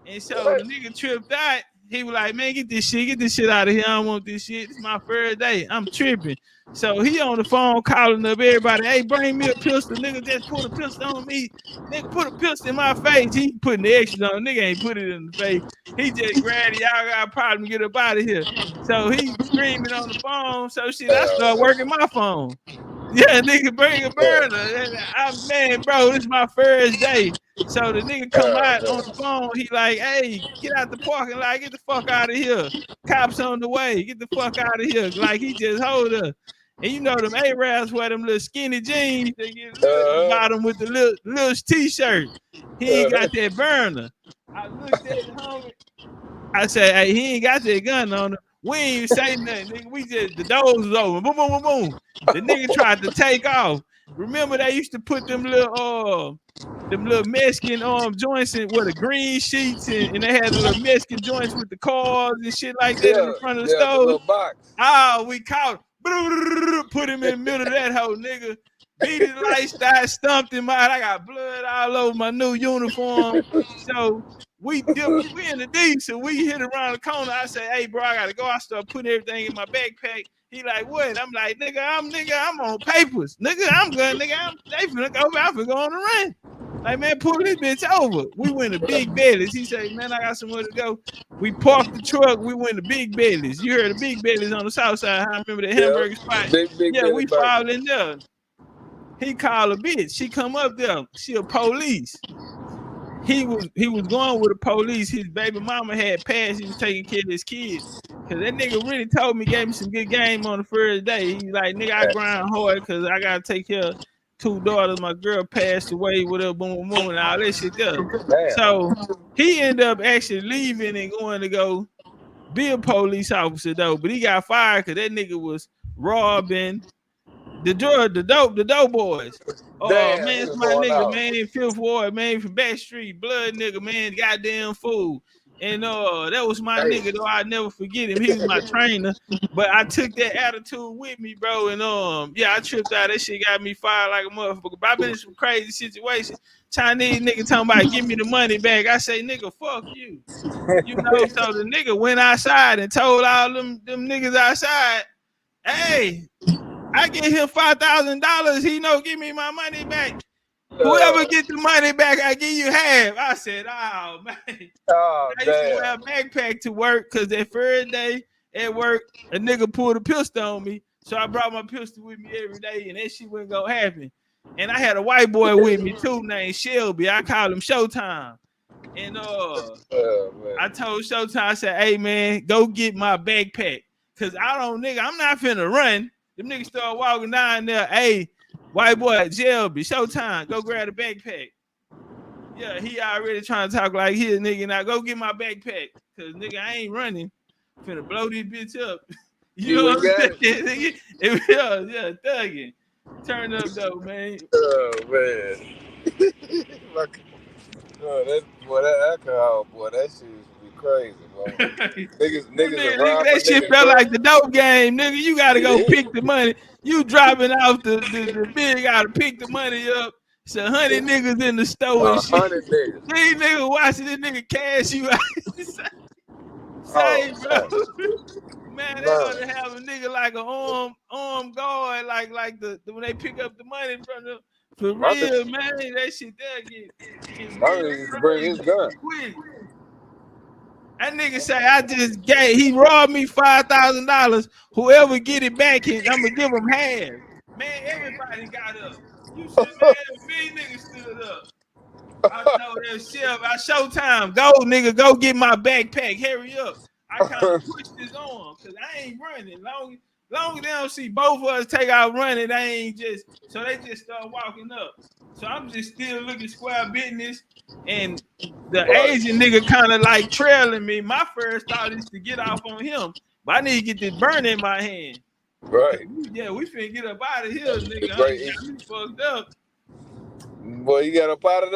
[SPEAKER 1] And so the nigga tripped out. He was like, man, get this shit out of here. I don't want this shit. It's my first day. I'm tripping. So he on the phone calling up everybody. Hey, bring me a pistol. Nigga just put a pistol on me. Nigga put a pistol in my face. He putting the extras on. Nigga ain't put it in the face. He just grabbed it. Y'all got a problem. Get up out of here. So he screaming on the phone. So shit, I start working my phone. Yeah, nigga, bring a burner. Man, bro, this is my first day. So the nigga come out on the phone. He like, hey, get out the parking lot. Get the fuck out of here. Cops on the way. Get the fuck out of here. Like, he just hold up. And you know them Arabs wear them little skinny jeans. They get bottom with the little t-shirt. He ain't got that burner. I looked at the homie. I said, hey, he ain't got that gun on him. We ain't even say nothing, nigga. We just, the doors was open. Boom, boom, boom, boom. The nigga tried to take off. Remember they used to put them little Mexican joints in with the green sheets and they had the little Mexican joints with the cars and shit like that in the front of the stove. Oh, we caught him. Put him in the middle of that hoe, nigga. Beat his lifestyle, stumped him out. I got blood all over my new uniform. So We in the D, so we hit around the corner. I say, hey, bro, I gotta go. I start putting everything in my backpack. He like, what? I'm like, nigga, I'm on papers. Nigga, I'm good. Nigga, they finna go. I'm finna go on the run. Like, man, pull this bitch over. We went to Big Bellies. He said, man, I got somewhere to go. We parked the truck. We went to Big Bellies. You heard of Big Bellies on the south side. I remember the hamburger spot.
[SPEAKER 17] Big
[SPEAKER 1] yeah, we
[SPEAKER 17] burger.
[SPEAKER 1] filed in there. He called a bitch. She come up there. She a police. He was going with the police. His baby mama had passed. He was taking care of his kids. Cause that nigga really told me, gave me some good game on the first day. He's like, nigga, I grind hard because I gotta take care of 2 daughters. My girl passed away, whatever, boom, boom, and all that shit there. So he ended up actually leaving and going to go be a police officer though. But he got fired because that nigga was robbing the dope boys. Oh man, it's my nigga, man, Fifth Ward, man, from Backstreet, blood nigga, man, goddamn fool. And that was my nigga, though. I never forget him. He was my trainer. But I took that attitude with me, bro. And yeah, I tripped out. That shit got me fired like a motherfucker. But I've been in some crazy situations. Chinese nigga talking about give me the money back. I say, nigga, fuck you. You know, so the nigga went outside and told all them niggas outside, hey, I get him $5,000. He give me my money back. Whoever get the money back, I give you half. I said, oh man. I used to wear a backpack to work because that first day at work, a nigga pulled a pistol on me. So I brought my pistol with me every day, and that shit wasn't gonna happen. And I had a white boy with me too named Shelby. I called him Showtime. And I told Showtime, I said, hey man, go get my backpack. Cause I'm not finna run. Them niggas start walking down there. Hey, white boy, Shelby, Showtime, go grab the backpack. Yeah, he already trying to talk like he a nigga. Now go get my backpack. Cause nigga, I ain't running. Finna blow this bitch up. You know what I'm saying? Yeah, thugging. Turn up though, man.
[SPEAKER 17] Oh man. That alcohol, boy, that shit used to be crazy, bro. nigga,
[SPEAKER 1] that shit felt like the dope game, nigga. You gotta go pick the money. You dropping off the big, gotta pick the money up. It's 100 niggas in the store and shit. 100 niggas. These niggas watching this nigga cash you out. Say, bro. Man, they ought to have a nigga like an arm guard, like when they pick up the money from the for real, man. That shit there get
[SPEAKER 17] bring his gun.
[SPEAKER 1] Quick. That nigga say he robbed me $5,000. Whoever get it back, I'm gonna give him half. Man, everybody got up. You said, man, me niggas stood up. I told that shit at Showtime. Go, nigga, go get my backpack. Hurry up. I kind of pushed his arm because I ain't running. Long as they don't see both of us take out running, they ain't just. So they just start walking up. So I'm just still looking square business. And the Asian nigga kind of like trailing me. My first thought is to get off on him. But I need to get this burn in my hand.
[SPEAKER 17] Right.
[SPEAKER 1] Yeah, we finna get up out of here, nigga. I got me fucked up.
[SPEAKER 17] Boy, you got up out of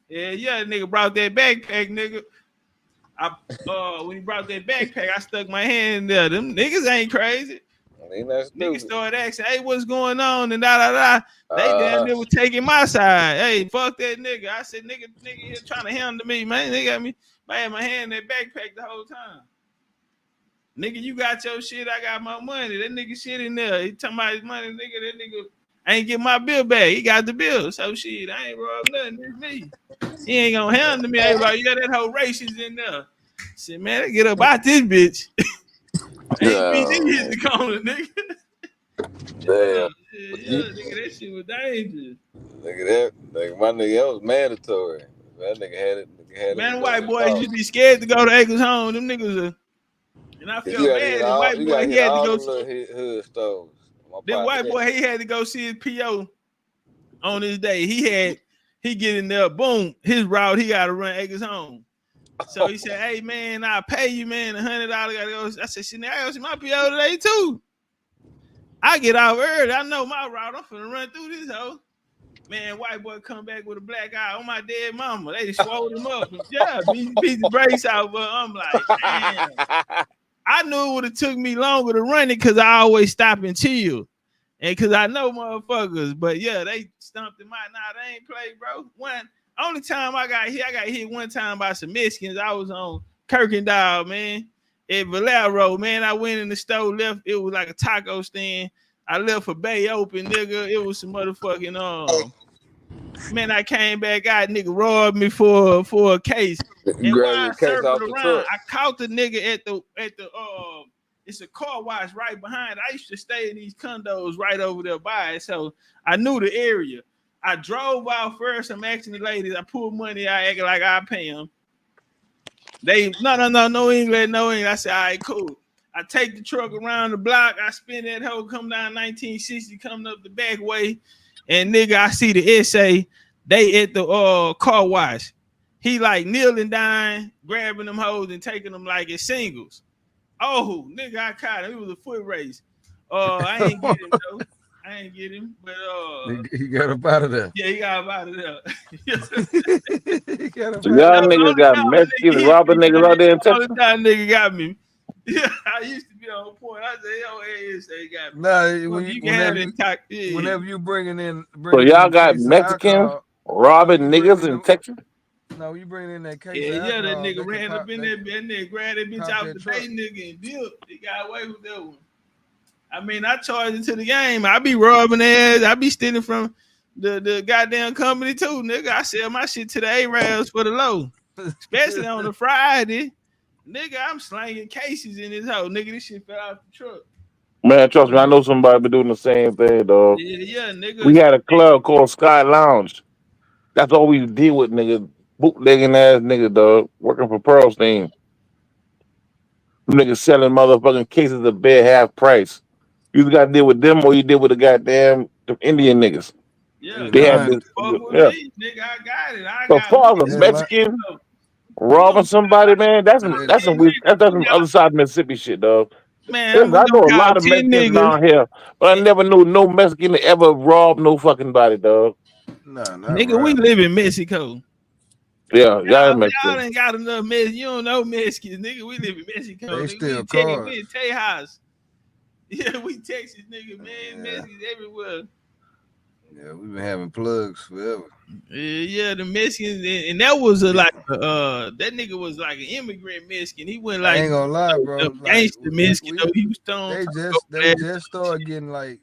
[SPEAKER 17] there?
[SPEAKER 1] Yeah, nigga brought that backpack, nigga. When he brought that backpack, I stuck my hand in there. Them niggas ain't crazy. Niggas started asking, hey, what's going on? And They damn near were taking my side. Hey, fuck that nigga. I said, nigga here trying to handle me, man. They got me. I had my hand in that backpack the whole time. Nigga, you got your shit, I got my money. That nigga shit in there. He talking about his money, nigga. That nigga ain't get my bill back. He got the bill. So shit, I ain't robbed nothing. It's me. He ain't gonna handle me. Everybody, you got that whole racist in there. Said, man, they get up out this bitch. ABD hit the corner, nigga.
[SPEAKER 17] Damn.
[SPEAKER 1] Yeah, nigga, that shit was dangerous.
[SPEAKER 17] Nigga, my nigga, that was mandatory. That nigga had it.
[SPEAKER 1] Man, white boys used to be scared to go to Acres home. Them niggas and I felt bad. The white boy, he had to go see
[SPEAKER 17] hood stores.
[SPEAKER 1] That white boy, he had to go see his PO on his day. He get in there, boom, his route, he got to run Acres home. So he said, hey, man, I'll pay you, man, $100. Gotta go. I said, shit, I go see my PO today, too. I get out early. I know my route. I'm finna run through this hoe. Man, white boy come back with a black eye on my dead mama. They just swallowed him up. Yeah, beat the brakes out, but I'm like, damn. I knew it would have took me longer to run it because I always stop and chill. And because I know motherfuckers. But yeah, they stumped him out. Nah, they ain't play, bro. Only time I got hit one time by some Mexicans. I was on Kirkendall, man, at Valero, man. I went in the store, left. It was like a taco stand. I left a bay open, nigga. It was some motherfucking man, I came back out, nigga robbed me for a case. And
[SPEAKER 17] Grab
[SPEAKER 1] while
[SPEAKER 17] your
[SPEAKER 1] I
[SPEAKER 17] case off
[SPEAKER 1] circled
[SPEAKER 17] the
[SPEAKER 1] around,
[SPEAKER 17] truck.
[SPEAKER 1] I caught the nigga at the it's a car wash right behind. I used to stay in these condos right over there by it. So I knew the area. I drove out first. I'm asking the ladies. I pulled money. I acted like I pay them. They no English. I said, all right, cool. I take the truck around the block. I spin that hoe, come down 1960, coming up the back way. And nigga, I see the essay. They at the car wash. He like kneeling down, grabbing them hoes and taking them like it's singles. Oh, nigga, I caught him. It was a foot race. I ain't get him though. I ain't get him, but
[SPEAKER 16] he got up out of there.
[SPEAKER 1] yeah, he got up out of there.
[SPEAKER 15] So y'all niggas got Mexicans robbing niggas out there in Texas?
[SPEAKER 1] All the time nigga got me. Yeah, I used to be on point. I said, yo, they got me.
[SPEAKER 16] Nah,
[SPEAKER 1] Whenever
[SPEAKER 16] you bringing in,
[SPEAKER 15] So y'all got Mexicans robbing niggas in Texas?
[SPEAKER 16] No, you bringing in that case.
[SPEAKER 1] Yeah, that nigga ran up in there, and then grabbed that bitch out the bay, nigga, and dipped. He got away with that one. I mean, I charge into the game. I be robbing ass. I be stealing from the goddamn company too, nigga. I sell my shit to the Arabs for the low, especially on a Friday. Nigga, I'm slanging cases in this hoe. Nigga, this shit fell off the truck.
[SPEAKER 15] Man, trust me, I know somebody been doing the same thing, dog.
[SPEAKER 1] Yeah, nigga.
[SPEAKER 15] We had a club called Sky Lounge. That's all we deal with, nigga. Bootlegging ass nigga, dog. Working for Pearlstein. Niggas selling motherfucking cases of beer half price. You either got to deal with them or you deal with the goddamn Indian niggas.
[SPEAKER 1] Yeah,
[SPEAKER 15] they had this. Yeah.
[SPEAKER 1] Nigga, I got it.
[SPEAKER 15] So far as a Mexican robbing somebody, man, that's some other side of Mississippi shit, dog.
[SPEAKER 1] Man,
[SPEAKER 15] Listen, I know a lot of Mexicans down here, but I never knew no Mexican that ever robbed no fucking body, dog.
[SPEAKER 16] No,
[SPEAKER 1] nigga, we live in Mexico.
[SPEAKER 15] Yeah,
[SPEAKER 1] y'all ain't got enough Mexicans. You don't know Mexicans, nigga. We live in Mexico.
[SPEAKER 16] They
[SPEAKER 1] nigga.
[SPEAKER 16] still
[SPEAKER 1] We in Tejas. Yeah, we Texas, nigga, man. Mexicans everywhere.
[SPEAKER 16] Yeah, we've been having plugs forever.
[SPEAKER 1] Yeah, the Mexicans, and that was that nigga was like an immigrant Mexican. He went like,
[SPEAKER 16] I ain't gonna lie, bro.
[SPEAKER 1] Gangster Mexican. He was
[SPEAKER 16] they just started getting like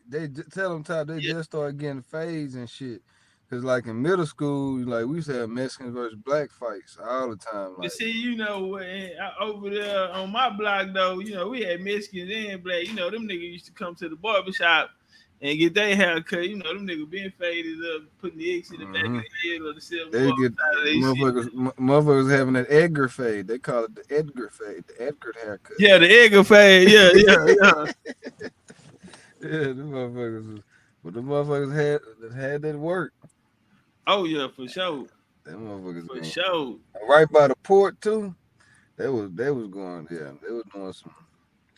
[SPEAKER 16] tell them Todd, they just started getting fades and shit. Cause like in middle school, like we used to have Mexicans versus black fights all the time. Like,
[SPEAKER 1] but see, you know, over there on my block though, you know, we had Mexicans and black. You know, them niggas used to come to the barbershop and get their hair cut. You know, them niggas being faded up, putting the X in the back of the head or the silver.
[SPEAKER 16] They get motherfuckers having that Edgar fade. They call it the Edgar fade, the Edgar haircut.
[SPEAKER 1] Yeah, the Edgar fade. Yeah.
[SPEAKER 16] Yeah, the motherfuckers. But the motherfuckers had that work.
[SPEAKER 1] Oh yeah, for sure.
[SPEAKER 16] Them motherfuckers
[SPEAKER 1] for sure.
[SPEAKER 16] Right by the port too. They was going. Yeah, they was doing some.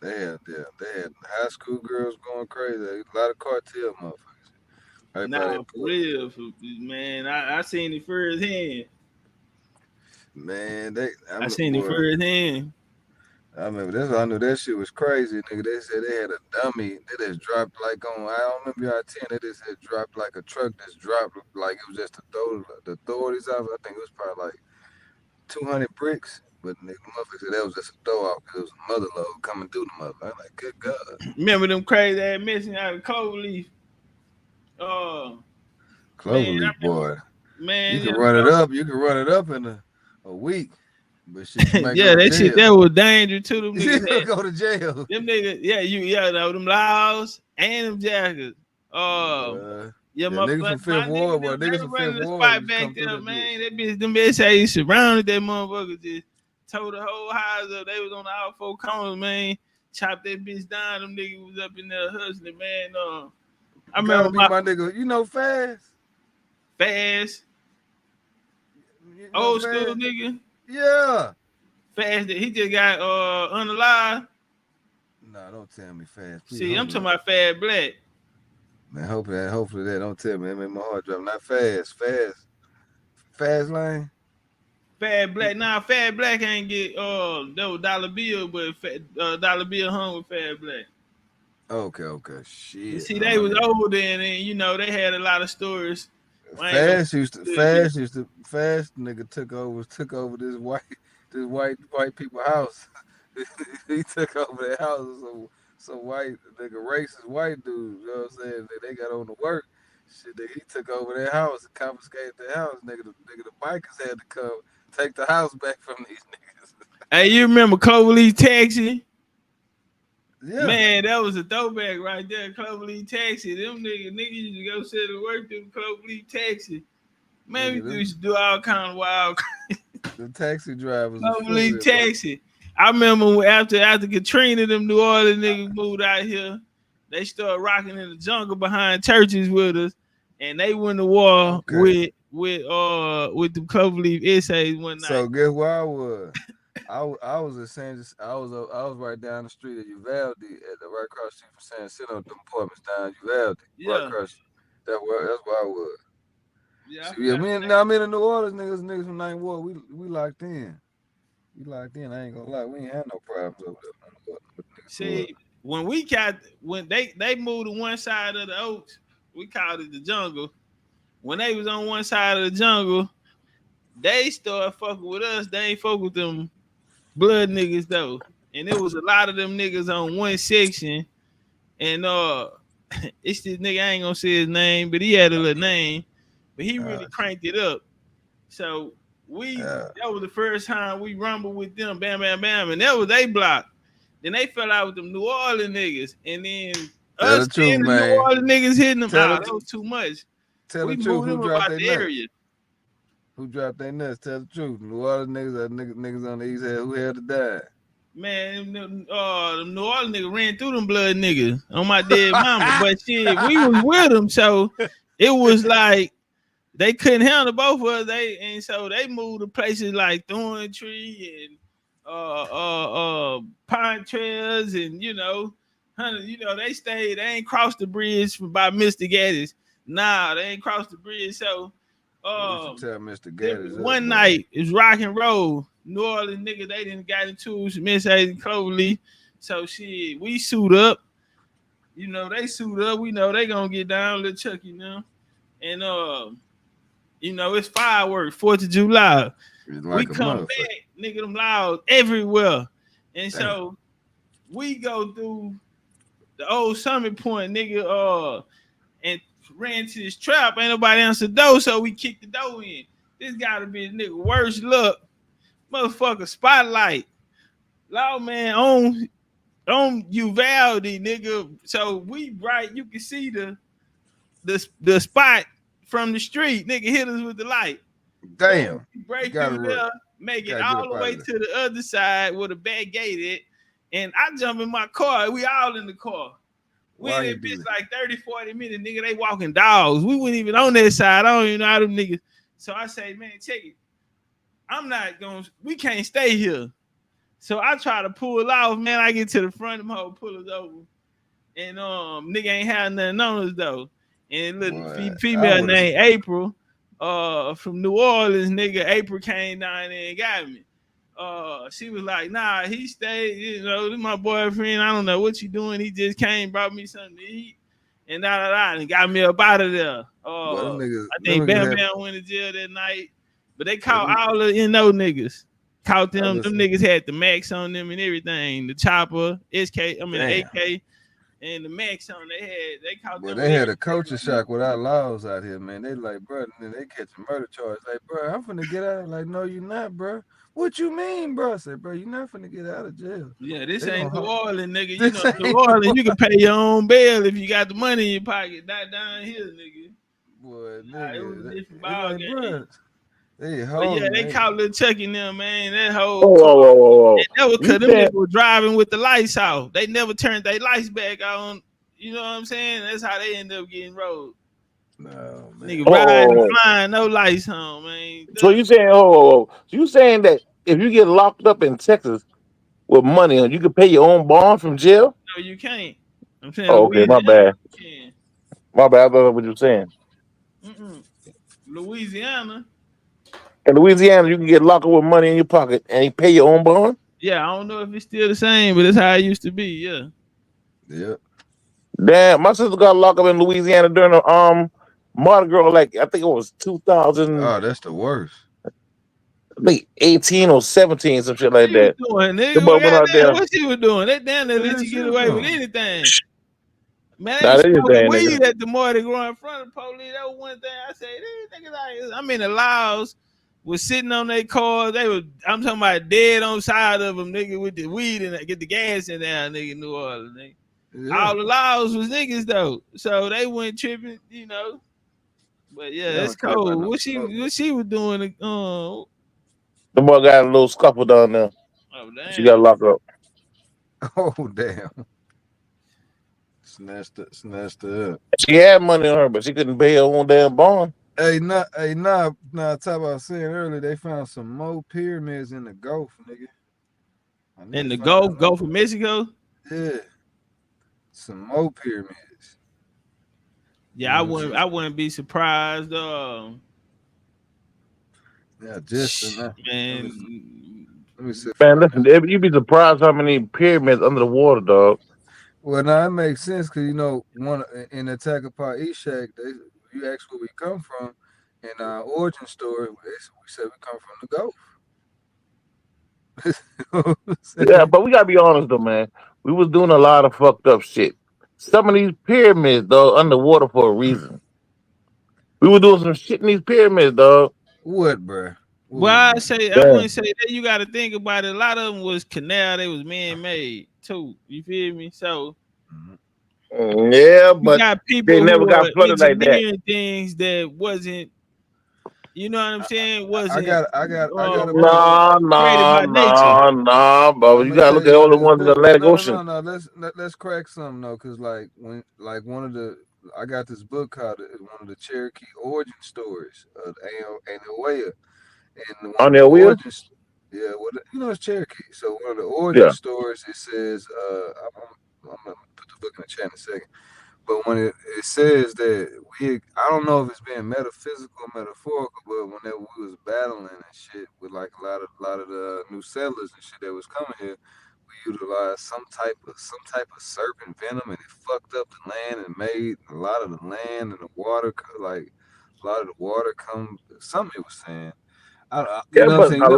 [SPEAKER 16] They had high school girls going crazy. A lot of cartel motherfuckers. Right
[SPEAKER 1] nah, for real, man. I seen it firsthand.
[SPEAKER 16] Man,
[SPEAKER 1] I seen it firsthand.
[SPEAKER 16] I remember that's why I knew that shit was crazy, nigga. They said they had a dummy. They just dropped like on, I don't remember y'all 10. They just had dropped like a truck just dropped like it was just to throw the authorities off. I think it was probably like 200 bricks. But the motherfucker said that was just a throw off because it was a mother load coming through the mother. I'm like, good God.
[SPEAKER 1] Remember them crazy ass missing out of Cloverleaf?
[SPEAKER 16] Cloverleaf, boy.
[SPEAKER 1] Man,
[SPEAKER 16] you can run it up. You can run it up in a week. But shit,
[SPEAKER 1] yeah, that shit that was danger to them niggas.
[SPEAKER 16] Go to jail.
[SPEAKER 1] Them niggas, them laws and them jackets. Yeah, my
[SPEAKER 16] niggas from Fifth Ward, boy. Niggas from Fifth Ward.
[SPEAKER 1] Spot back there, man. That bitch, them SAs surrounded that motherfucker. Just tore the whole house up. They was on the all four corners, man. Chopped that bitch down. Them niggas was up in there hustling, man. I remember
[SPEAKER 16] my nigga. You know Fast.
[SPEAKER 1] Old school nigga.
[SPEAKER 16] Yeah.
[SPEAKER 1] Fast. He just got unalive.
[SPEAKER 16] Nah, don't tell me Fast. Please,
[SPEAKER 1] see, I'm talking about Fad Black.
[SPEAKER 16] Man, hopefully that don't tell me. That made my heart drop. Not Fast Lane.
[SPEAKER 1] Fad Black. Nah, Fad Black ain't get that was Dollar Bill, but Dollar Bill hung with Fad Black.
[SPEAKER 16] Okay. Shit.
[SPEAKER 1] You see, they was older and you know they had a lot of stories.
[SPEAKER 16] Fast nigga took over this white people house. He took over their house. So white nigga racist white dudes, you know what I'm saying? They got on the work. Shit, he took over their house and confiscated their house. The bikers had to come take the house back from these niggas.
[SPEAKER 1] Hey, you remember Cloverleaf Taxi?
[SPEAKER 16] Yeah.
[SPEAKER 1] Man, that was a throwback right there. Cloverleaf Taxi. Them niggas used to go sit to work through Cloverleaf Taxi. Man, we used to do all kind of wild.
[SPEAKER 16] The taxi drivers.
[SPEAKER 1] Cloverleaf Taxi. I remember after Katrina, them New Orleans niggas moved out here. They started rocking in the jungle behind churches with us, and they went to war with the Cloverleaf essays one night.
[SPEAKER 16] So guess where I was? I was at San. I was right down the street at Uvalde, right across the street from San Jacinto, them apartments down Uvalde.
[SPEAKER 1] Yeah,
[SPEAKER 16] right across. That's where I was.
[SPEAKER 1] Yeah,
[SPEAKER 16] so, yeah. Me and the New Orleans niggas from Ninth Ward, we locked in. I ain't gonna lie, we ain't had no problems over there.
[SPEAKER 1] See, when they moved to one side of the Oaks, we called it the jungle. When they was on one side of the jungle, they started fucking with us. They ain't fuck with them blood niggas though. And it was a lot of them niggas on one section. And it's this nigga, I ain't gonna say his name, but he had a little name, but he really cranked it up. So that was the first time we rumbled with them, bam, bam, bam, and that was they block. Then they fell out with them New Orleans niggas, and then us and the New Orleans niggas hitting them out. That was too much.
[SPEAKER 16] Tell
[SPEAKER 1] we
[SPEAKER 16] the truth,
[SPEAKER 1] moved them about the area.
[SPEAKER 16] Who dropped their nuts? Tell the truth. New Orleans niggas on the east side who had to die.
[SPEAKER 1] Man, the New Orleans niggas ran through them blood niggas on my dead mama. But shit, we was with them, so it was like they couldn't handle both of us. So they moved to places like Thorn Tree and Pine Trails, and they stayed. They ain't crossed the bridge by Mr. Gaddis. Nah, they ain't crossed the bridge. So
[SPEAKER 16] tell Mr. Gaddis
[SPEAKER 1] one night it's rock and roll. New Orleans niggas, they didn't got into Miss Hayes and Cloverleaf. So shit, we suit up. They suit up. We know they gonna get down, little Chucky now. And it's fireworks, 4th of July. We come back, nigga, them loud everywhere. And so we go through the old Summit Point, nigga, and ran to this trap. Ain't nobody answered the door, so we kicked the door in. This gotta be a nigga worst luck. Motherfucker spotlight. Loud man on Uvalde, nigga. So we you can see the spot from the street. Nigga hit us with the light.
[SPEAKER 16] Damn.
[SPEAKER 1] So break through there, make it all the way to the other side where the back gate at. And I jump in my car. We all in the car. We in that bitch like 30, 40 minutes, nigga. They walking dogs. We weren't even on that side. I don't even know how them niggas. So I say, man, check it. We can't stay here. So I try to pull off, man. I get to the front of them hoe, pull us over. And nigga ain't had nothing on us though. And little female named April, from New Orleans, nigga. April came down there and got me. She was like, nah, he stayed, this my boyfriend. I don't know what you doing. He just came, brought me something to eat. And and got me up out of there. I think Bam Bam went to jail that night. But they caught all the niggas. Caught them. Them niggas had the Max on them and everything. The chopper, AK, and the Max on. They caught them.
[SPEAKER 16] They had a culture shock without laws out here, man. They like, bro, and then they catch a murder charge. Like, bro, I'm finna get out. Like, no, you're not, bro. What you mean, bro? I said, bro, you're not finna get out of jail.
[SPEAKER 1] Yeah, this ain't New Orleans, nigga. New Orleans, you can pay your own bail if you got the money in your pocket. Not down here, nigga.
[SPEAKER 16] Boy, nigga.
[SPEAKER 1] It was a different ball game.
[SPEAKER 16] They
[SPEAKER 1] caught little Chucky in them, man. That whole that was because them niggas were driving with the lights off. They never turned their lights back on. You know what I'm saying? That's how they end up getting rolled.
[SPEAKER 16] No, man.
[SPEAKER 1] Nigga riding, flying, no lights on, man.
[SPEAKER 15] So you saying, So you saying that if you get locked up in Texas with money, you can pay your own bond from jail?
[SPEAKER 1] No, you can't. I'm saying.
[SPEAKER 15] Okay, my bad. My bad. I don't know what you're saying.
[SPEAKER 1] Louisiana.
[SPEAKER 15] In Louisiana, you can get locked up with money in your pocket and you pay your own bond?
[SPEAKER 1] Yeah, I don't know if it's still the same, but it's how it used to be, yeah.
[SPEAKER 16] Yeah.
[SPEAKER 15] Damn, my sister got locked up in Louisiana during the Mardi Gras, like I think it was 2000.
[SPEAKER 16] Oh, that's the worst.
[SPEAKER 15] I think 18 or 17, some shit like
[SPEAKER 1] What you
[SPEAKER 15] that.
[SPEAKER 1] doing,
[SPEAKER 15] The
[SPEAKER 1] nigga?
[SPEAKER 15] boy went out there.
[SPEAKER 1] What you was doing? They damn near
[SPEAKER 16] What
[SPEAKER 1] let
[SPEAKER 16] that
[SPEAKER 1] you get
[SPEAKER 16] shit
[SPEAKER 1] away with
[SPEAKER 16] doing?
[SPEAKER 1] anything. Man,
[SPEAKER 15] Nah,
[SPEAKER 1] they
[SPEAKER 15] they just
[SPEAKER 1] smoking
[SPEAKER 15] damn
[SPEAKER 1] weed
[SPEAKER 15] nigga.
[SPEAKER 1] at the Mardi Gras in front of the police. That was one thing I said. These niggas out, I mean, the Laos was sitting on their cars. They were, I'm talking about dead on side of them, nigga, with the weed and get the gas in there, nigga, New Orleans. Nigga.
[SPEAKER 16] Yeah.
[SPEAKER 1] All the Laos was niggas though, so they went tripping, you know. But yeah,
[SPEAKER 16] They
[SPEAKER 1] that's
[SPEAKER 16] don't care about
[SPEAKER 1] cold.
[SPEAKER 16] no
[SPEAKER 1] What
[SPEAKER 16] smoke.
[SPEAKER 1] she was doing?
[SPEAKER 15] The boy got a little scuffle down there.
[SPEAKER 1] Oh
[SPEAKER 15] She got
[SPEAKER 1] damn.
[SPEAKER 15] locked up.
[SPEAKER 16] Oh damn. Snatched her up.
[SPEAKER 15] She had money on her, but she couldn't pay her own damn bond.
[SPEAKER 16] Nah. Talk about saying earlier, they found some more pyramids in the Gulf, nigga.
[SPEAKER 1] In the Gulf of Mexico?
[SPEAKER 16] Yeah. Some more pyramids.
[SPEAKER 1] Yeah, I wouldn't be surprised.
[SPEAKER 16] Yeah, just
[SPEAKER 1] man.
[SPEAKER 16] Let me see.
[SPEAKER 15] Man, listen, you'd be surprised how many pyramids under the water, dog.
[SPEAKER 16] Well, now it makes sense because you know one in Attack upon Eshak, you ask where we come from. In our origin story, we said we come from the Gulf.
[SPEAKER 15] Yeah, but we gotta be honest though, man. We was doing a lot of fucked up shit. Some of these pyramids, dog, underwater for a reason. We were doing some shit in these pyramids, dog.
[SPEAKER 16] What, bruh?
[SPEAKER 1] Well, I
[SPEAKER 15] Yeah.
[SPEAKER 1] wouldn't say that. You got to think about it. A lot of them was canal. They was man made too. You feel me? So
[SPEAKER 15] yeah, but
[SPEAKER 1] got people
[SPEAKER 15] they never
[SPEAKER 1] who
[SPEAKER 15] got
[SPEAKER 1] are
[SPEAKER 15] flooded like that.
[SPEAKER 1] engineering things that wasn't. You know what I'm saying? Wasn't.
[SPEAKER 16] I got
[SPEAKER 1] created by nature.
[SPEAKER 15] Nah, bro. You gotta look at all the ones in the Atlantic Ocean.
[SPEAKER 16] No. Let's crack something though, cause like one of the I got this book called one of the Cherokee origin stories of Anahuaya, and one of the origin, yeah, you know it's Cherokee. So one of the origin stories, it says, I'm gonna put the book in the chat in a second. But when it says that I don't know if it's being metaphysical or metaphorical, but whenever we was battling and shit with like a lot of the new settlers and shit that was coming here, we utilized some type of serpent venom, and it fucked up the land and made a lot of the land and the water, like a lot of the water come. Something it was saying. You know what I'm saying?
[SPEAKER 15] A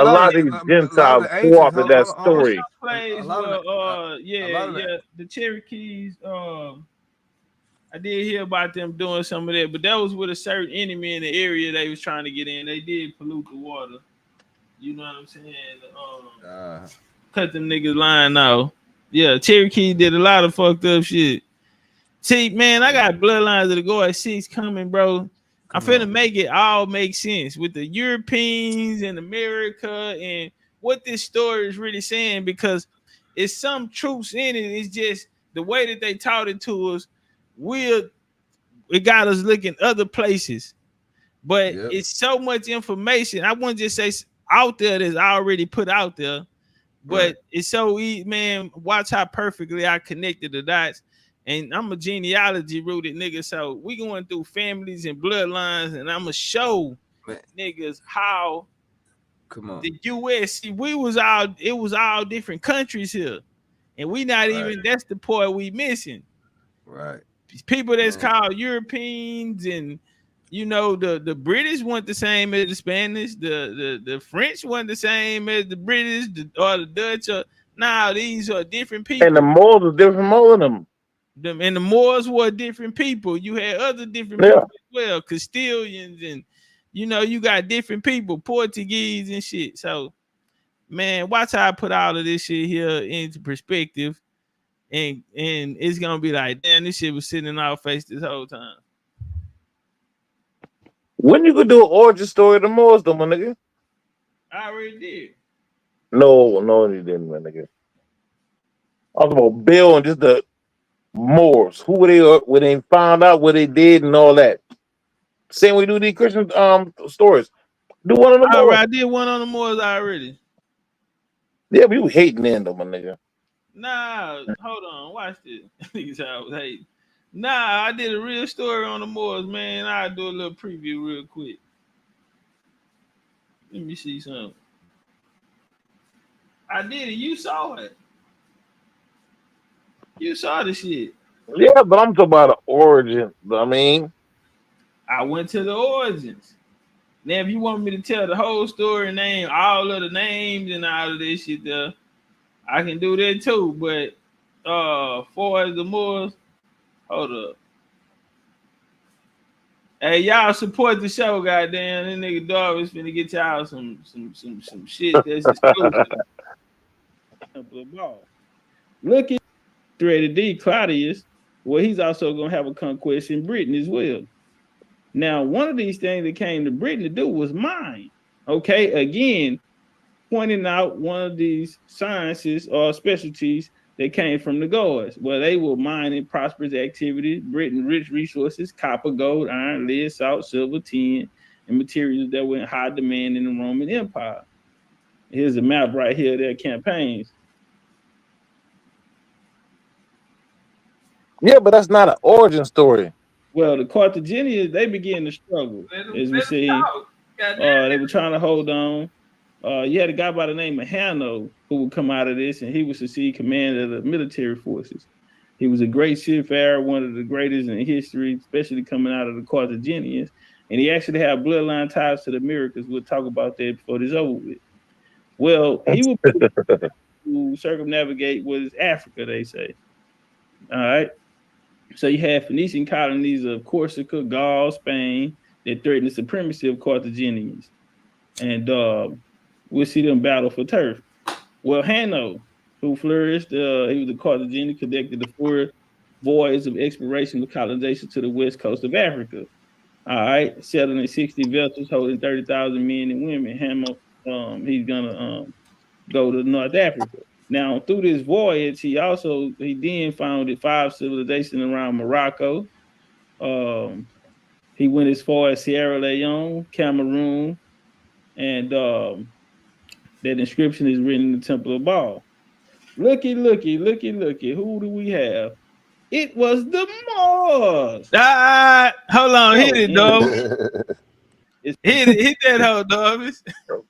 [SPEAKER 15] lot of these Gentiles co-opted that story.
[SPEAKER 1] The Cherokees. I did hear about them doing some of that, but that was with a certain enemy in the area they was trying to get in. They did pollute the water. You know what I'm saying? Cut them niggas line out. Yeah, Cherokee did a lot of fucked up shit. See, man, I got bloodlines of the Go at 6 coming, bro. I'm finna make it all make sense with the Europeans and America and what this story is really saying, because it's some truths in it. It's just the way that they taught it to us. It got us looking other places, but it's so much information. I wouldn't just say out there that's already put out there, but it's so easy, man. Watch how perfectly I connected the dots. And I'm a genealogy rooted nigga, so we going through families and bloodlines, and I'm gonna show niggas how the U.S. it was all different countries here, and we not even. That's the part we missing.
[SPEAKER 16] Right.
[SPEAKER 1] People that's called Europeans, and you know the British weren't the same as the Spanish, the French weren't the same as the British or the Dutch. Now these are different people.
[SPEAKER 15] And the Moors was different from all of them.
[SPEAKER 1] And the Moors were different people. You had other different people as well, Castilians, and you know you got different people, Portuguese and shit. So, man, watch how I put all of this shit here into perspective. And it's gonna be like, damn, this shit was sitting in our face this whole time.
[SPEAKER 15] When you could do an origin story of the Moors, though, my nigga?
[SPEAKER 1] I already did.
[SPEAKER 15] No, you didn't, my nigga. I was about Bill and just the Moors. Who were they? When they found out what they did and all that. Same way we do these Christian stories. Do one on the Moors.
[SPEAKER 1] I did one on the Moors already.
[SPEAKER 15] Yeah, but you hating then, though, my nigga.
[SPEAKER 1] Nah, hold on, watch this. Niggas I was hating. Nah, I did a real story on the Moors, man. I'll do a little preview real quick. Let me see something. I did it. You saw it. You saw the shit.
[SPEAKER 15] Yeah, but I'm talking about the origin. I mean,
[SPEAKER 1] I went to the origins. Now, if you want me to tell the whole story, name all of the names and all of this shit, I can do that too. But far as the Moors, hold up. Hey, y'all support the show, goddamn. This nigga dog is finna get y'all some shit that's exclusive. Look at Threaded D, Claudius. Well, he's also gonna have a conquest in Britain as well. Now, one of these things that came to Britain to do was mine. Okay, again, pointing out one of these sciences or specialties that came from the Gauls, where they were mining prosperous activities, Britain rich resources, copper, gold, iron, lead, salt, silver, tin, and materials that were in high demand in the Roman Empire. Here's a map right here of their campaigns.
[SPEAKER 15] Yeah, but that's not an origin story.
[SPEAKER 1] Well, the Carthaginians, they began to struggle, as we see. They were trying to hold on. You had a guy by the name of Hanno who would come out of this, and he would succeed command of the military forces. He was a great seafarer, one of the greatest in history, especially coming out of the Carthaginians. And he actually had bloodline ties to the Americas. We'll talk about that before this over with. Well, he would to circumnavigate what is Africa, they say. All right. So you had Phoenician colonies of Corsica, Gaul, Spain that threatened the supremacy of Carthaginians. And we'll see them battle for turf. Well, Hanno, who flourished, he was a Carthaginian, conducted the 4 voyages of exploration and colonization to the west coast of Africa. All right, settled in 60 vessels holding 30,000 men and women. Hanno, he's gonna go to North Africa. Now, through this voyage, he then founded 5 civilizations around Morocco. He went as far as Sierra Leone, Cameroon, and that inscription is written in the Temple of Baal. Looky. Who do we have? It was the Moors. Hold on, hit it, dog. Hit that hoe, dog.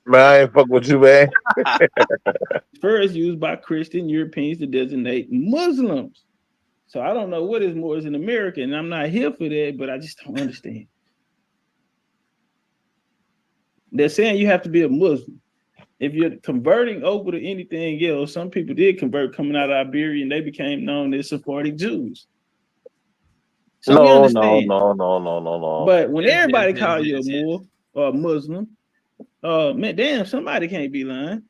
[SPEAKER 15] Man, I ain't fuck with you, man.
[SPEAKER 1] First used by Christian Europeans to designate Muslims. So I don't know what is Moors in America, and I'm not here for that, but I just don't understand. They're saying you have to be a Muslim. If you're converting over to anything else, some people did convert coming out of Iberia, and they became known as Sephardic Jews. So we understand.
[SPEAKER 15] No.
[SPEAKER 1] But when everybody calls you a Moor or a Muslim, man, damn, somebody can't be lying.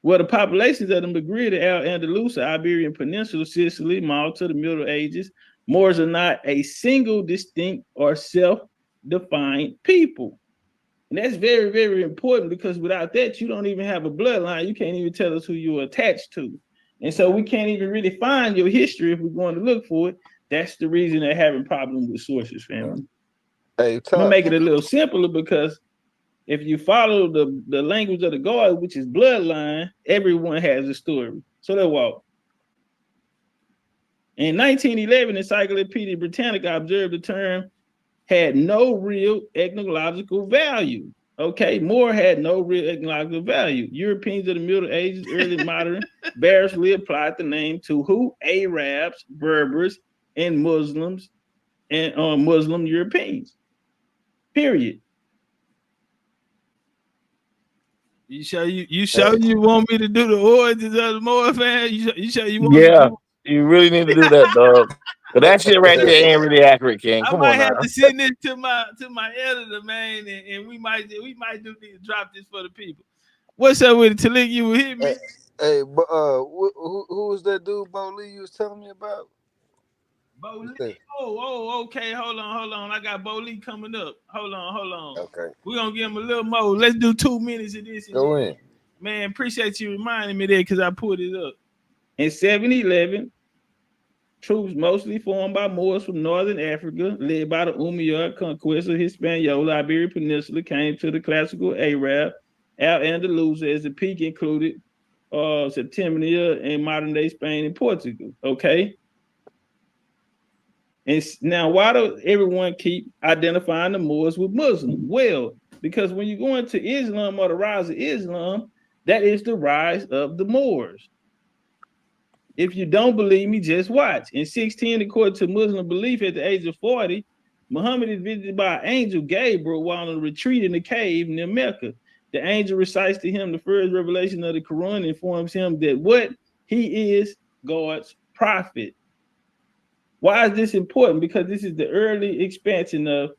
[SPEAKER 1] Well, the populations of the Maghreb, the Al-Andalus, Iberian Peninsula, Sicily, Malta, the Middle Ages, Moors are not a single distinct or self-defined people. And that's very, very important, because without that, you don't even have a bloodline. You can't even tell us who you're attached to. And so we can't even really find your history if we're going to look for it. That's the reason they're having problems with sources, family.
[SPEAKER 16] Hey,
[SPEAKER 1] I'm going to make it a little simpler, because if you follow the language of the God, which is bloodline, everyone has a story. So let's walk. In 1911, Encyclopedia Britannica observed the term had no real ethnological value. Okay, Moor had no real ethnological value. Europeans of the Middle Ages, early modern, variously applied the name to who? Arabs, Berbers, and Muslims, and Muslim Europeans. Period. You sure you want me to do the origins of the Moor, fan? You sure you want me to do?
[SPEAKER 15] You really need to do that, dog. But that shit right there ain't really accurate, King. Come on now.
[SPEAKER 1] I might have to send this to my editor, man, and we might do need to drop this for the people. What's up with it, Talik? You will hit me.
[SPEAKER 16] Hey, but who was that dude, Bo Lee, you was telling me about?
[SPEAKER 1] Bo Lee. Oh, okay. Hold on. I got Bo Lee coming up. Hold on.
[SPEAKER 16] Okay.
[SPEAKER 1] We're gonna give him a little more. Let's do 2 minutes of this.
[SPEAKER 16] Go in.
[SPEAKER 1] Man, appreciate you reminding me that, because I pulled it up. In 711, troops mostly formed by Moors from northern Africa, led by the Umayyad conquest of Hispaniola, Iberian Peninsula, came to the classical Arab, Al-Andalus, as the peak included Septimania and modern-day Spain and Portugal, okay? And now, why does everyone keep identifying the Moors with Muslims? Well, because when you go into Islam or the rise of Islam, that is the rise of the Moors. If you don't believe me, just watch. In 16, according to Muslim belief, at the age of 40, Muhammad is visited by an angel, Gabriel, while on a retreat in the cave near Mecca. The angel recites to him the first revelation of the Quran and informs him that what he is God's prophet. Why is this important? Because this is the early expansion of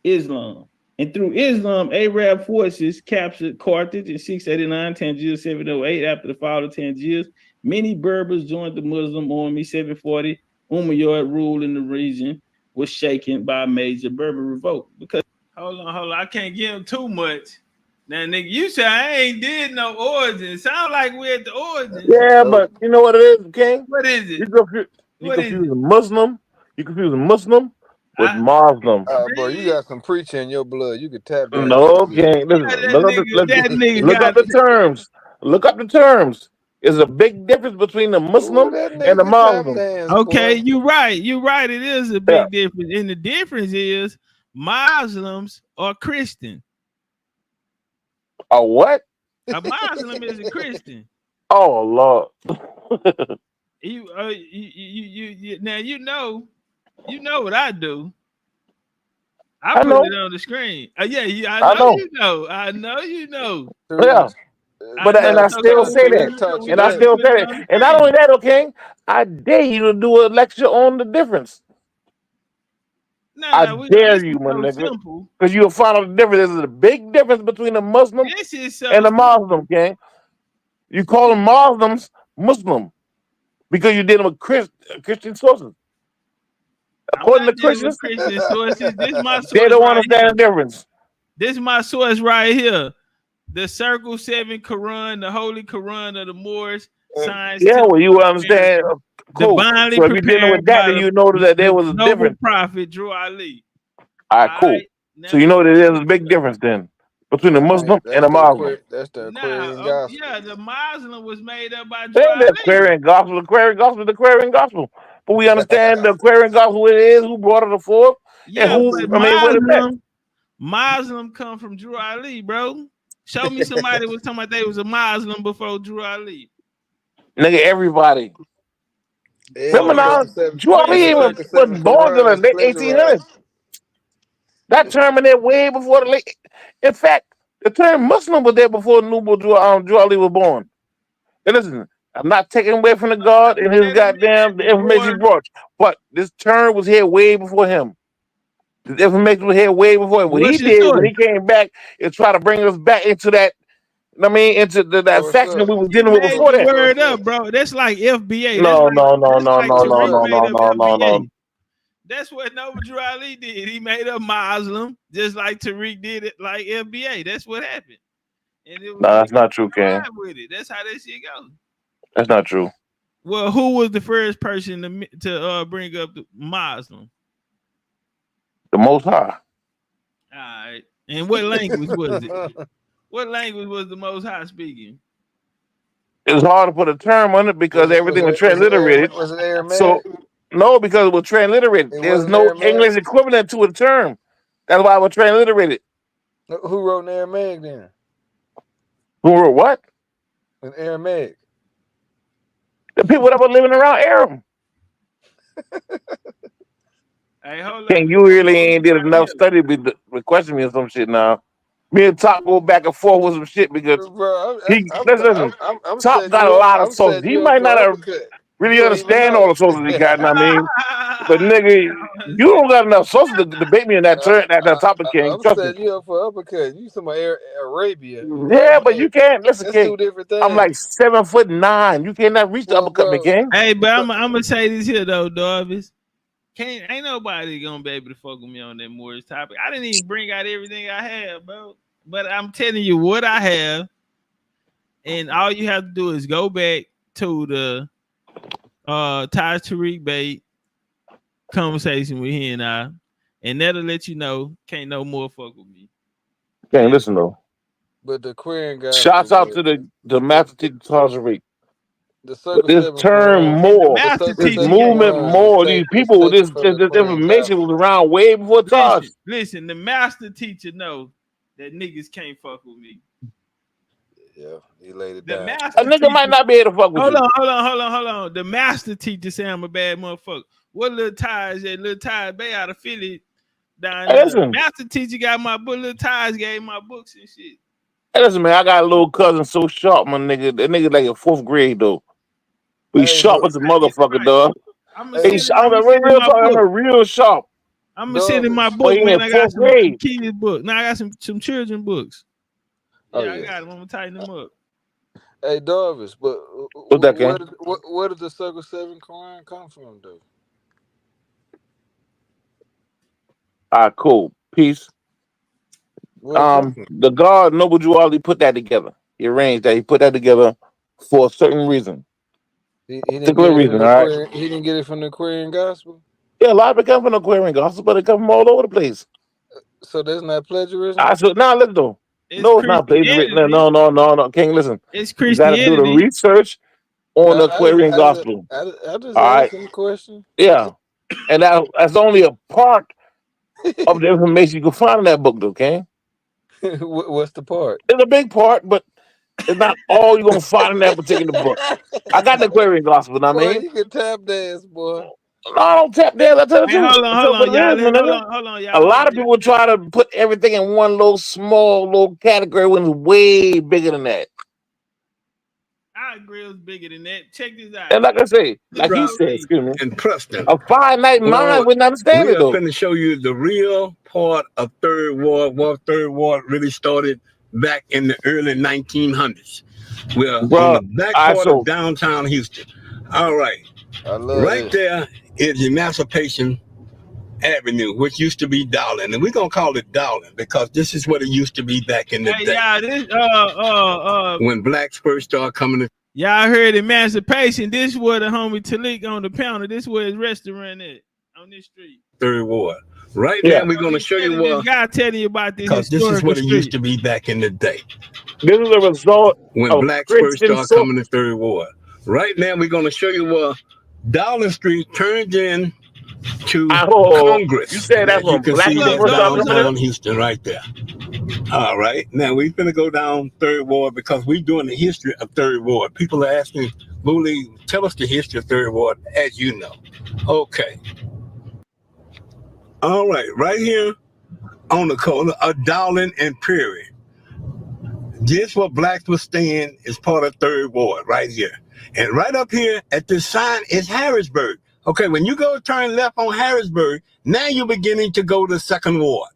[SPEAKER 1] Islam. And through Islam, Arab forces captured Carthage in 689, Tangier 708. After the fall of Tangier, many Berbers joined the Muslim army. 740, Umayyad rule in the region was shaken by a major Berber revolt. Because hold on, I can't give him too much. Now, nigga, you say I ain't did no origin. Sound like we're at the origin.
[SPEAKER 15] Yeah, but you know what it is, King?
[SPEAKER 1] What is it?
[SPEAKER 15] You confuse a Muslim. You confuse a Muslim with Muslim.
[SPEAKER 17] Bro, you got some preaching in your blood. You could tap dance.
[SPEAKER 15] No, King. Listen, look up the terms. Look up the terms. There's a big difference between the Muslim and the Muslim.
[SPEAKER 1] Okay, you're right. You're right. It is a big difference. And the difference is Muslims are Christian.
[SPEAKER 15] A what?
[SPEAKER 1] A Muslim is a Christian.
[SPEAKER 15] Oh Lord.
[SPEAKER 1] You now you know what I do. I put it on the screen. I know you know. I know you know.
[SPEAKER 15] Yeah. But I still say that. And I still say that. And not only that, okay, I dare you to do a lecture on the difference. I dare you, my nigga. Because you'll find out the difference. There's a big difference between a Muslim and a Muslim, okay? You call them Muslims Muslim because you're dealing with Christian sources. According to Christians,
[SPEAKER 1] Christian sources. This is my source.
[SPEAKER 15] They don't understand the difference.
[SPEAKER 1] This is my source right here. The Circle 7 Quran, the Holy Quran of the Moors. Science.
[SPEAKER 15] Yeah, well, you understand. Cool. So if you're dealing with that, then you know that there was a difference.
[SPEAKER 1] Prophet Drew Ali.
[SPEAKER 15] All right, cool. So you know that there's a big difference then between a Muslim and a Muslim.
[SPEAKER 17] That's the Aquarian gospel.
[SPEAKER 1] Yeah, the Muslim was made up by Drew Ali.
[SPEAKER 15] The Aquarian gospel. But we understand the Aquarian gospel, who it is, who brought it forth, and who, what it meant.
[SPEAKER 1] Muslim come from Drew Ali, bro. Show me somebody was talking about they was a Muslim before Drew Ali.
[SPEAKER 15] Nigga, everybody. Remember now, Drew Ali was born in the late 1800s. That term in there way before the late. In fact, the term Muslim was there before Drew Ali was born. And listen, I'm not taking away from the God and his goddamn the information he brought, but this term was here way before him. The information was here way before him. What he did when he came back is try to bring us back into that. I mean, into that faction that we was dealing with before that.
[SPEAKER 1] Word up, bro. That's like FBA.
[SPEAKER 15] No.
[SPEAKER 1] That's what Nova Drew Ali did. He made a Muslim, just like Tariq did it, like FBA. That's what happened. And it was
[SPEAKER 15] that's not true, Ken.
[SPEAKER 1] With it. That's how that shit goes.
[SPEAKER 15] That's not true.
[SPEAKER 1] Well, who was the first person to bring up the Muslim?
[SPEAKER 15] The Most High.
[SPEAKER 1] All right. And what language was it? What language was the Most High speaking?
[SPEAKER 15] It's hard to put a term on it because everything was transliterated.
[SPEAKER 17] Was it Aramaic?
[SPEAKER 15] So no, because it was transliterated. There's no English equivalent to a term. That's why it was transliterated.
[SPEAKER 17] Who wrote in Aramaic then?
[SPEAKER 15] Who wrote what?
[SPEAKER 17] In Aramaic.
[SPEAKER 15] The people that were living around Aram.
[SPEAKER 1] Hey, hold
[SPEAKER 15] King, you really ain't did enough study to requesting me or some shit now. Me and Top go back and forth with some shit because listen, Top got a lot of sources. He might not have really understand all the sources he got, I mean. But nigga, you don't got enough sources to debate me in that topic, King.
[SPEAKER 17] I'm setting you up for uppercut. You talking about Arabia.
[SPEAKER 15] Yeah, but you can't. Listen,
[SPEAKER 17] That's
[SPEAKER 15] King,
[SPEAKER 17] 2 different things.
[SPEAKER 15] I'm like 7'9". You cannot reach the uppercut, me, King.
[SPEAKER 1] Hey, but I'm gonna say this here though, Darvis. Ain't nobody gonna be able to fuck with me on that Moorish topic. I didn't even bring out everything I have, bro. But I'm telling you what I have, and all you have to do is go back to the Taj Tariq Bey conversation with he and I, and that'll let you know can't no more fuck with me.
[SPEAKER 15] Can't listen though.
[SPEAKER 17] But the Aquarian guy.
[SPEAKER 15] Shouts out to the master teacher Taj Tariq. This
[SPEAKER 17] Circle
[SPEAKER 15] term more, this movement more, these people, this information was around way before Taj.
[SPEAKER 1] Listen, the master teacher knows that niggas can't fuck with me.
[SPEAKER 17] Yeah, he laid it down.
[SPEAKER 15] A nigga might not be able to fuck with you.
[SPEAKER 1] Hold on. The master teacher say I'm a bad motherfucker. What little Taj Bey out of Philly down
[SPEAKER 15] Hey,
[SPEAKER 1] there.
[SPEAKER 15] listen.
[SPEAKER 1] Master teacher got my book. Little Ties gave my books and shit.
[SPEAKER 15] Hey, listen, man. I got a little cousin so sharp, my nigga. That nigga like in 4th grade though. We sharp as a motherfucker, dog.
[SPEAKER 1] I'm gonna send him
[SPEAKER 15] real sharp.
[SPEAKER 1] I'm gonna send him my
[SPEAKER 15] But
[SPEAKER 1] book,
[SPEAKER 15] he
[SPEAKER 1] man.
[SPEAKER 15] in
[SPEAKER 1] I got
[SPEAKER 15] 4th
[SPEAKER 1] some
[SPEAKER 15] grade.
[SPEAKER 1] kids book. Now I got some children books.
[SPEAKER 17] Oh,
[SPEAKER 1] Yeah, I
[SPEAKER 17] yeah.
[SPEAKER 1] got them. I'm gonna tighten them up.
[SPEAKER 17] Hey, Darvis, but
[SPEAKER 15] What's that, Ken?
[SPEAKER 17] where did the Circle 7 Quran come from, though?
[SPEAKER 15] All right, cool. Peace. The God Noble Drew Ali put that together. He arranged that. He put that together for a certain reason.
[SPEAKER 17] He didn't
[SPEAKER 15] Particular
[SPEAKER 17] get it
[SPEAKER 15] reason,
[SPEAKER 17] from
[SPEAKER 15] all
[SPEAKER 17] the
[SPEAKER 15] right?
[SPEAKER 17] Aquarian, he didn't get it from the Aquarian Gospel.
[SPEAKER 15] Yeah, a lot of it come from the Aquarian Gospel, but it come from all over the place.
[SPEAKER 17] So that's not plagiarism.
[SPEAKER 15] I said, now listen though. No, it's not plagiarism. No. King, listen.
[SPEAKER 1] It's
[SPEAKER 15] You got to do the
[SPEAKER 1] Christianity.
[SPEAKER 15] research on the Aquarian Gospel.
[SPEAKER 17] I just
[SPEAKER 15] All right.
[SPEAKER 17] asked him a question.
[SPEAKER 15] Yeah, and that's only a part of the information you can find in that book, though, King.
[SPEAKER 17] What's the part?
[SPEAKER 15] It's a big part, but it's not all you're gonna find in that particular book. I got the Aquarian Gospel, I
[SPEAKER 17] Boy,
[SPEAKER 15] mean.
[SPEAKER 17] you can tap dance, boy.
[SPEAKER 15] No, I don't tap dance. I tell the
[SPEAKER 1] Hey,
[SPEAKER 15] truth.
[SPEAKER 1] hold on, y'all. Hold on, y'all.
[SPEAKER 15] A lot of people try to put everything in one little small little category when it's way bigger than that.
[SPEAKER 1] I agree, it was bigger than that. Check this out.
[SPEAKER 15] And like I say, like he said, excuse me,
[SPEAKER 18] and Preston.
[SPEAKER 15] a finite mind wouldn't understand
[SPEAKER 18] we
[SPEAKER 15] it
[SPEAKER 18] are
[SPEAKER 15] though.
[SPEAKER 18] finna show you the real part of Third Ward. Well, Third Ward really started back in the early 1900s. We're on the back part of downtown Houston. All right. Right there is Emancipation Avenue, which used to be Darling. And we're going to call it Darling because this is what it used to be back in the day.
[SPEAKER 1] Yeah, this
[SPEAKER 18] when blacks first started coming to.
[SPEAKER 1] Y'all heard Emancipation. This is where the homie Talik on the Pounder. This is where his restaurant at on this street.
[SPEAKER 18] Third Ward. Right there, we're going to show you what.
[SPEAKER 1] God telling you about this.
[SPEAKER 18] Because this is what it used to be back in the day.
[SPEAKER 15] This is a result
[SPEAKER 18] when blacks first started coming to Third Ward. Right now, we're going to show you where Darling Street turns in to Congress.
[SPEAKER 15] You said that's
[SPEAKER 18] you
[SPEAKER 15] when
[SPEAKER 18] can
[SPEAKER 15] black
[SPEAKER 18] see
[SPEAKER 15] people
[SPEAKER 18] that
[SPEAKER 15] first started coming
[SPEAKER 18] downtown Houston right there. All right. Now we're gonna go down Third Ward because we're doing the history of Third Ward. People are asking, Booley, tell us the history of Third Ward as you know. Okay. All right, right here on the corner of Dowling and Prairie. This where blacks were staying is part of Third Ward right here. And right up here at this sign is Harrisburg. Okay, when you go turn left on Harrisburg, now you're beginning to go to Second Ward.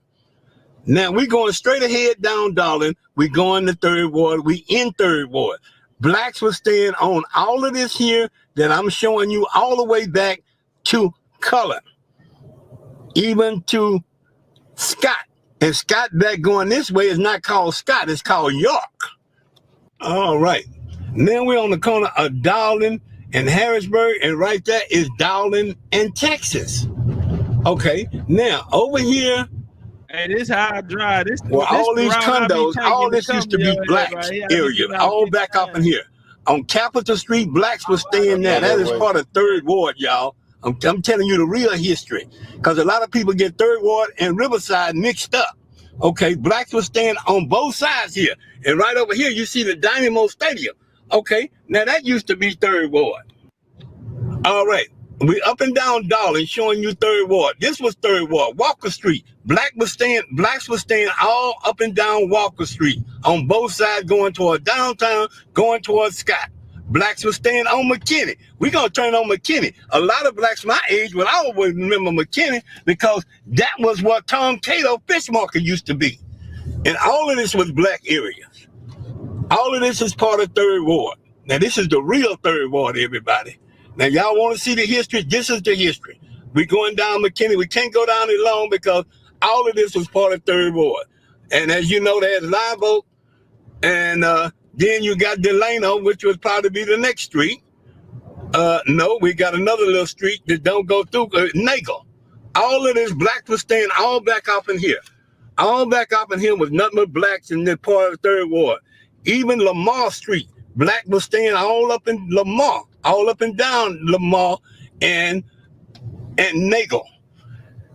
[SPEAKER 18] Now we're going straight ahead down Darling. We're going to Third Ward. We in Third Ward. Blacks were staying on all of this here that I'm showing you all the way back to Cullen, even to Scott. And Scott back going this way is not called Scott, it's called York. All right. Now we're on the corner of Darling and Harrisburg, and right there is Darling and Texas. Okay, now over here.
[SPEAKER 1] Hey, this how I drive. This
[SPEAKER 18] all these condos, all this
[SPEAKER 1] to
[SPEAKER 18] used to be blacks area, all back up in here. On Capitol Street, blacks were staying there. That is part of Third Ward, y'all. I'm telling you the real history. Because a lot of people get Third Ward and Riverside mixed up. Okay, blacks were staying on both sides here. And right over here, you see the Dynamo Stadium. Okay, now that used to be Third Ward. All right, we up and down Darling showing you Third Ward. This was Third Ward, Walker Street. Blacks were staying all up and down Walker Street on both sides going toward downtown, going towards Scott. Blacks were staying on McKinney. We're going to turn on McKinney. A lot of blacks my age will always remember McKinney because that was what Tom Cato Fish Market used to be. And all of this was black areas. All of this is part of Third Ward. Now, this is the real Third Ward, everybody. Now, y'all want to see the history? This is the history. We're going down McKinney. We can't go down it long because all of this was part of Third Ward. And as you know, there's Live Oak. And then you got Delano, which would probably be the next street. No, we got another little street that don't go through, Nagel. All of this blacks was staying all back up in here. All back up in here was nothing but blacks in the part of the Third Ward. Even Lamar Street, black was staying all up in Lamar, all up and down Lamar and Nagel.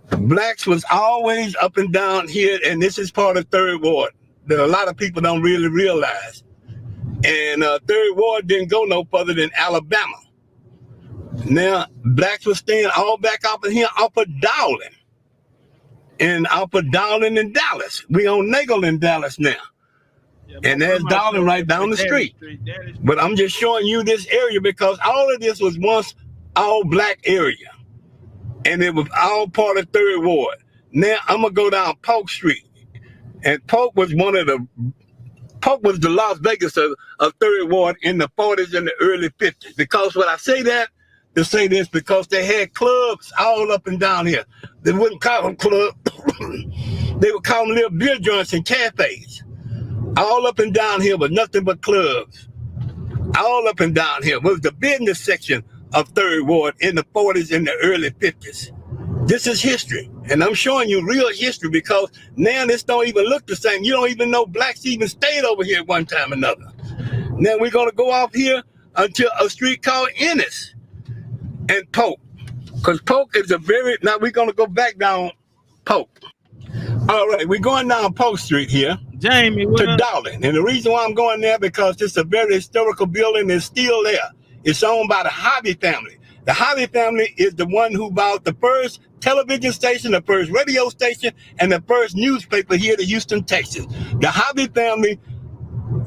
[SPEAKER 18] Blacks was always up and down here, and this is part of Third Ward that a lot of people don't really realize. And Third Ward didn't go no further than Alabama. Now, blacks were staying all back up in here, up of Dowling. in Upper Darling in Dallas. We on Nagel in Dallas now. And there's Darling right down the street. But I'm just showing you this area because all of this was once all black area. And it was all part of 3rd Ward. Now I'm gonna go down Polk Street. And Polk was the Las Vegas of 3rd Ward in the 40s and the early 50s. Because when I say that, to say this, because they had clubs all up and down here. They wouldn't call them clubs. They would call them little beer joints and cafes. All up and down here was nothing but clubs. All up and down here was the business section of 3rd Ward in the 40s and the early 50s. This is history, and I'm showing you real history because now this don't even look the same. You don't even know blacks even stayed over here at one time or another. Now we're gonna go off here until a street called Ennis and Polk, because Polk is now we're gonna go back down Polk. All right, we're going down Polk Street here,
[SPEAKER 1] Jamie,
[SPEAKER 18] to Darling. And the reason why I'm going there because it's a very historical building. It's still there. It's owned by the Hobby family. The Hobby family is the one who bought the first television station, the first radio station, and the first newspaper here to Houston, Texas. The Hobby family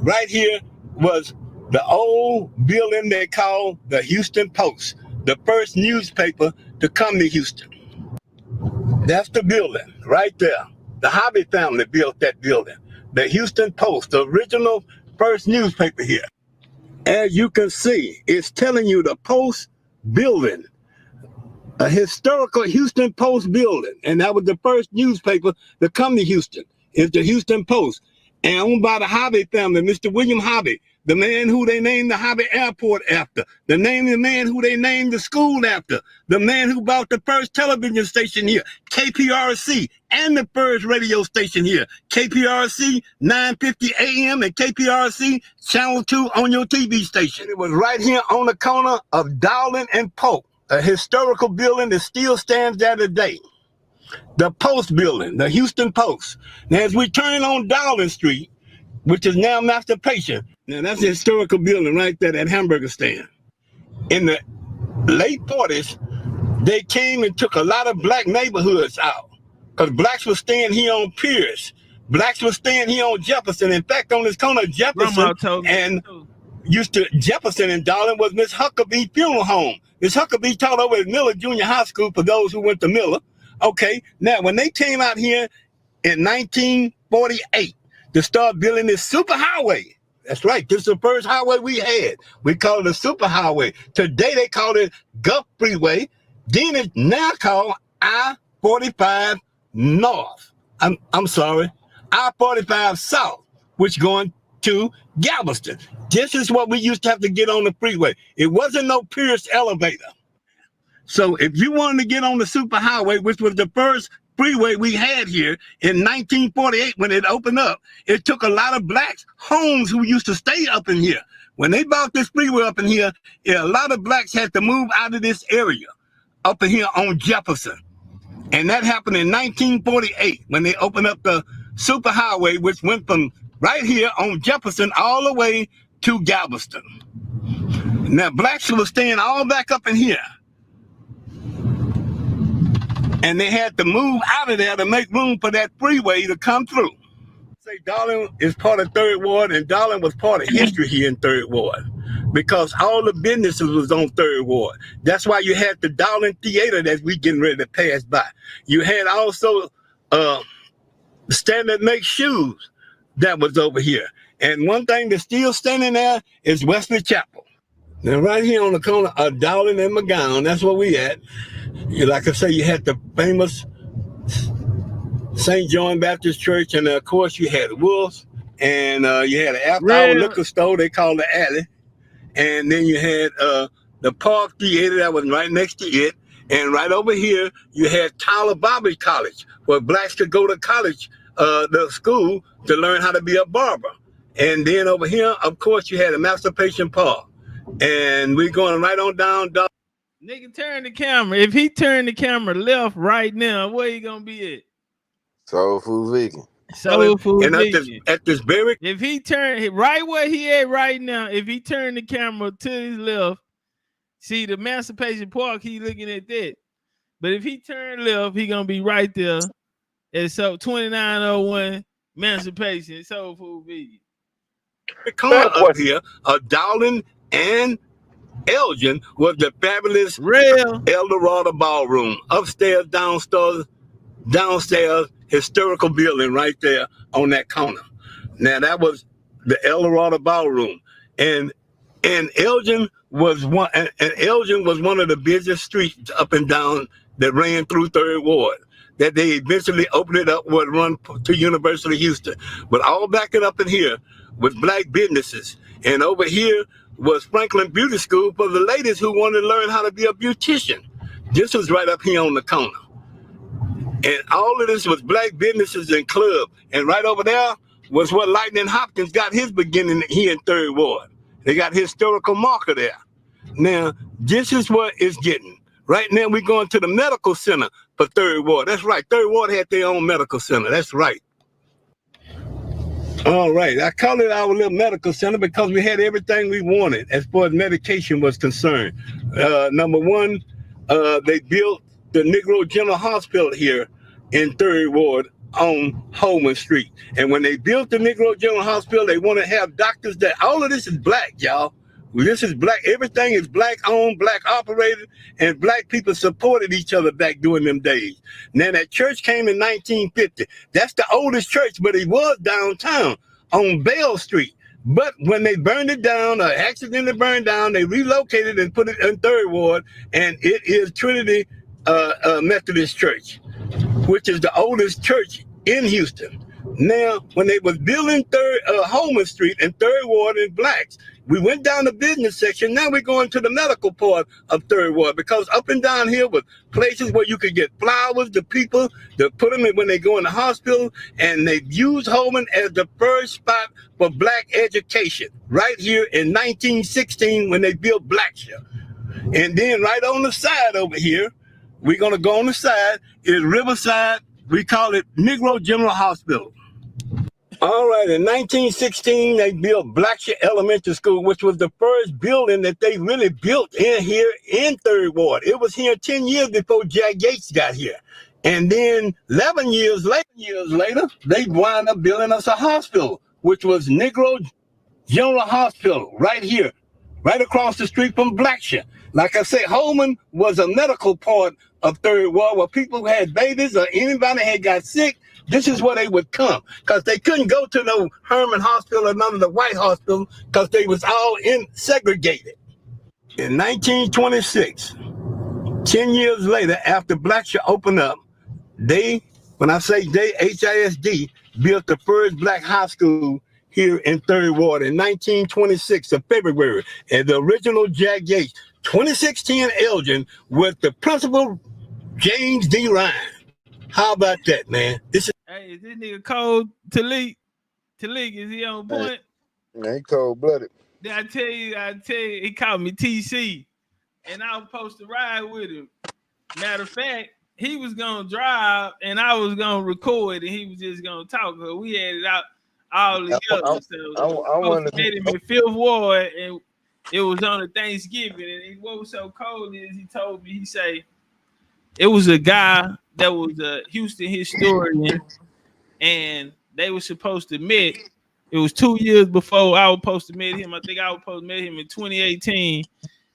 [SPEAKER 18] right here was the old building they call the Houston Post, the first newspaper to come to Houston. That's the building right there. The Hobby family built that building. The Houston Post, the original first newspaper here. As you can see, it's telling you the Post building, a historical Houston Post building. And that was the first newspaper to come to Houston. It's the Houston Post. And owned by the Hobby family, Mr. William Hobby, the man who they named the Hobby Airport after, the man who they named the school after, the man who bought the first television station here, KPRC, and the first radio station here, KPRC 950 AM and KPRC Channel 2 on your TV station. It was right here on the corner of Darling and Polk, a historical building that still stands there today. The Post building, the Houston Post. Now, as we turn on Darling Street, which is now Masturbation, now that's a historical building right there, that hamburger stand. In the late 40s, they came and took a lot of black neighborhoods out because blacks were staying here on Pierce. Blacks were staying here on Jefferson. In fact, on this corner of Jefferson and Jefferson and Darling was Miss Huckabee Funeral Home. Miss Huckabee taught over at Miller Junior High School for those who went to Miller. Okay, now when they came out here in 1948 to start building this superhighway, that's right, this is the first highway we had. We call it a superhighway. Today they call it Gulf Freeway. Then it's now called I-45 North. I'm sorry, I-45 South, which going to Galveston. This is what we used to have to get on the freeway. It wasn't no Pierce elevator. So if you wanted to get on the superhighway, which was the first freeway we had here in 1948 when it opened up, it took a lot of blacks' homes who used to stay up in here. When they bought this freeway up in here, a lot of blacks had to move out of this area up in here on Jefferson. And that happened in 1948 when they opened up the superhighway, which went from right here on Jefferson all the way to Galveston. Now, blacks were staying all back up in here. And they had to move out of there to make room for that freeway to come through. Say Darling is part of 3rd Ward, and Darling was part of history here in 3rd Ward because all the businesses was on 3rd Ward. That's why you had the Darling Theater that we getting ready to pass by. You had also Standard Make Shoes that was over here. And one thing that's still standing there is Wesley Chapel. Now right here on the corner of Darling and McGowan, that's where we at. Like I say, you had the famous St. John Baptist Church, and of course you had Wolf's, and you had an after-hour liquor store they called the Alley, and then you had the Park Theater that was right next to it, and right over here you had Tyler Bobby College, where blacks could go to college, the school, to learn how to be a barber. And then over here, of course, you had Emancipation Park, and we're going right on down.
[SPEAKER 1] Nigga, turn the camera. If he turned the camera left right now, where you gonna be at?
[SPEAKER 16] Soul Food Vegan.
[SPEAKER 1] Soul Food
[SPEAKER 18] and
[SPEAKER 1] Vegan.
[SPEAKER 18] At this very,
[SPEAKER 1] if he turned right where he at right now, if he turned the camera to his left, see the Emancipation Park, he looking at that. But if he turned left, he gonna be right there It's so 2901 Emancipation Soul Food Vegan.
[SPEAKER 18] The corner up here, Dowling and Elgin was the fabulous
[SPEAKER 1] Real
[SPEAKER 18] Eldorado Ballroom. Upstairs, downstairs, historical building right there on that corner. Now that was the Eldorado Ballroom, and Elgin was one. And Elgin was one of the busiest streets up and down that ran through Third Ward. That they eventually opened it up, would run to University of Houston. But all back it up in here was black businesses, and over here was Franklin Beauty School for the ladies who wanted to learn how to be a beautician. This was right up here on the corner. And all of this was black businesses and club. And right over there was where Lightning Hopkins got his beginning here in Third Ward. They got historical marker there. Now, this is what it's getting. Right now, we're going to the medical center for Third Ward. That's right. Third Ward had their own medical center. That's right. All right. I call it our little medical center because we had everything we wanted as far as medication was concerned. Number one, they built the Negro General Hospital here in Third Ward on Holman Street. And when they built the Negro General Hospital, they want to have doctors that all of this is black, y'all. This is black. Everything is black owned, black operated, and black people supported each other back during them days. Now that church came in 1950. That's the oldest church, but it was downtown on Bell Street. But when they burned it down, or accidentally burned down, they relocated and put it in Third Ward, and it is Trinity Methodist Church, which is the oldest church in Houston. Now, when they was building Holman Street and Third Ward in blacks, we went down the business section. Now we're going to the medical part of Third Ward, because up and down here was places where you could get flowers to people to put them in when they go in the hospital. And they used Holman as the first spot for black education right here in 1916 when they built Blackshear. And then right on the side over here, we're going to go on the side, is Riverside. We call it Negro General Hospital. All right, in 1916, they built Blackshear Elementary School, which was the first building that they really built in here in Third Ward. It was here 10 years before Jack Yates got here. And then 11 years later, they wound up building us a hospital, which was Negro General Hospital right here, right across the street from Blackshear. Like I said, Holman was a medical part of Third Ward where people who had babies or anybody had got sick. This is where they would come, because they couldn't go to no Herman Hospital or none of the white hospitals because they was all segregated. In 1926, 10 years later, after Blackshear opened up, when I say they, HISD, built the first black high school here in Third Ward in 1926 of February. And the original Jack Yates, 2610 Elgin, with the principal James D. Ryan. How about that, man?
[SPEAKER 1] Hey, is this nigga cold? Talik, is he on point?
[SPEAKER 16] Man, he cold blooded.
[SPEAKER 1] Then I tell you, he called me TC, and I was supposed to ride with him. Matter of fact, he was gonna drive, and I was gonna record, and he was just gonna talk. So we had it out all together. I wanted to meet him in Fifth Ward, and it was on a Thanksgiving. And what was so cold is he told me, he say it was a guy that was a Houston historian, and they were supposed to meet. It was 2 years before I was supposed to meet him. I think I was supposed to meet him in 2018,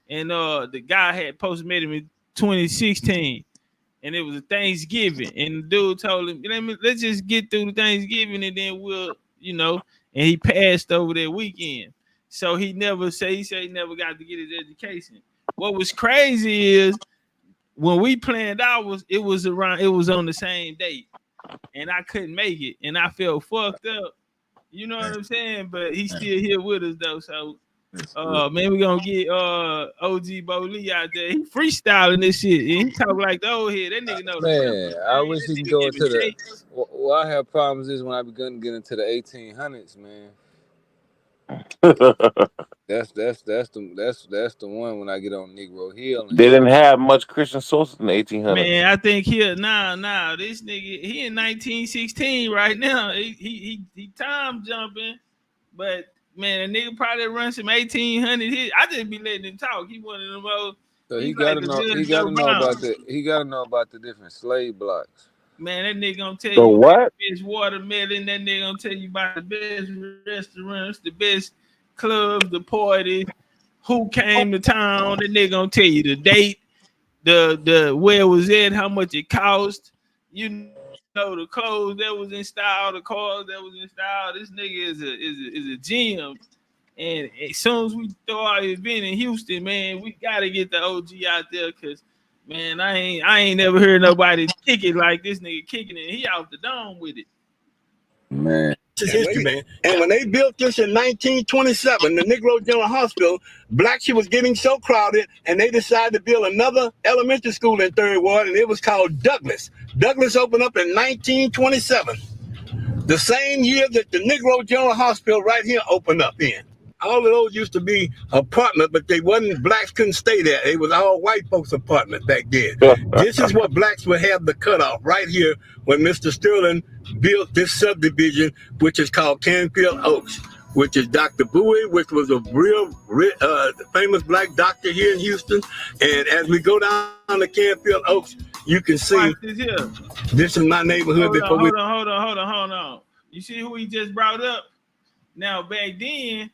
[SPEAKER 1] and the guy had supposed to meet him in 2016, and it was a Thanksgiving. And the dude told him, let's just get through the Thanksgiving, and then we'll, and he passed over that weekend. So he said he never got to get his education. What was crazy is, when we planned ours, it was on the same date, and I couldn't make it, and I felt fucked up. You know what I'm saying? But he's still here with us though. So, man, we're gonna get OG Bo Lee out there. He freestyling this shit, and he talk like the old head. That nigga know.
[SPEAKER 17] Man, I wish he can go into the. What I have problems is when I begin to get into the 1800s, man. That's the one when I get on Negro Hill.
[SPEAKER 15] They didn't have much Christian sources in the 1800s.
[SPEAKER 1] Man, I think this nigga, he in 1916 right now. He time jumping, but man, the nigga probably run some 1800 hits. I just be letting him talk. He one of them old.
[SPEAKER 17] So he gotta know about the different slave blocks.
[SPEAKER 1] Man, that nigga gonna tell
[SPEAKER 15] The
[SPEAKER 1] you
[SPEAKER 15] what?
[SPEAKER 1] the best watermelon. That nigga gonna tell you about the best restaurants, the best clubs, the parties, who came to town. That nigga gonna tell you the date, the where it was at, how much it cost. You know, the clothes that was in style, the cars that was in style. This nigga is a gem. And as soon as we throw out his event in Houston, man, we gotta get the OG out there, cause man, I ain't never heard nobody kick it like this nigga kicking it. He out the dome with it.
[SPEAKER 17] Man.
[SPEAKER 18] This is history, man. And when they built this in 1927, the Negro General Hospital, Blackship was getting so crowded, and they decided to build another elementary school in Third Ward, and it was called Douglas. Douglas opened up in 1927, the same year that the Negro General Hospital right here opened up in. All of those used to be apartments, but they wasn't, blacks couldn't stay there. It was all white folks' apartments back then. This is what blacks would have the cutoff right here when Mr. Sterling built this subdivision, which is called Canfield Oaks, which is Dr. Bowie, which was a real famous black doctor here in Houston. And as we go down to Canfield Oaks, you can see this is my neighborhood.
[SPEAKER 1] Hold on. You see who he just brought up? Now, back then,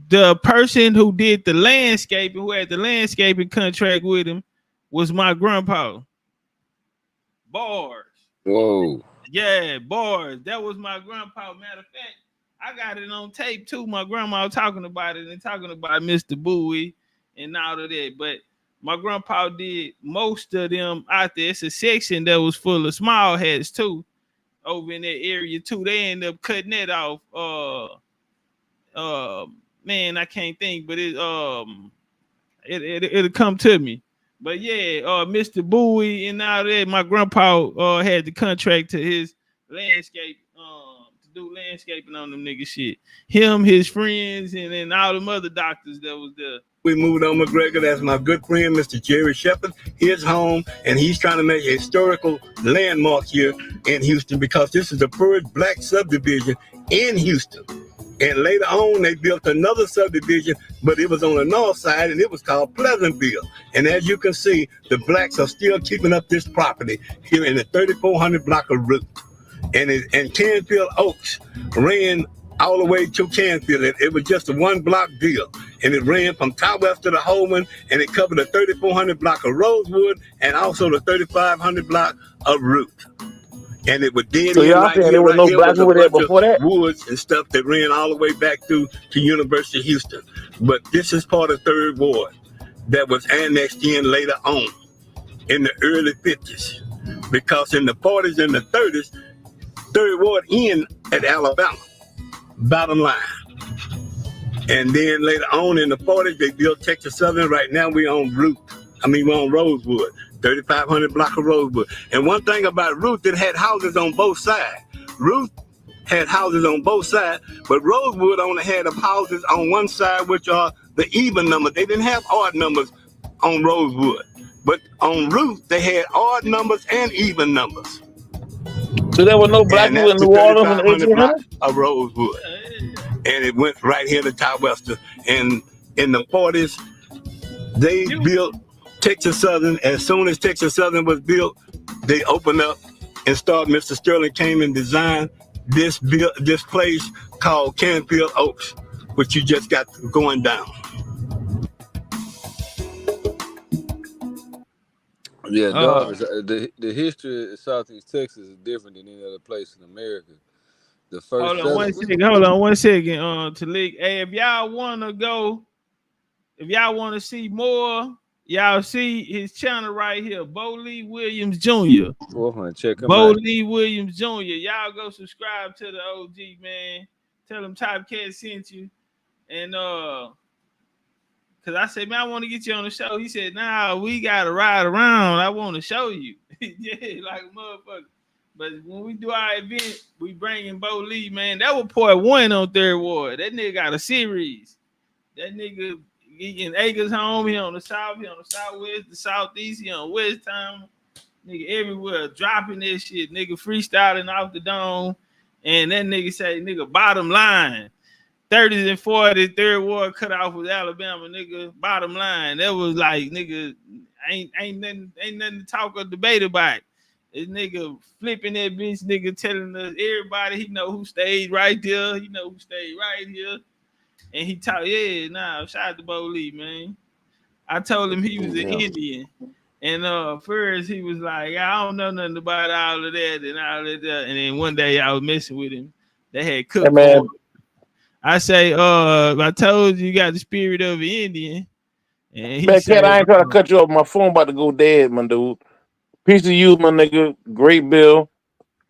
[SPEAKER 1] the person who did the landscaping, who had the landscaping contract with him, was my grandpa. Bars.
[SPEAKER 17] Whoa.
[SPEAKER 1] Yeah, bars. That was my grandpa. Matter of fact, I got it on tape too. My grandma talking about it and talking about Mr. Bowie and all of that. But my grandpa did most of them out there. It's a section that was full of small hats too, over in that area too. They ended up cutting that off. Man, I can't think, but it'll come to me. But yeah, Mr. Bowie and all that, my grandpa had the contract to his landscape, to do landscaping on them nigga shit. Him, his friends, and then all them other doctors that was there.
[SPEAKER 18] We moved on McGregor. That's my good friend, Mr. Jerry Shepard. His home, and he's trying to make a historical landmark here in Houston because this is the first black subdivision in Houston. And later on, they built another subdivision, but it was on the north side, and it was called Pleasantville. And as you can see, the blacks are still keeping up this property here in the 3400 block of Route. And Canfield Oaks ran all the way to Canfield. It was just a one-block deal, and it ran from Towwest to the Holman, and it covered the 3400 block of Rosewood and also the 3500 block of Route. And it was dead
[SPEAKER 15] So
[SPEAKER 18] in
[SPEAKER 15] y'all
[SPEAKER 18] right
[SPEAKER 15] saying
[SPEAKER 18] here,
[SPEAKER 15] there was
[SPEAKER 18] right
[SPEAKER 15] no
[SPEAKER 18] here
[SPEAKER 15] black
[SPEAKER 18] was a
[SPEAKER 15] over there
[SPEAKER 18] bunch
[SPEAKER 15] before that?
[SPEAKER 18] of woods and stuff that ran all the way back through to University of Houston. But this is part of Third Ward that was annexed in later on in the early 50s. Because in the 40s and the 30s, Third Ward in at Alabama, bottom line. And then later on in the 40s, they built Texas Southern. Right now we on Rosewood. 3500 block of Rosewood. And one thing about Ruth, it had houses on both sides. Ruth had houses on both sides, but Rosewood only had houses on one side, which are the even numbers. They didn't have odd numbers on Rosewood. But on Ruth, they had odd numbers and even numbers.
[SPEAKER 15] So there was no black people in New Orleans in the 1800s?
[SPEAKER 18] Of Rosewood. And it went right here to Towwester. And in the 40s, they built Texas Southern. As soon as Texas Southern was built, they opened up and started. Mr. Sterling came and designed this place called Canfield Oaks, which you just got going down.
[SPEAKER 17] Yeah, dog. The history of Southeast Texas is different than any other place in America. The first.
[SPEAKER 1] Hold on one second. Talik. Hey, if y'all wanna go, if y'all want to see more, y'all see his channel right here, Bo Lee Williams Jr.
[SPEAKER 17] Check him
[SPEAKER 1] Bo
[SPEAKER 17] out.
[SPEAKER 1] Lee Williams Jr. Y'all go subscribe to the OG, man. Tell him Topcatz sent you. And cause I said, man, I want to get you on the show. He said, nah, we gotta ride around. I want to show you. Yeah, like a motherfucker. But when we do our event, we bring in Bo Lee, man. That was part 1 on Third Ward. That nigga got a series. That nigga in Acres home, he on the south, he on the southwest, the southeast, he on West Town. Nigga everywhere dropping this shit. Nigga freestyling off the dome. And that nigga say, nigga, bottom line. 30s and 40s, Third Ward cut off with Alabama, nigga. Bottom line. That was like, nigga, ain't nothing to talk or debate about. This nigga flipping that bitch, nigga telling us everybody he know who stayed right there, he know who stayed right here. And he talk, shout out to Bo Lee, man. I told him he was an Indian. And first he was like, I don't know nothing about all of that and all of that. And then one day I was messing with him. They had cooked for him. I say, I told you got the spirit of an Indian. And he
[SPEAKER 15] Man,
[SPEAKER 1] said,
[SPEAKER 15] Cat, I ain't trying to cut you off. My phone about to go dead, my dude. Peace of you, my nigga. Great bill.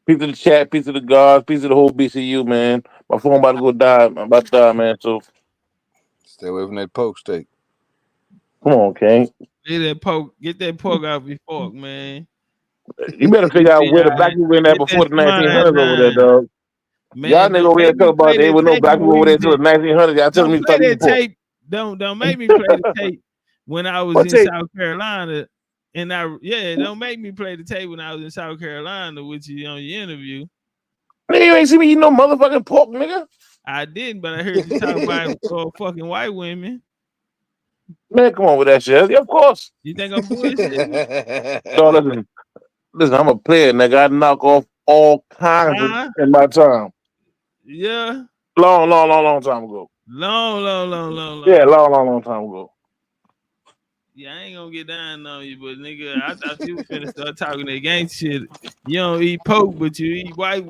[SPEAKER 15] Peace of the chat, peace of the gods, peace of the whole BCU, man. My phone about to go die. I'm about to die, man. So
[SPEAKER 17] stay away from that poke steak.
[SPEAKER 15] Come on, King.
[SPEAKER 1] Get that pork off your fork, man.
[SPEAKER 15] You better figure out where the black people in there before the 1900s over there, dog.
[SPEAKER 1] Man,
[SPEAKER 15] Y'all niggas over there talk about there was no black people over there until the 1900s. Y'all telling me to
[SPEAKER 1] play
[SPEAKER 15] start eating
[SPEAKER 1] that
[SPEAKER 15] pork.
[SPEAKER 1] tape. Don't make me play the tape when I was in South Carolina. And don't make me play the tape when I was in South Carolina with you on your interview.
[SPEAKER 15] Nigga, you ain't see me eating no motherfucking pork, nigga.
[SPEAKER 1] I didn't, but I heard you talk about fucking white women.
[SPEAKER 15] Man, come on with that shit. Yeah, of course.
[SPEAKER 1] You think I'm bullshitting?
[SPEAKER 15] So listen, I'm a player, nigga. I knock off all kinds of in my time.
[SPEAKER 1] Yeah.
[SPEAKER 15] Long time ago.
[SPEAKER 1] Long.
[SPEAKER 15] Yeah, long time ago.
[SPEAKER 1] Yeah, I ain't gonna get down on you, but nigga, I thought you was finna start talking that gangsta shit. You don't eat pork, but you eat white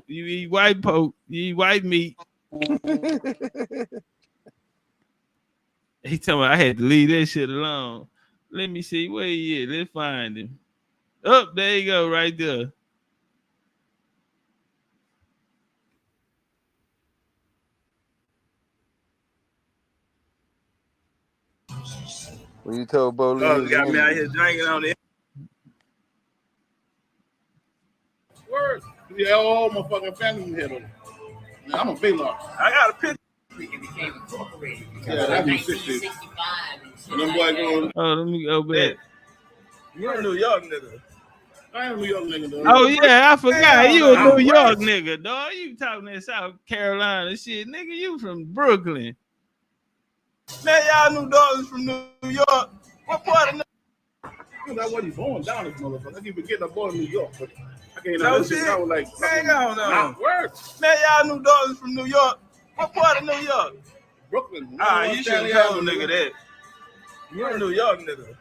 [SPEAKER 1] pork, you eat white meat. He told me I had to leave that shit alone. Let me see where he is. Let's find him. Oh, there you go, right there.
[SPEAKER 17] When you told Bo Lee,
[SPEAKER 15] you got me out here drinking on it. Word. Yeah, all my fucking family here though. I'm a big loss. I got a picture. It became incorporated. Yeah, that was 60. Them boy going.
[SPEAKER 1] Oh, let me go back.
[SPEAKER 15] You're a New York nigga. I am a New York nigga though.
[SPEAKER 1] Oh yeah, I forgot you a New York nigga, dog. You talking that South Carolina shit, nigga. You from Brooklyn.
[SPEAKER 15] Man, y'all New Dogs from New York. What part of I wasn't born down this motherfucker. I keep forgetting I'm born in New York, but I can't know shit. I was like, man,
[SPEAKER 1] Man, y'all New Dogs from New York. What part of New York?
[SPEAKER 15] Brooklyn.
[SPEAKER 1] You should tell a nigga that.
[SPEAKER 15] You're a New York nigga.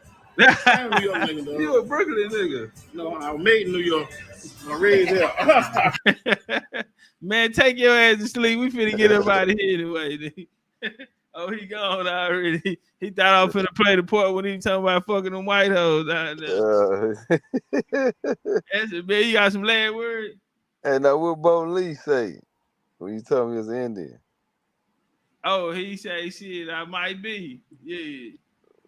[SPEAKER 15] I'm a New York nigga, though.
[SPEAKER 1] You a Brooklyn nigga.
[SPEAKER 15] No, I was made in New York. I'm raised here.
[SPEAKER 1] Man, take your ass to sleep. We finna get up out of here anyway. Oh, he gone already. He thought I was finna play the part when he was talking about fucking them white hoes. That's it, man. You got some last words?
[SPEAKER 17] And now what Bo Lee say when you told me it was Indian?
[SPEAKER 1] Oh, he say shit, I might be. Yeah.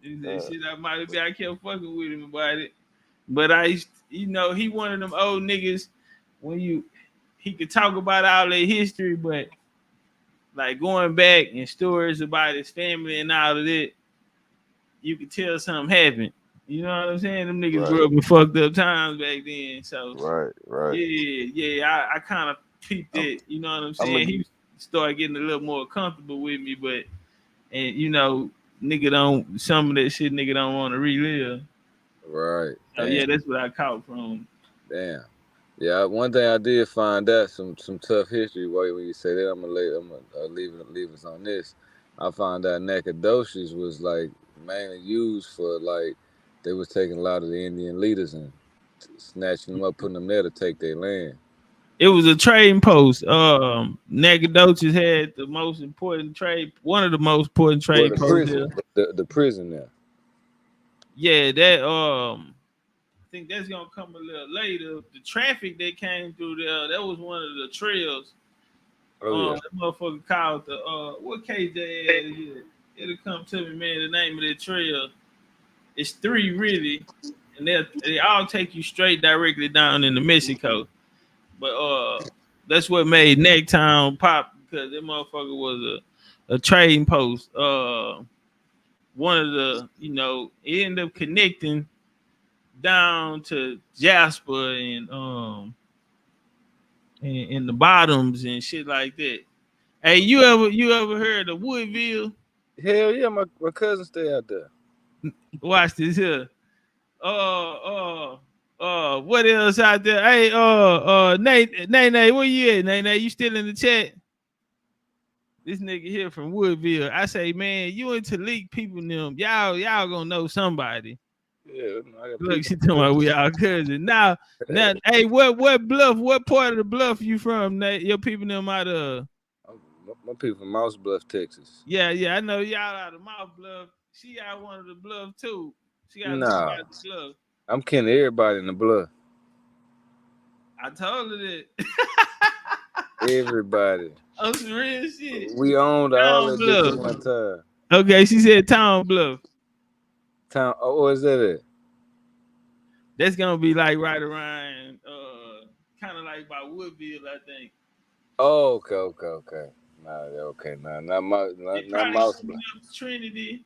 [SPEAKER 1] He said shit, I might be. I kept fucking with him about it. But he one of them old niggas when he could talk about all their history, but like going back and stories about his family and all of that, you could tell something happened. You know what I'm saying? Them niggas grew up in fucked up times back then. So
[SPEAKER 17] right.
[SPEAKER 1] Yeah. I kind of peeped it. You know what I'm saying? He started getting a little more comfortable with me, but some of that shit nigga don't want to relive.
[SPEAKER 17] Right.
[SPEAKER 1] So yeah, that's what I caught from.
[SPEAKER 17] Damn. Yeah, one thing I did find out some tough history. When you say that, I'm gonna leave us on this. I found out Nacogdoches was like mainly used for like they was taking a lot of the Indian leaders and snatching them up, putting them there to take their land.
[SPEAKER 1] It was a trading post. Nacogdoches had the most important one of the most important trade posts.
[SPEAKER 17] The prison there.
[SPEAKER 1] Yeah, that I think that's gonna come a little later. The traffic that came through there, that was one of the trails. That motherfucker called the what KJ is here? It'll come to me, man. The name of that trail. It's 3 really, and they all take you straight directly down into Mexico. But that's what made Necktown pop, because that motherfucker was a trading post. One of the, it ended up connecting down to Jasper and the bottoms and shit like that. Hey, you ever heard of Woodville?
[SPEAKER 17] Hell yeah, my cousin stay out there.
[SPEAKER 1] Watch this here. What else out there? Hey, Nay, where you at? Nay, you still in the chat? This nigga here from Woodville. I say, man, you and Talik people them. Y'all gonna know somebody.
[SPEAKER 17] Yeah, I got
[SPEAKER 1] Look, she
[SPEAKER 17] people.
[SPEAKER 1] talking about we all cousins. Now, hey, what bluff? What part of the bluff you from? Nate? Your people them out of?
[SPEAKER 17] My people from Mouse Bluff, Texas.
[SPEAKER 1] Yeah, I know y'all out of Mouth Bluff. She out one of the bluff too. She got
[SPEAKER 17] Nah,
[SPEAKER 1] out the bluff.
[SPEAKER 17] I'm kin to everybody in the bluff.
[SPEAKER 1] I told her that.
[SPEAKER 17] Everybody.
[SPEAKER 1] Oh, some real shit.
[SPEAKER 17] We owned all
[SPEAKER 1] Town
[SPEAKER 17] that bitch at
[SPEAKER 1] Bluff.
[SPEAKER 17] one time.
[SPEAKER 1] Okay, she said Town Bluff.
[SPEAKER 17] Town. Oh, where's that at?
[SPEAKER 1] That's gonna be like right around, kind of like by Woodville, I think.
[SPEAKER 17] Oh, okay. Nah, not Mouse Bluff.
[SPEAKER 1] Trinity.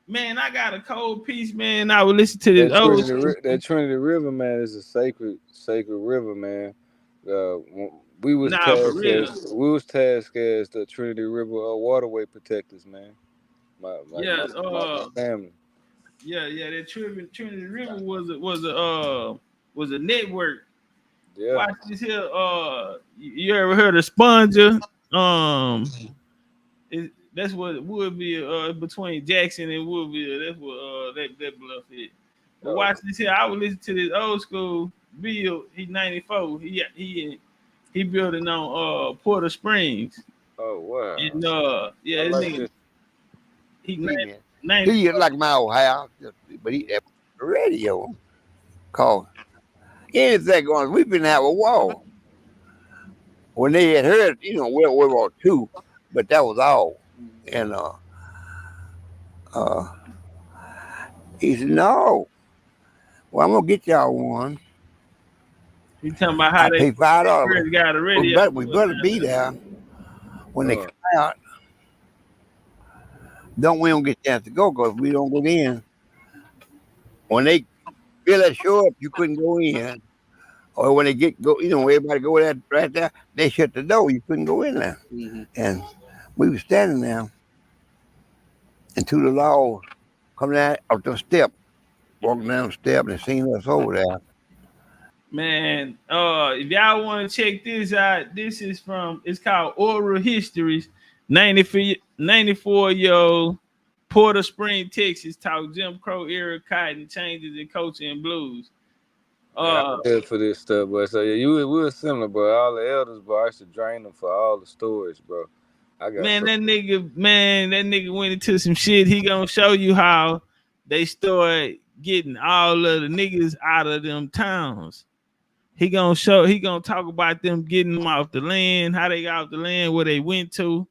[SPEAKER 1] Man, I got a cold piece, man. I would listen to this old
[SPEAKER 17] That Trinity River, man, is a sacred river, man. We was tasked as the Trinity River waterway protectors, man. My family.
[SPEAKER 1] Yeah. That Trinity River was a network.
[SPEAKER 17] Yeah.
[SPEAKER 1] Watch this here. You ever heard of Sponger? That's what Woodville, between Jackson and Woodville. That's what that bluff is. But watch this here. I would listen to this old school Bill. He's 94. He building on Porter Springs.
[SPEAKER 17] Oh wow.
[SPEAKER 1] And this nigga.
[SPEAKER 19] He like my old house, but he had a radio called anything going. We've been have a wall when they had heard, World War II, but that was all. And he said, "No, well, I'm gonna get y'all one."
[SPEAKER 1] He talking about how they
[SPEAKER 19] pay $5.
[SPEAKER 1] got a radio.
[SPEAKER 19] We better be there when they come out. We don't get a chance to go because we don't go in. When they fill that show up, you couldn't go in. Or when they everybody go there right there, they shut the door. You couldn't go in there. Mm-hmm. And we were standing there, and two of the laws coming out of the step, walking down the step, and they seen us over there.
[SPEAKER 1] Man, if y'all want to check this out, it's called Oral Histories. 94-year-old Porter Spring, Texas, talk Jim Crow era cotton changes in coaching and blues.
[SPEAKER 17] I'm good for this stuff, bro. So we were similar, bro. All the elders, bro, I used to drain them for all the stories, bro. That
[SPEAKER 1] nigga went into some shit. He gonna show you how they start getting all of the niggas out of them towns. He gonna talk about them getting them off the land, how they got off the land, where they went to,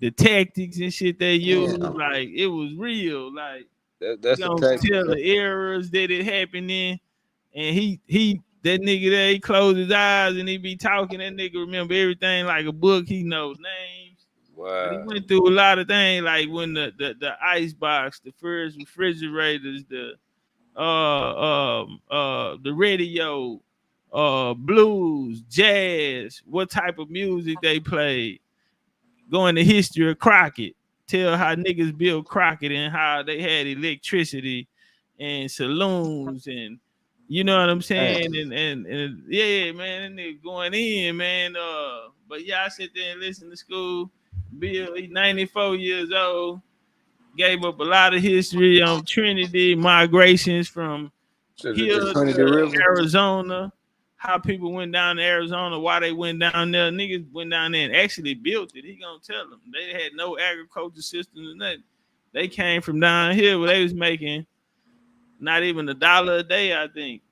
[SPEAKER 1] the tactics and shit they used. Yeah. Like it was real. Like
[SPEAKER 17] that's
[SPEAKER 1] he gonna tell the errors that it happened in, and that nigga there, he closed his eyes and he be talking. That nigga remember everything like a book. He knows names.
[SPEAKER 17] Wow.
[SPEAKER 1] But he went through a lot of things, like when the ice box, the first refrigerators, the radio. Blues, jazz, what type of music they played, go into history of Crockett, tell how niggas built Crockett and how they had electricity and saloons, and you know what I'm saying, and yeah, man, that nigga going in, man. But y'all sit there and listen to school. Bill, he's 94 years old, gave up a lot of history on Trinity, migrations from here to Arizona. How people went down to Arizona, why they went down there. Niggas went down there and actually built it. He gonna tell them. They had no agriculture systems and nothing. They came from down here where they was making not even $1 a day, I think.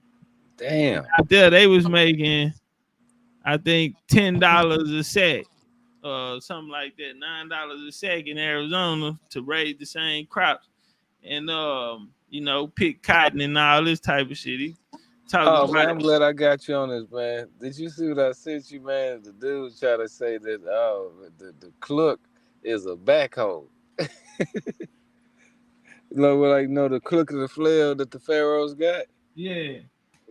[SPEAKER 17] Damn.
[SPEAKER 1] Out there, they was making, I think, $10 a sack. Something like that, $9 a sack in Arizona to raise the same crops. And pick cotton and all this type of shit.
[SPEAKER 17] Man, I'm glad I got you on this, man. Did you see what I sent you, man? The dude tried to say that the cluck is a backhoe. The cluck of the flail that the pharaohs got.
[SPEAKER 1] Yeah.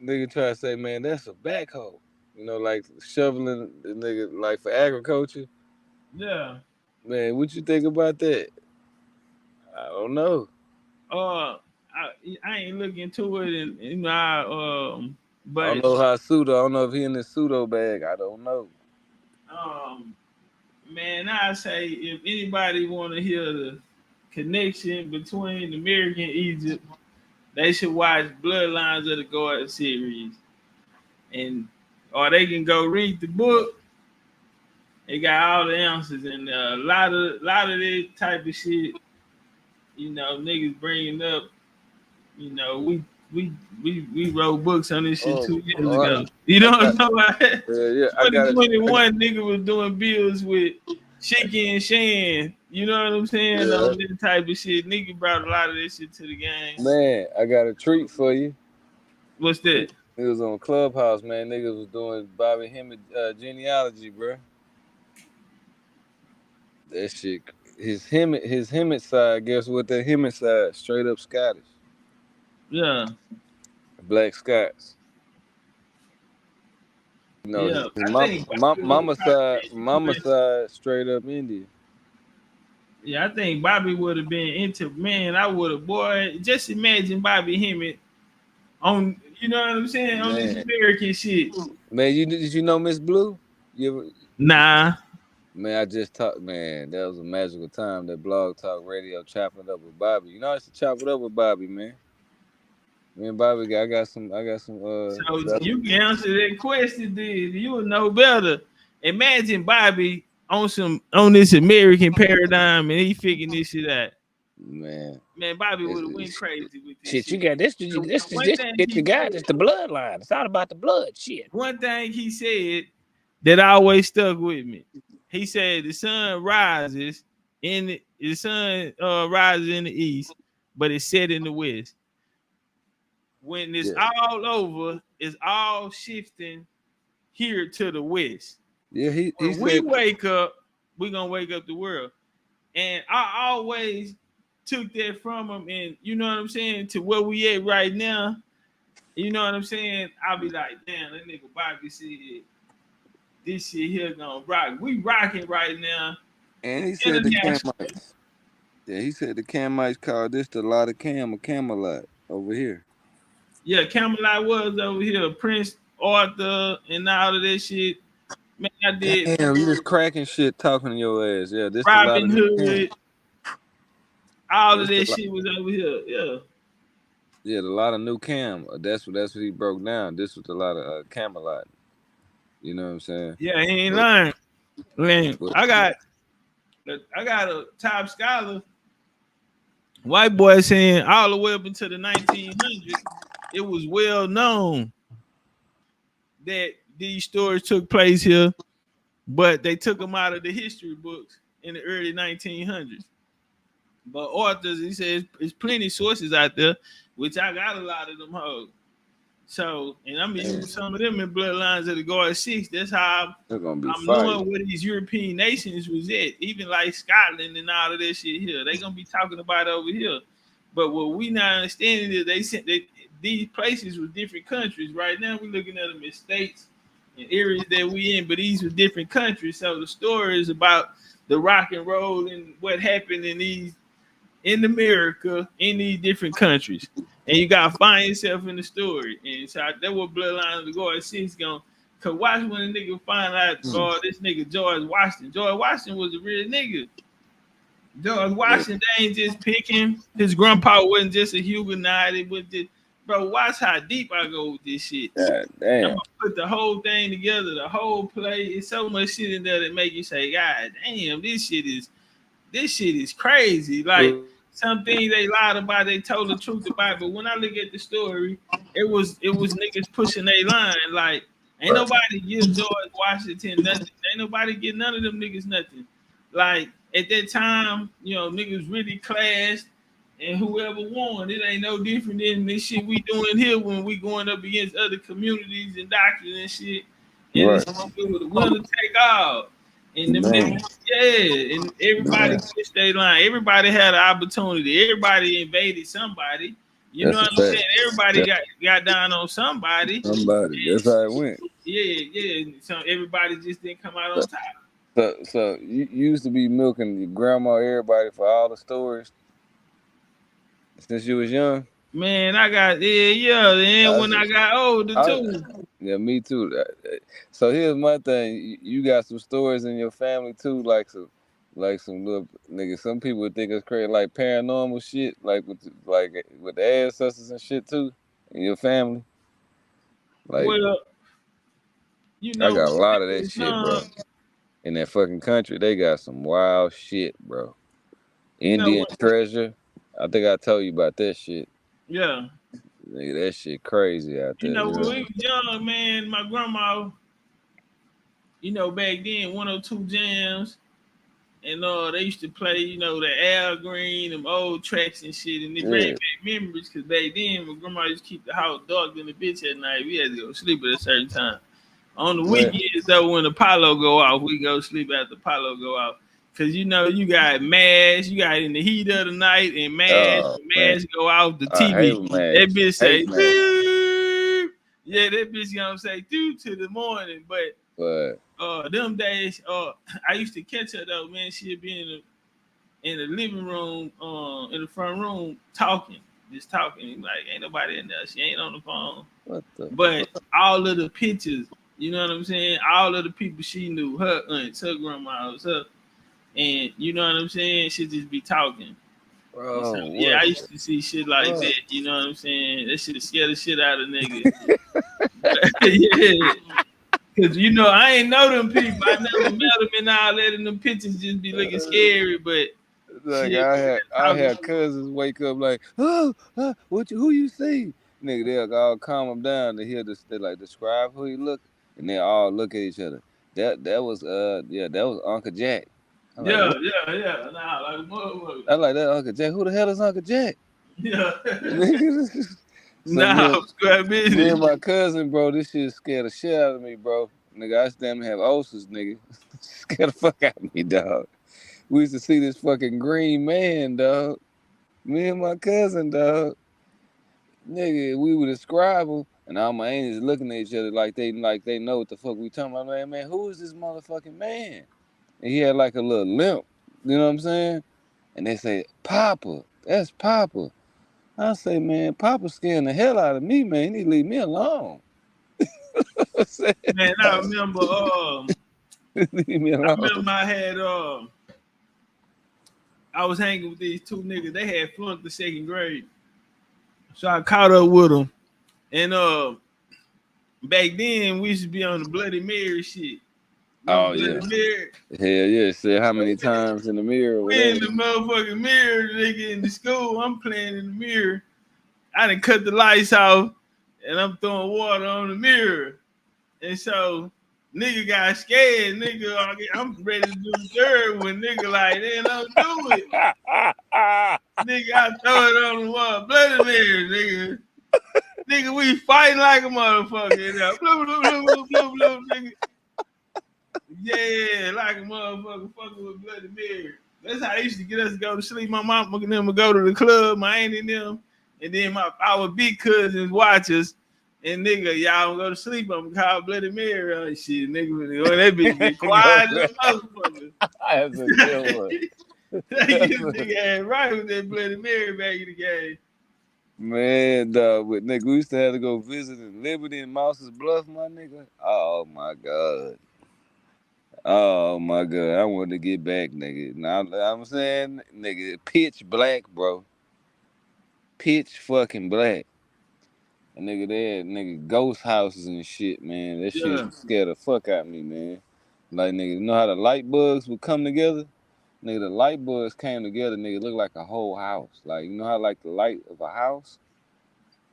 [SPEAKER 17] Nigga try to say, man, that's a backhoe. Like shoveling the nigga like for agriculture.
[SPEAKER 1] Yeah.
[SPEAKER 17] Man, what you think about that? I don't know.
[SPEAKER 1] I ain't looking into it, and you know, but
[SPEAKER 17] I don't know how pseudo. I don't know if he in the pseudo bag. I don't know.
[SPEAKER 1] Man, I say if anybody want to hear the connection between America and Egypt, they should watch Bloodlines of the God series, and or they can go read the book. They got all the answers, and a lot of this type of shit. You know, niggas bringing up. You know, we wrote books on this shit 2 years ago. You know what I'm talking about?
[SPEAKER 17] Yeah, I got it.
[SPEAKER 1] 2021 nigga was doing bills with Shiki and Shan. You know what I'm saying?
[SPEAKER 17] Yeah.
[SPEAKER 1] On this type of shit. Nigga brought a lot of this shit to the game.
[SPEAKER 17] Man, I got a treat for you.
[SPEAKER 1] What's that?
[SPEAKER 17] It was on Clubhouse, man. Niggas was doing Bobby Hemmett genealogy, bro. That shit. His Hemmett side, guess what? That Hemmett side, straight up Scottish.
[SPEAKER 1] Yeah.
[SPEAKER 17] Black Scots. You know,
[SPEAKER 1] Yeah,
[SPEAKER 17] his mama side, straight up Indian.
[SPEAKER 1] Yeah, I think Bobby would have been into, man. I would have, boy. Just imagine Bobby Hemmett on, you know what I'm saying, on this American shit.
[SPEAKER 17] Man, did you know Miss Blue? You ever?
[SPEAKER 1] Nah.
[SPEAKER 17] Man, I just talked. Man, that was a magical time. That Blog Talk Radio chopping it up with Bobby. You know, I used to chop it up with Bobby, man. Me and Bobby, I got some.
[SPEAKER 1] So you can answer that question, dude. You would know better. Imagine Bobby on this American paradigm, and he figuring this shit out.
[SPEAKER 17] Man,
[SPEAKER 1] Bobby would have went crazy with this shit.
[SPEAKER 20] You got this shit you got. It's the bloodline. It's all about the blood shit.
[SPEAKER 1] One thing he said that always stuck with me. He said the sun rises in the east, but it's set in the west. When it's all over, it's all shifting here to the west.
[SPEAKER 17] Yeah,
[SPEAKER 1] when we wake up, we're gonna wake up the world. And I always took that from him, and you know what I'm saying, to where we at right now. You know what I'm saying? I'll be like, damn, that nigga Bobby said this shit here gonna rock. We rocking right now.
[SPEAKER 17] And he said the Camites. Yeah, he said the Camites called this the lot of Camelot over here.
[SPEAKER 1] Yeah, Camelot was over here. Prince Arthur and all of that shit. Man, I did.
[SPEAKER 17] Damn, you just cracking shit talking to your ass. Yeah, this
[SPEAKER 1] Robin Hood. All of that shit was over here. Yeah.
[SPEAKER 17] Yeah, a lot of new Cam. That's what he broke down. This was a lot of Camelot. You know what I'm saying?
[SPEAKER 1] Yeah, he ain't lying. Man, I got a top scholar, white boy, saying all the way up into the 1900s, it was well known that these stories took place here, but they took them out of the history books in the early 1900s. But authors, he says, there's plenty of sources out there, which I got a lot of them hoes. So, and I'm using some of them in Bloodlines of the God 6. That's how I'm knowing where these European nations was at, even like Scotland and all of that shit here. They gonna be talking about it over here. But what we not understanding is these places were different countries. Right now we're looking at them as states and areas that we in, but these were different countries. So the story is about the rock and roll and what happened in America in these different countries. And you gotta find yourself in the story. And so that's what Bloodline of the God 6 going. Cause watch when a nigga find out, this nigga George Washington. George Washington was a real nigga. George Washington, they ain't just picking. His grandpa wasn't just a Huguenot. It was just, bro, watch how deep I go with this shit.
[SPEAKER 17] God damn.
[SPEAKER 1] I'm gonna put the whole thing together, the whole play. It's so much shit in there that make you say, God damn, this shit is crazy. Like some things they lied about, they told the truth about. But when I look at the story, it was niggas pushing their line. Like, ain't nobody give George Washington nothing. Ain't nobody give none of them niggas nothing. Like at that time, you know, niggas really clashed, and whoever won, it ain't no different than this shit we doing here when we going up against other communities and doctors and shit. And it's the winner take all. And the and everybody pushed their line. Everybody had an opportunity. Everybody invaded somebody. You know what I'm saying? Everybody got down on somebody.
[SPEAKER 17] That's how it went.
[SPEAKER 1] Yeah. So everybody just didn't come out on top.
[SPEAKER 17] So you used to be milking your grandma, everybody for all the stories since you was young.
[SPEAKER 1] Man, I got and when I got older too.
[SPEAKER 17] Yeah, me too. So here's my thing. You got some stories in your family too, like some little niggas. Some people would think it's crazy, like paranormal shit, like with the ancestors and shit too in your family. Like,
[SPEAKER 1] Well,
[SPEAKER 17] I got a lot of that
[SPEAKER 1] it's
[SPEAKER 17] shit, bro. In that fucking country, they got some wild shit, bro. Indian treasure. I think I told you about that shit.
[SPEAKER 1] Yeah.
[SPEAKER 17] Nigga, that shit crazy out there.
[SPEAKER 1] When we was young, man, my grandma, back then, 102 Jams, and they used to play, the Al Green, them old tracks and shit, and it bring back memories, because back then, my grandma used to keep the house dark than the bitch at night. We had to go sleep at a certain time. On the weekends, though, when Apollo go off, we go sleep after Apollo go off. Cause you got MASH, you got In the Heat of the Night, and MASH go off the TV. That bitch say, beep. Yeah, that bitch gonna say due to the morning. But them days, I used to catch her though, man. She'd be in the living room, in the front room just talking. Like ain't nobody in there. She ain't on the phone. But all of the pictures, you know what I'm saying? All of the people she knew, her aunts, her grandmas, her, and you know what I'm saying? She'd just be talking.
[SPEAKER 17] Bro,
[SPEAKER 1] so, I used to see shit like that. You know what I'm saying? That shit scared the shit out of niggas. Yeah. Cause I ain't know them people. I never met them and all that, and them pictures just be looking scary. But
[SPEAKER 17] like I had cousins wake up like, who you see? Nigga, they'll all calm them down to hear this. They like describe who you look, and they all look at each other. That was Uncle Jack.
[SPEAKER 1] I'm like, nah, like motherfucker.
[SPEAKER 17] I like that Uncle Jack. Who the hell is Uncle Jack?
[SPEAKER 1] Yeah.
[SPEAKER 17] Me and my cousin, bro, this shit scared the shit out of me, bro. Nigga, I used to damn have ulcers, nigga. Scared the fuck out of me, dog. We used to see this fucking green man, dog. Me and my cousin, dog. Nigga, we would describe him, and all my aunties looking at each other like they know what the fuck we talking about. Man, who is this motherfucking man? And he had like a little limp, you know what I'm saying? And they say, Papa, that's Papa. I say, man, Papa scaring the hell out of me, man. He need to leave me alone.
[SPEAKER 1] Man, I remember,
[SPEAKER 17] leave me alone.
[SPEAKER 1] I was hanging with these two niggas. They had flunked the second grade. So I caught up with them. And back then, we used to be on the Bloody Mary shit.
[SPEAKER 17] Oh, yeah.
[SPEAKER 1] Mirror?
[SPEAKER 17] Hell yeah. Say how many times in the mirror?
[SPEAKER 1] We in the motherfucking mirror, nigga, in the school. I'm playing in the mirror. I done cut the lights off, and I'm throwing water on the mirror. And so, nigga got scared. Nigga, I'm ready to do the third one. Nigga, like, they don't do it. Nigga, I throw it on the wall. Bloody Mary, nigga. Nigga, we fighting like a motherfucker. Blue, nigga. Yeah, like a motherfucker fucking with Bloody Mary. That's how they used to get us to go to sleep. My mom and them would go to the club, my auntie and them, and then our big cousins watch us. And nigga, y'all go to sleep. I'm gonna call Bloody Mary on shit, nigga. Oh, that bitch be quiet as a motherfucker.
[SPEAKER 17] That's a good one.
[SPEAKER 1] Nigga had right with that Bloody Mary back in the game.
[SPEAKER 17] Man, dog, but nigga, we used to have to go visit in Liberty and Mouse's Bluff, my nigga. Oh my god. Oh my god, I wanted to get back, nigga. Now I'm saying, nigga, pitch black, bro. Pitch fucking black. And nigga, they had ghost houses and shit, man. That shit scared the fuck out of me, man. Like, nigga, you know how the light bugs would come together? Nigga, the light bugs came together, nigga, looked like a whole house. Like, you know how like the light of a house?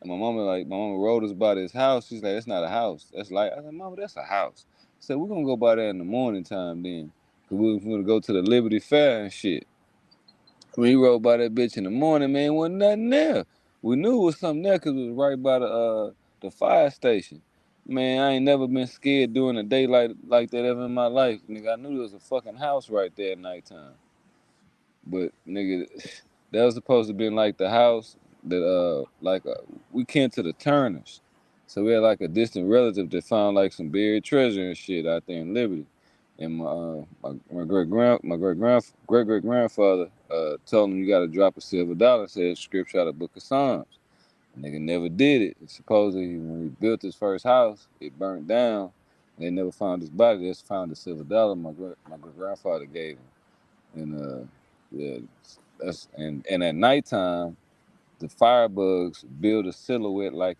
[SPEAKER 17] And my mama rode us by this house. She's like, that's not a house. That's light. I said, Mama, that's a house. I said, we're gonna go by there in the morning time then. Cause we were gonna go to the Liberty Fair and shit. When he rode by that bitch in the morning, man, wasn't nothing there. We knew it was something there because it was right by the fire station. Man, I ain't never been scared during a day like that ever in my life. Nigga, I knew there was a fucking house right there at nighttime. But, nigga, that was supposed to be like the house that, we came to the Turners. So we had like a distant relative that found like some buried treasure and shit out there in Liberty. And my great grandfather told him you got to drop a silver dollar. Said scripture out of the Book of Psalms. Nigga never did it. Supposedly, when he built his first house, it burnt down. They never found his body. They just found the $silver my great grandfather gave him. And yeah, and at nighttime, the firebugs build a silhouette like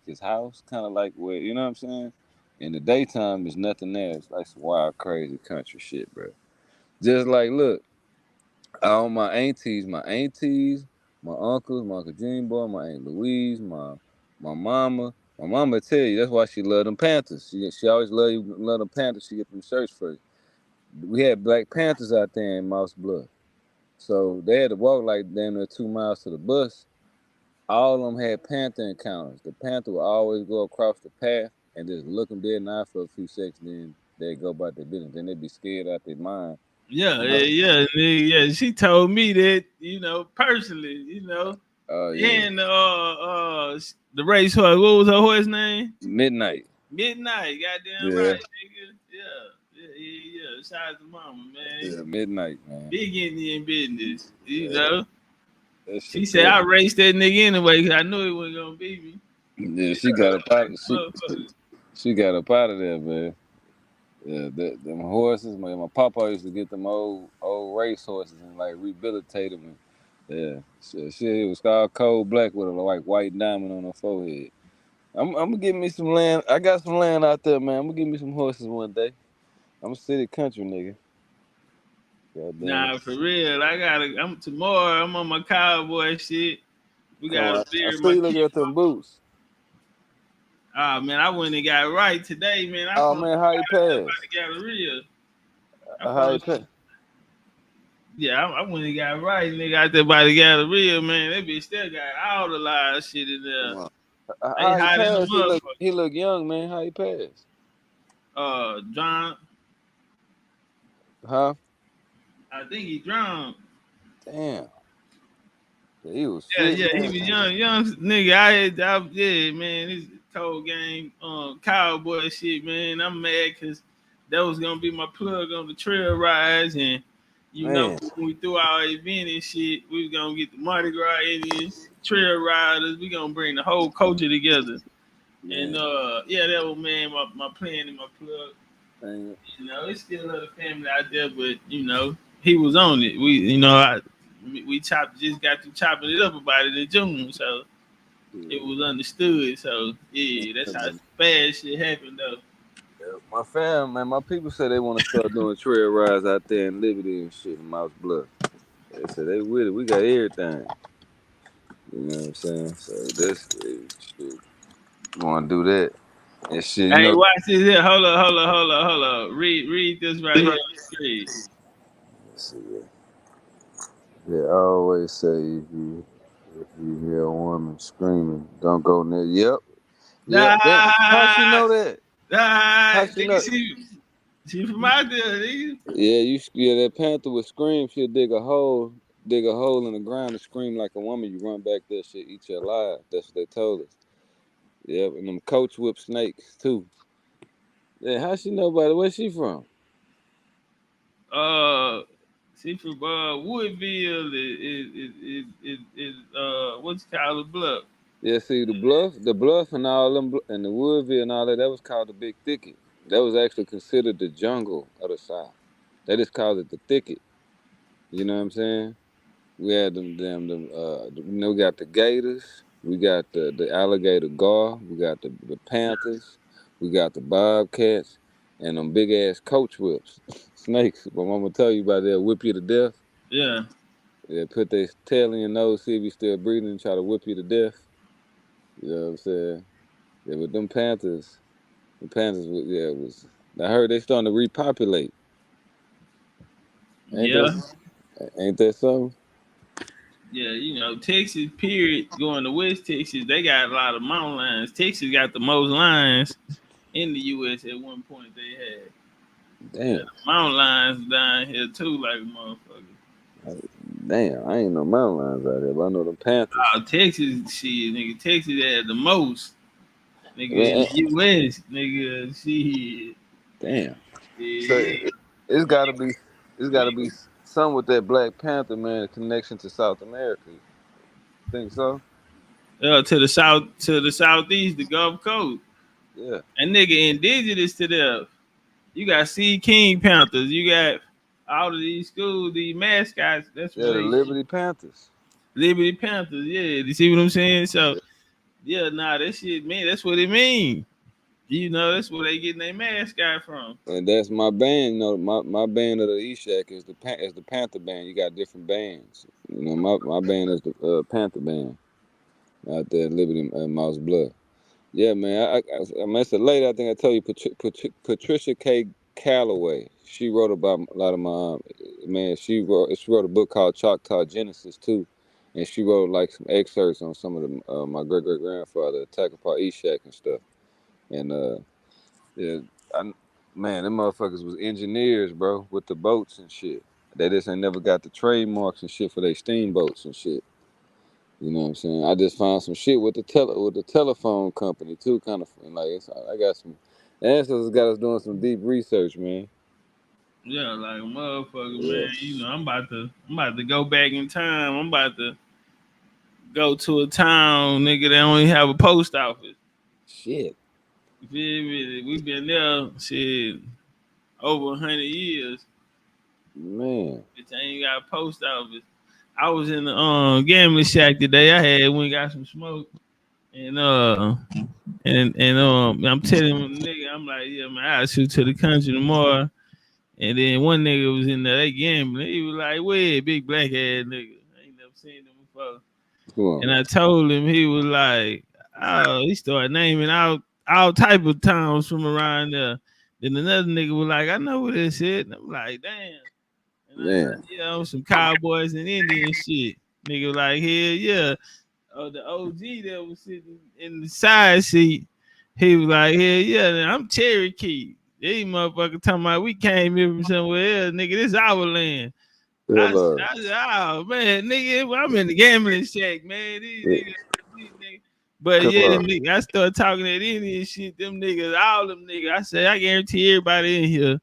[SPEAKER 17] his house, kind of like where you know what I'm saying. In the daytime, there's nothing there. It's like some wild, crazy country shit, bro. Just like look, all my aunties, my uncles, my Uncle Jean boy, my Aunt Louise, my mama. My mama tell you that's why she loved them Panthers. She always loved them Panthers. She get them shirts for you. We had Black Panthers out there in Mouse Bluff. So they had to walk like damn near 2 miles to the bus. All of them had Panther encounters. The Panther would always go across the path and just look them dead in the eye for a few seconds, then they'd go about their business. Then they'd be scared out their mind.
[SPEAKER 1] Yeah. She told me that, personally,
[SPEAKER 17] Oh yeah.
[SPEAKER 1] And the race horse. What was her horse name?
[SPEAKER 17] Midnight.
[SPEAKER 1] Midnight. Goddamn
[SPEAKER 17] Yeah.
[SPEAKER 1] right, nigga. Yeah. Shout out to mama, man.
[SPEAKER 17] Yeah, Midnight, man.
[SPEAKER 1] Big Indian business, you know. She
[SPEAKER 17] shit
[SPEAKER 1] said I
[SPEAKER 17] crazy.
[SPEAKER 1] raced that nigga anyway because I knew he wasn't gonna beat me.
[SPEAKER 17] Yeah, she got up out. She got up out of there, man. Yeah, them horses. My papa used to get them old race horses and like rehabilitate them. And, yeah, shit. It was called Cold Black with a like white diamond on her forehead. I'm gonna give me some land. I got some land out there, man. I'm gonna give me some horses one day. I'm a city country nigga.
[SPEAKER 1] Nah, for real. Tomorrow. I'm on my cowboy shit. We got a beer.
[SPEAKER 17] I see you looking at them boots.
[SPEAKER 1] Ah man, I went and got right today, man.
[SPEAKER 17] Oh man, how you pass?
[SPEAKER 1] Galleria.
[SPEAKER 17] How you pass?
[SPEAKER 1] Yeah, I went and got right, nigga, out there by the Galleria, man. That bitch still got all the live shit in there.
[SPEAKER 17] How he pass? He look young, man. How he pass?
[SPEAKER 1] John.
[SPEAKER 17] Huh?
[SPEAKER 1] I think he drunk.
[SPEAKER 17] Damn. Yeah, he was
[SPEAKER 1] Yeah,
[SPEAKER 17] fit,
[SPEAKER 1] he was young nigga. Yeah, man, this cold game, cowboy shit, man. I'm mad because that was gonna be my plug on the trail rides, and you know when we threw our event and shit, we was gonna get the Mardi Gras Indians, trail riders. We gonna bring the whole culture together. And that was my plan and my plug.
[SPEAKER 17] Man.
[SPEAKER 1] You know, it's still other family out there, but he was on it. We just got to chopping it up about it in June, so it was understood. So yeah, that's how bad shit happened though.
[SPEAKER 17] Yeah, my fam, man, my people say they want to start doing trail rides out there in Liberty and shit in Mouse Bluff. They said they with it. We got everything. You know what I'm saying? So this shit. Want to do that and shit.
[SPEAKER 1] Hey, watch this here. Hold up. Read this right here.
[SPEAKER 17] Let's see. They always say if you hear a woman screaming, don't go near. Yep. How she know that?
[SPEAKER 1] How she know? She from out there, nigga.
[SPEAKER 17] Yeah, that panther would scream. She'll dig a hole in the ground and scream like a woman. You run back there, she'll eat you alive. That's what they told us. Yep, and them coach whip snakes too. Yeah, how she know about it? Where she from?
[SPEAKER 1] She from Woodville. Is what's called the Bluff.
[SPEAKER 17] Yeah, see the bluff and all them and the Woodville and all that. That was called the Big Thicket. That was actually considered the jungle of the South. They just called it the thicket. You know what I'm saying? We had we got the gators, we got the alligator gar, we got the panthers, we got the bobcats, and them big ass coach whips, snakes. My mama tell you about they'll whip you to death.
[SPEAKER 1] Yeah.
[SPEAKER 17] They put their tail in your nose, see if you still breathing, and try to whip you to death. You know what I'm saying? Yeah, with them panthers, I heard they starting to repopulate. Ain't that something?
[SPEAKER 1] Yeah, Texas, period, going to West Texas, they got a lot of mountain lions. Texas got the most lions in the U.S. at one point they had.
[SPEAKER 17] Damn.
[SPEAKER 1] Yeah, mountain lions down here too, like a motherfucker.
[SPEAKER 17] Damn, I ain't no mountain lions out there, but I know the panthers.
[SPEAKER 1] Oh, Texas, shit, nigga. Texas had the most. Nigga, in the U.S., nigga, shit.
[SPEAKER 17] Damn.
[SPEAKER 1] Yeah.
[SPEAKER 17] So it's gotta be some with that Black Panther, man, connection to South America. Think so?
[SPEAKER 1] to the southeast, the Gulf Coast.
[SPEAKER 17] Yeah.
[SPEAKER 1] And nigga indigenous to them. You got Sea King Panthers. You got all of these schools, these mascots. That's what
[SPEAKER 17] Yeah, the
[SPEAKER 1] they
[SPEAKER 17] Liberty Panthers.
[SPEAKER 1] Liberty Panthers. Yeah, you see what I'm saying? So yeah, that shit, man. That's what it mean. You know, that's where they getting their mascot from.
[SPEAKER 17] And that's my band. You know, my band of the Eshak is the Panther band. You got different bands. You know, my band is the Panther band out there, Liberty Mouse Blood. Yeah, man. I met a lady. I think I told you, Patricia K. Calloway. She wrote about a lot of my man. She wrote a book called Choctaw Genesis too, and she wrote like some excerpts on some of the my great grandfather, Takapar Eshak and stuff. And yeah, man, them motherfuckers was engineers, bro, with the boats and shit. They just ain't never got the trademarks and shit for their steamboats and shit. You know what I'm saying? I just found some shit with the telephone company too, kind of like I got some ancestors got us doing some deep research, man.
[SPEAKER 1] Yeah, like a motherfucker,
[SPEAKER 17] Yeah.
[SPEAKER 1] man. You know, I'm about to go back in time. I'm about to go to a town, nigga, that only have a post office.
[SPEAKER 17] Shit.
[SPEAKER 1] You feel me? We been there, shit, over 100 years.
[SPEAKER 17] Man.
[SPEAKER 1] Bitch, I ain't got a post office. I was in the gambling shack today. I had went got some smoke. And I'm telling the nigga, I'm like, yeah, man, I'll shoot to the country tomorrow. And then one nigga was in there, they gambling. He was like, where, big black ass nigga. I ain't never seen him before.
[SPEAKER 17] Come on.
[SPEAKER 1] And I told him, he was like, oh, he started naming all type of towns from around there. Then another nigga was like, I know where this is. And I'm like, damn. And I
[SPEAKER 17] Man.
[SPEAKER 1] like, yeah, some cowboys and Indian shit. Nigga was like, hell yeah. The OG that was sitting in the side seat, he was like, hell yeah, I'm Cherokee. These motherfuckers talking about we came here from somewhere else, nigga. This our land. I said, oh man, nigga, I'm in the gambling shack, man. These niggas. But
[SPEAKER 17] Come
[SPEAKER 1] yeah,
[SPEAKER 17] on.
[SPEAKER 1] nigga, I started talking that Indian shit. Them niggas, all them niggas. I said, I guarantee everybody in here.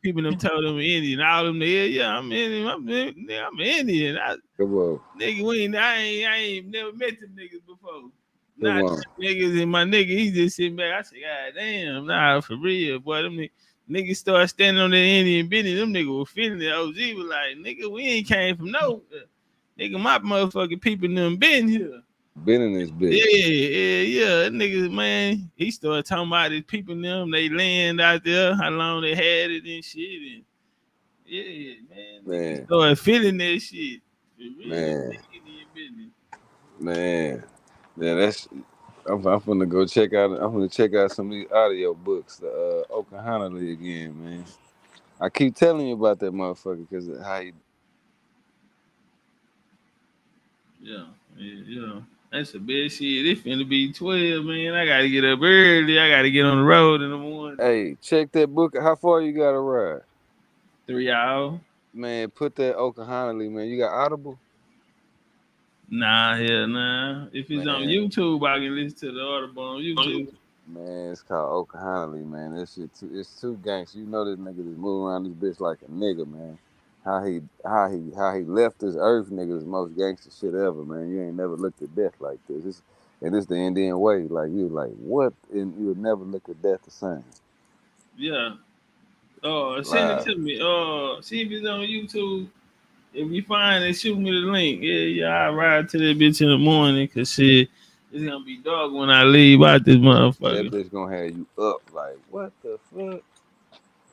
[SPEAKER 1] People them told them Indian. All them niggas, yeah, I'm Indian. I'm Indian.
[SPEAKER 17] Come on.
[SPEAKER 1] Nigga, I ain't never met them niggas before.
[SPEAKER 17] Come
[SPEAKER 1] Not
[SPEAKER 17] on.
[SPEAKER 1] niggas and my nigga, he just sitting back. I said, God damn, nah, for real, boy. Them niggas started standing on that Indian business. Them niggas were feeling it. OG was like, nigga, we ain't came from nowhere. Nigga, my motherfucking people them been here.
[SPEAKER 17] Been in this bitch.
[SPEAKER 1] Yeah. Niggas, man, he started talking about his people them, they land out there, how long they had it and shit. And yeah, man. Started feeling that shit.
[SPEAKER 17] Man. Yeah, that's I'm gonna go check out. I'm gonna check out some of these audio books. The Oklahoma again, man. I keep telling you about that motherfucker because how he.
[SPEAKER 1] Yeah. That's a bad shit. It finna be 12, man. I gotta get up early. I gotta get on the road in the morning.
[SPEAKER 17] Hey, check that book. How far you gotta ride?
[SPEAKER 1] 3 hours.
[SPEAKER 17] Man, put that Oklahoma, man. You got Audible?
[SPEAKER 1] Nah. If it's on YouTube, I can listen to the Audible on YouTube.
[SPEAKER 17] Man, it's called Oklahoma, man. That shit it's too gangster. You know this nigga just move around this bitch like a nigga, man. How he left this earth, nigga, is the most gangster shit ever, man. You ain't never looked at death like this. It's the Indian way. Like you like what? And you would never look at death the same.
[SPEAKER 1] Yeah. Send it to me. See if it's on YouTube. If you find it, shoot me the link. Yeah, I'll ride to that bitch in the morning because shit, it's gonna be dark when I leave out this motherfucker.
[SPEAKER 17] That bitch gonna have you up like, what the fuck?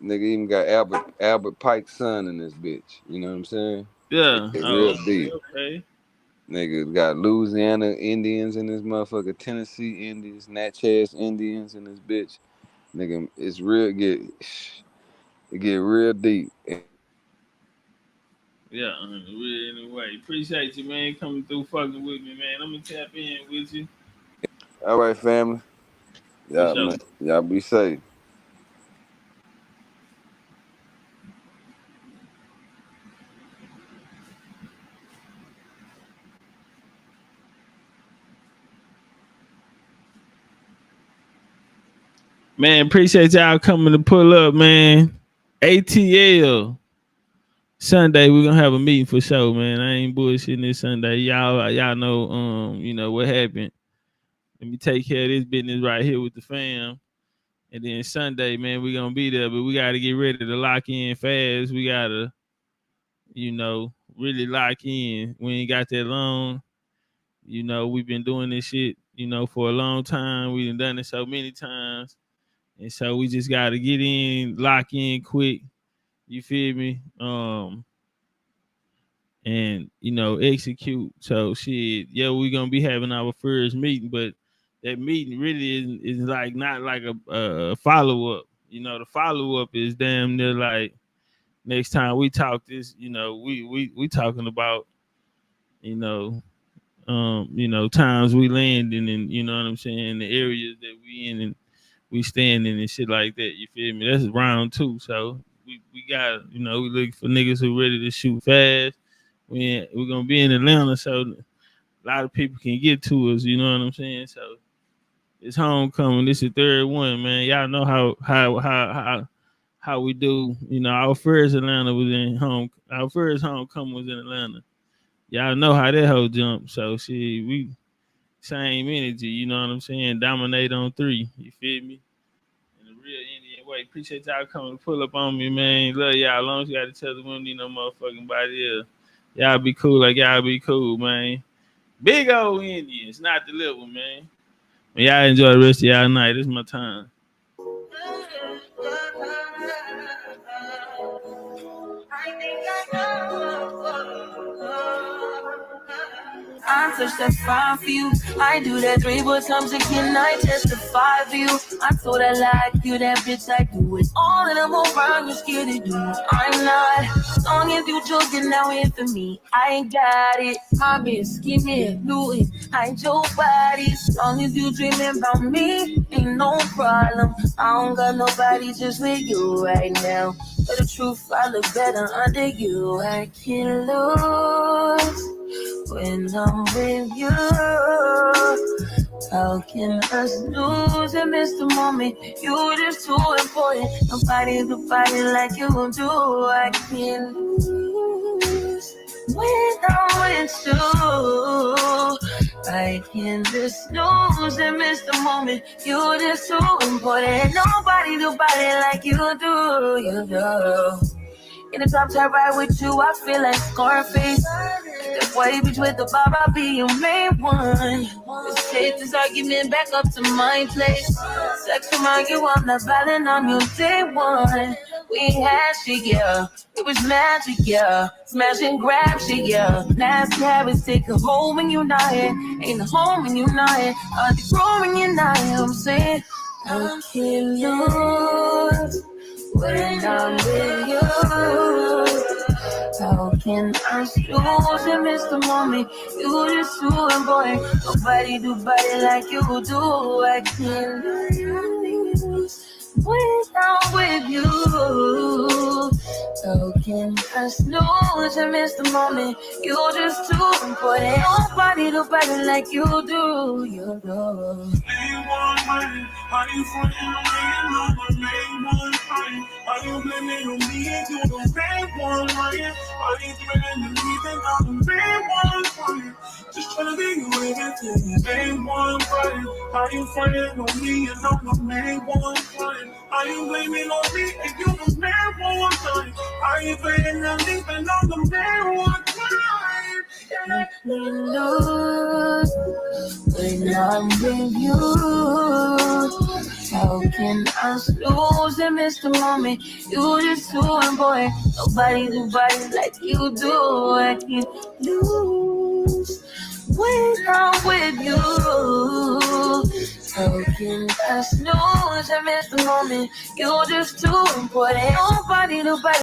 [SPEAKER 17] Nigga even got Albert Pike's son in this bitch. You know what I'm saying?
[SPEAKER 1] Yeah.
[SPEAKER 17] It's real deep.
[SPEAKER 1] Okay.
[SPEAKER 17] Nigga got Louisiana Indians in this motherfucker, Tennessee Indians, Natchez Indians in this bitch. Nigga, it's real it get real deep.
[SPEAKER 1] Yeah, anyway. Appreciate you, man, coming through fucking with me, man. I'm gonna tap in with you.
[SPEAKER 17] All right, family. Y'all be safe.
[SPEAKER 1] Man, appreciate y'all coming to pull up, man. ATL. Sunday we're gonna have a meeting for sure, man. I ain't bullshitting this Sunday. Y'all know you know what happened. Let me take care of this business right here with the fam. And then Sunday, man, we're gonna be there, but we gotta get ready to lock in fast. We gotta, you know, really lock in. We ain't got that long. You know, we've been doing this shit, you know, for a long time. We done it so many times. And so we just gotta get in, lock in quick. You feel me? And you know, execute. So shit, yeah, we're gonna be having our first meeting, but that meeting really is like not like a follow-up. You know, the follow-up is damn near like next time we talk this, you know, we talking about, you know, times we landing and you know what I'm saying, the areas that we in and we standing and shit like that. You feel me? That's round 2. So we got, you know, we looking for niggas who ready to shoot fast. We're gonna be in Atlanta, so a lot of people can get to us. You know what I'm saying? So it's homecoming. This is the 3rd one, man. Y'all know how we do. You know, our first Atlanta was in home. Our first homecoming was in Atlanta. Y'all know how that whole jump. So shit, we same energy. You know what I'm saying? Dominate on 3. You feel me? In a real Indian way. Appreciate y'all coming to pull up on me, man. Love y'all. As long as you got each other, we don't need no motherfucking body else. Y'all be cool like y'all be cool, man. Big old Indians, not the little one, man. When y'all enjoy the rest of y'all night. This is my time.
[SPEAKER 3] I touch that 5 for you. I do that 3 more times again. I testify for you. I told her like you, that bitch I do it. All of them around you scared to do it. I'm not. As long as you joking now in for me, I ain't got it. My bitch, give me a new it. I ain't your body. As long as you dreaming about me, ain't no problem. I don't got nobody just with you right now. But the truth, I look better under you. I can't lose when I'm with you. How can us lose and miss the moment? You just too important. Nobody do body like you do. I can't lose when I'm with you. I can just lose and miss the moment. You just too important. Nobody do body like you do. You do. In the top tier ride with you, I feel like Scarface. The way bitch with the bob, I'll be your main one. Let's take this argument back up to my place. Sex remind you I'm not violent on your day one. We had shit, yeah. It was magic, yeah. Smash and grab shit, yeah. Nasty habits take a home when you're not here. Ain't a home when you're not here. I'll be growing you're not here. I'm saying I can't lose when I'm with you. How can I lose and miss the moment? You just too important. Nobody do body like you do. I can't lose when I'm with you. How can I lose and miss the moment? You just too important. Nobody do body like you do. You do.
[SPEAKER 2] How you frontin' on me and I'm the main one crying? How you blaming on me and you the main one lying? How you threatening me and I'm the main one crying? Just tryna be you everything, main one crying. How you frontin' on me and I'm the main one crying? How you blaming on me and you the main one crying? How you threatening me and I'm the main one crying?
[SPEAKER 3] I can't lose when I'm with you. How can I lose and miss the moment? You just too important. Nobody do body like you do. I can't lose when I'm with you. How can I lose and miss the moment? You just too important. Nobody do body